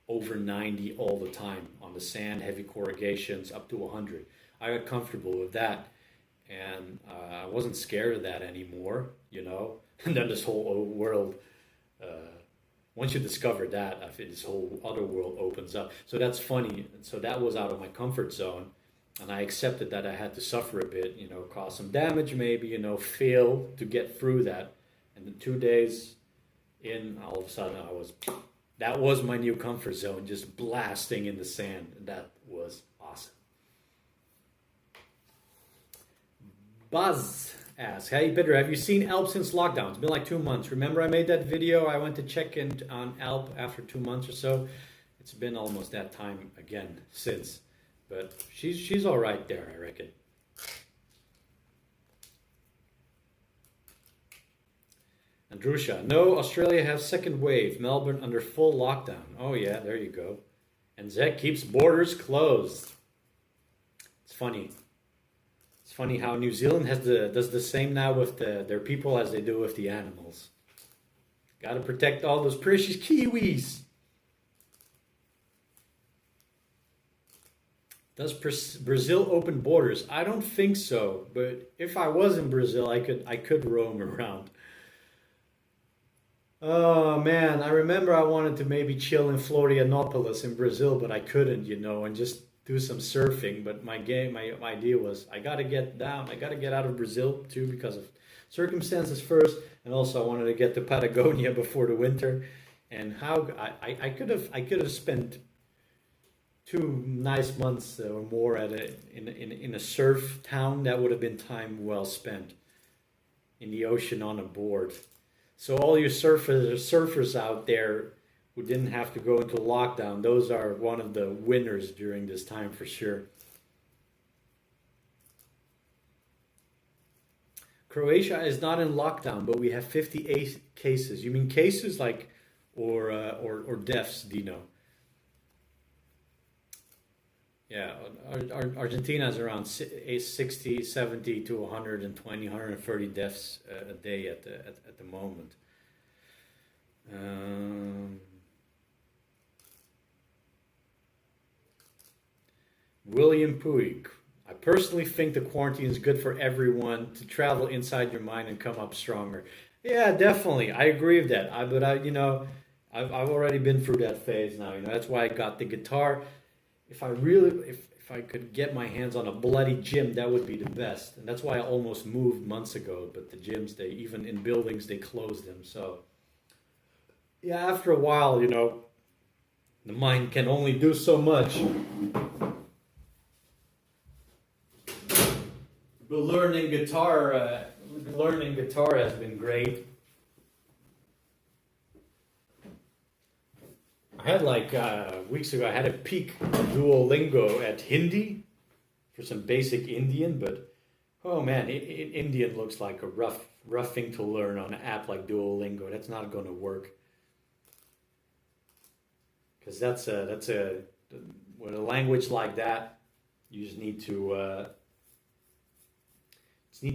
over 90 all the time on the sand, heavy corrugations, up to 100. I got comfortable with that, and I wasn't scared of that anymore, And then this whole world, once you discover that, this whole other world opens up. So that's funny. So that was out of my comfort zone. And I accepted that I had to suffer a bit, cause some damage maybe, fail to get through that. And then 2 days in, all of a sudden that was my new comfort zone, just blasting in the sand. And that was awesome. Buzz asks, hey Peter, have you seen Alp since lockdown? It's been like 2 months. Remember I made that video? I went to check in on Alp after 2 months or so. It's been almost that time again since. But she's all right there, I reckon. Andrusha, no, Australia has second wave. Melbourne under full lockdown. Oh yeah, there you go. And Zek keeps borders closed. It's funny. It's funny how New Zealand does the same now with their people as they do with the animals. Got to protect all those precious Kiwis. Does Brazil open borders? I don't think so, but if I was in Brazil, I could roam around. Oh man, I remember I wanted to maybe chill in Florianopolis in Brazil, but I couldn't, and just do some surfing. But my idea was I gotta get down, I gotta get out of Brazil too because of circumstances first, and also I wanted to get to Patagonia before the winter. And how I could have spent 2 nice months or more in a surf town. That would have been time well spent in the ocean on a board. So all you surfers out there who didn't have to go into lockdown, those are one of the winners during this time for sure. Croatia is not in lockdown, but we have 58 cases. You mean cases like or deaths, Dino? Yeah, Argentina is around 60, 70 to 120, 130 deaths a day at the moment. William Puig. I personally think the quarantine is good for everyone to travel inside your mind and come up stronger. Yeah, definitely. I agree with that. I've already been through that phase now. That's why I got the guitar. If I could get my hands on a bloody gym, that would be the best. And that's why I almost moved months ago. But the gyms, even in buildings, they closed them. So, yeah, after a while, the mind can only do so much. But learning guitar has been great. I had weeks ago, I had a peek of Duolingo at Hindi for some basic Indian, but oh man, Indian looks like a rough thing to learn on an app like Duolingo. That's not going to work. Because with a language like that, you just need to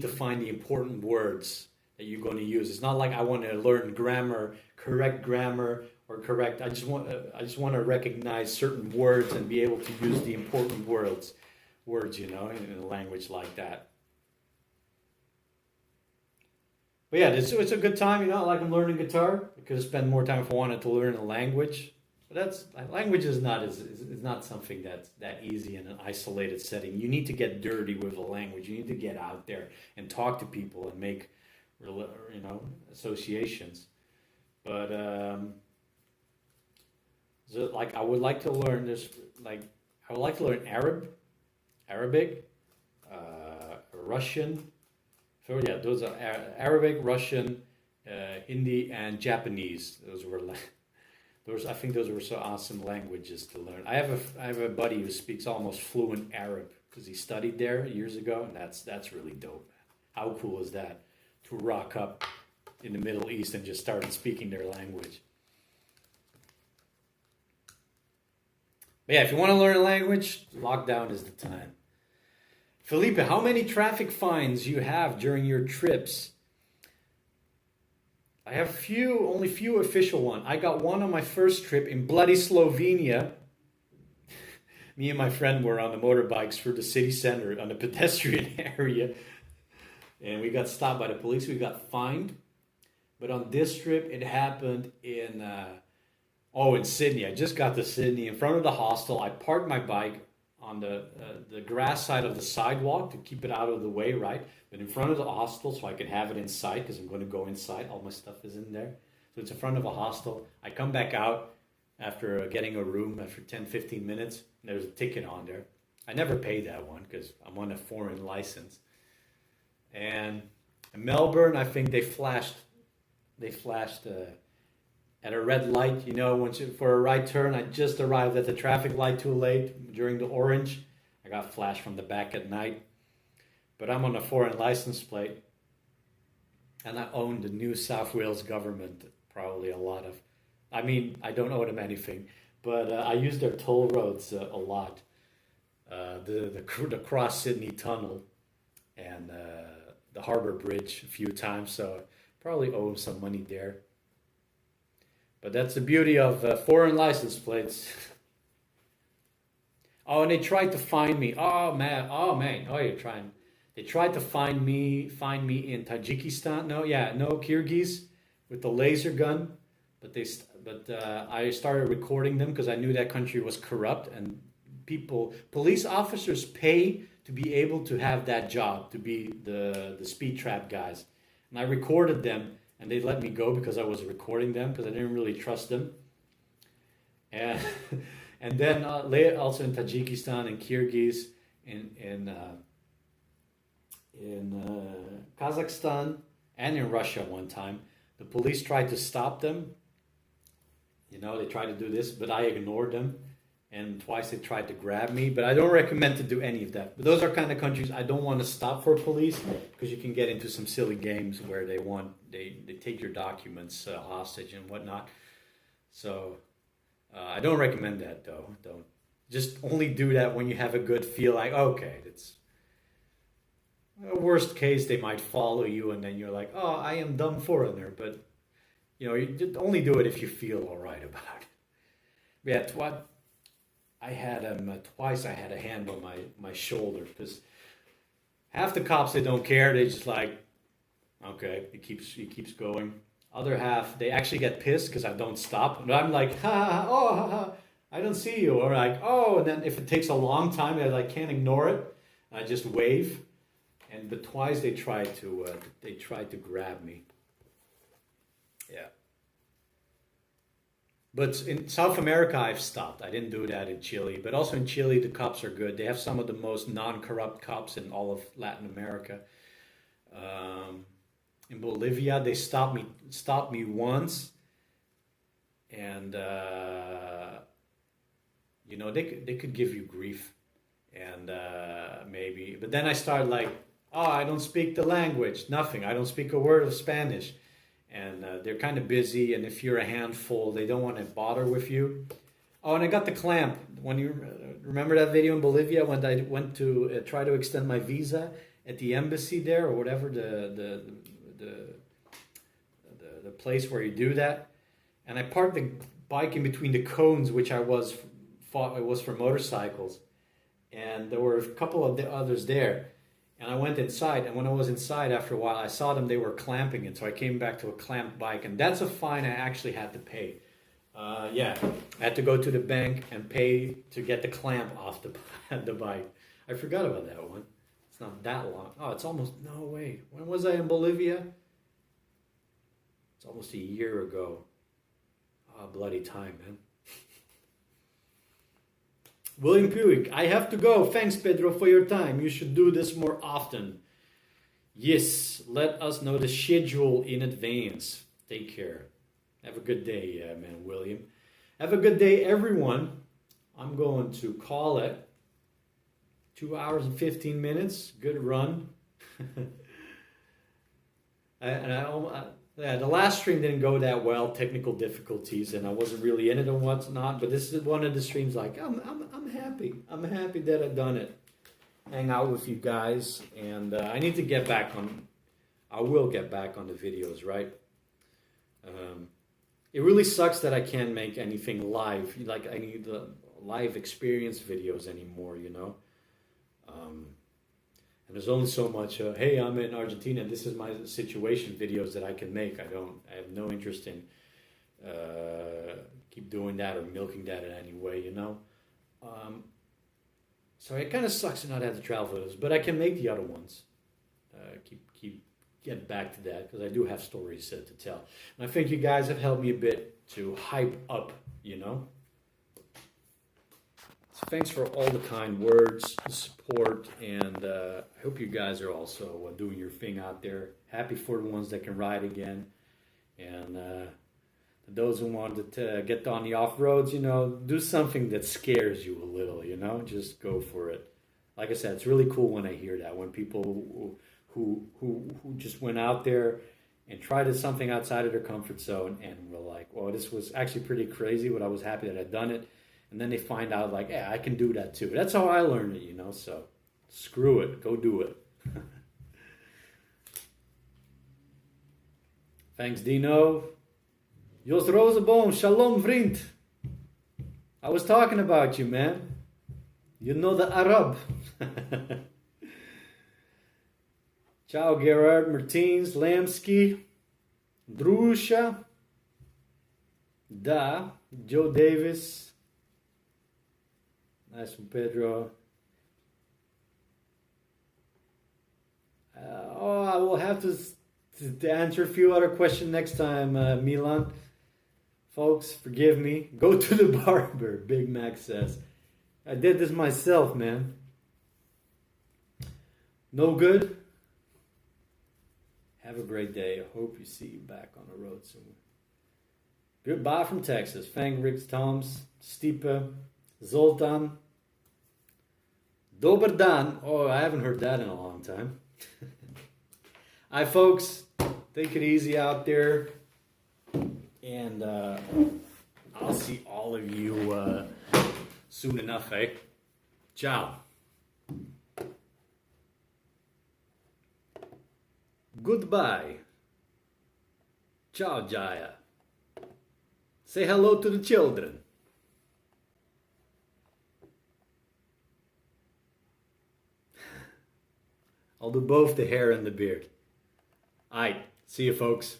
find the important words that you're going to use. It's not like I want to learn grammar, correct grammar, or correct. I just want to recognize certain words and be able to use the important words, you know, in a language like that. But yeah, it's a good time, you know. Like I'm learning guitar. I could have spent more time if I wanted to learn a language. But language is not something that's that easy in an isolated setting. You need to get dirty with a language. You need to get out there and talk to people and make, you know, associations. But so like I would like to learn this. Like I would like to learn Arabic, Russian. So yeah, those are Arabic, Russian, Hindi, and Japanese. I think those were so awesome languages to learn. I have a buddy who speaks almost fluent Arab because he studied there years ago, and that's really dope. How cool is that to rock up in the Middle East and just start speaking their language? But yeah, if you want to learn a language, lockdown is the time. Felipe, how many traffic fines you have during your trips? I have only few official ones. I got one on my first trip in bloody Slovenia. Me and my friend were on the motorbikes through the city center on the pedestrian area. And we got stopped by the police. We got fined. But on this trip, it happened in Sydney. I just got to Sydney in front of the hostel. I parked my bike on the grass side of the sidewalk to keep it out of the way, right? But in front of the hostel so I can have it inside because I'm going to go inside. All my stuff is in there. So it's in front of a hostel. I come back out after getting a room after 10, 15 minutes. And there's a ticket on there. I never paid that one because I'm on a foreign license. And in Melbourne, I think they flashed at a red light, you know, for a right turn. I just arrived at the traffic light too late during the orange. I got flashed from the back at night. But I'm on a foreign license plate. And I own the New South Wales government, probably a lot of. I mean, I don't owe them anything. But I use their toll roads a lot. The Cross Sydney Tunnel and the Harbour Bridge a few times. So I probably owe them some money there. But that's the beauty of foreign license plates. Oh, and they tried to find me. Oh man. Oh, you're trying. They tried to find me in Tajikistan. No, Kyrgyz with the laser gun. But I started recording them because I knew that country was corrupt and police officers pay to be able to have that job, to be the speed trap guys. And I recorded them. And they let me go because I was recording them because I didn't really trust them. And then later also in Tajikistan and Kyrgyz, in Kazakhstan and in Russia one time, the police tried to stop them. You know, they tried to do this, but I ignored them. And twice they tried to grab me, but I don't recommend to do any of that. But those are kind of countries I don't want to stop for police because you can get into some silly games where they take your documents hostage and whatnot. So I don't recommend that though. Don't just only do that when you have a good feel. Like okay, it's worst case they might follow you and then you're like, oh, I am dumb foreigner. But you know, you only do it if you feel all right about it. But yeah, I had twice. I had a hand on my shoulder because half the cops, they don't care. They just like, okay, he keeps going. Other half, they actually get pissed because I don't stop. And I'm like, I don't see you. Or like, oh, and then if it takes a long time, I like can't ignore it. I just wave. But twice they tried to grab me. Yeah. But in South America, I've stopped. I didn't do that in Chile. But also in Chile, the cops are good. They have some of the most non-corrupt cops in all of Latin America. In Bolivia, they stopped me once. And, you know, they could give you grief. And maybe. But then I started like, oh, I don't speak the language. Nothing. I don't speak a word of Spanish. And they're kind of busy, and if you're a handful, they don't want to bother with you. Oh, and I got the clamp. When you remember that video in Bolivia when I went to try to extend my visa at the embassy there or whatever the place where you do that, and I parked the bike in between the cones, which it was for motorcycles. And there were a couple of the others there. And I went inside, and when I was inside, after a while, I saw them, they were clamping it. So I came back to a clamped bike, and that's a fine I actually had to pay. Yeah, I had to go to the bank and pay to get the clamp off the bike. I forgot about that one. It's not that long. Oh, it's almost, no way. When was I in Bolivia? It's almost a year ago. Oh, bloody time, man. William Puig, I have to go. Thanks, Pedro, for your time. You should do this more often. Yes, let us know the schedule in advance. Take care. Have a good day, man, William. Have a good day, everyone. I'm going to call it 2 hours and 15 minutes. Good run. The last stream didn't go that well, technical difficulties, and I wasn't really in it and whatnot. But this is one of the streams. Like I'm happy. I'm happy that I've done it. Hang out with you guys, and I need to get back on. I will get back on the videos, right? It really sucks that I can't make anything live, like I need the live experience videos anymore, you know. And there's only so much, hey, I'm in Argentina, this is my situation videos that I can make. I have no interest in keep doing that or milking that in any way, you know. So it kind of sucks to not have the travel videos, but I can make the other ones. Get back to that, because I do have stories to tell. And I think you guys have helped me a bit to hype up, you know. So thanks for all the kind words, the support, and I hope you guys are also doing your thing out there. Happy for the ones that can ride again. And those who want to get on the off-roads, you know, do something that scares you a little, you know. Just go for it. Like I said, it's really cool when I hear that, when people who just went out there and tried something outside of their comfort zone and were like, well, this was actually pretty crazy, but I was happy that I'd done it. And then they find out like, yeah, I can do that too. That's how I learned it, you know, so screw it. Go do it. Thanks, Dino. Jos Rosenboom, shalom, vriend. I was talking about you, man. You know the Arab. Ciao, Gerard Martins, Lamsky, Drusha, Da, Joe Davis. Nice one, Pedro. I will have to answer a few other questions next time, Milan. Folks, forgive me. Go to the barber, Big Mac says. I did this myself, man. No good? Have a great day. I hope you see you back on the road soon. Goodbye from Texas. Fang Riggs Toms, Stipe, Zoltan, Dober Dan. Oh, I haven't heard that in a long time. Hi, folks. Take it easy out there. And I'll see all of you soon enough, eh? Ciao. Goodbye. Ciao, Jaya. Say hello to the children. I'll do both the hair and the beard. Alright, see you folks.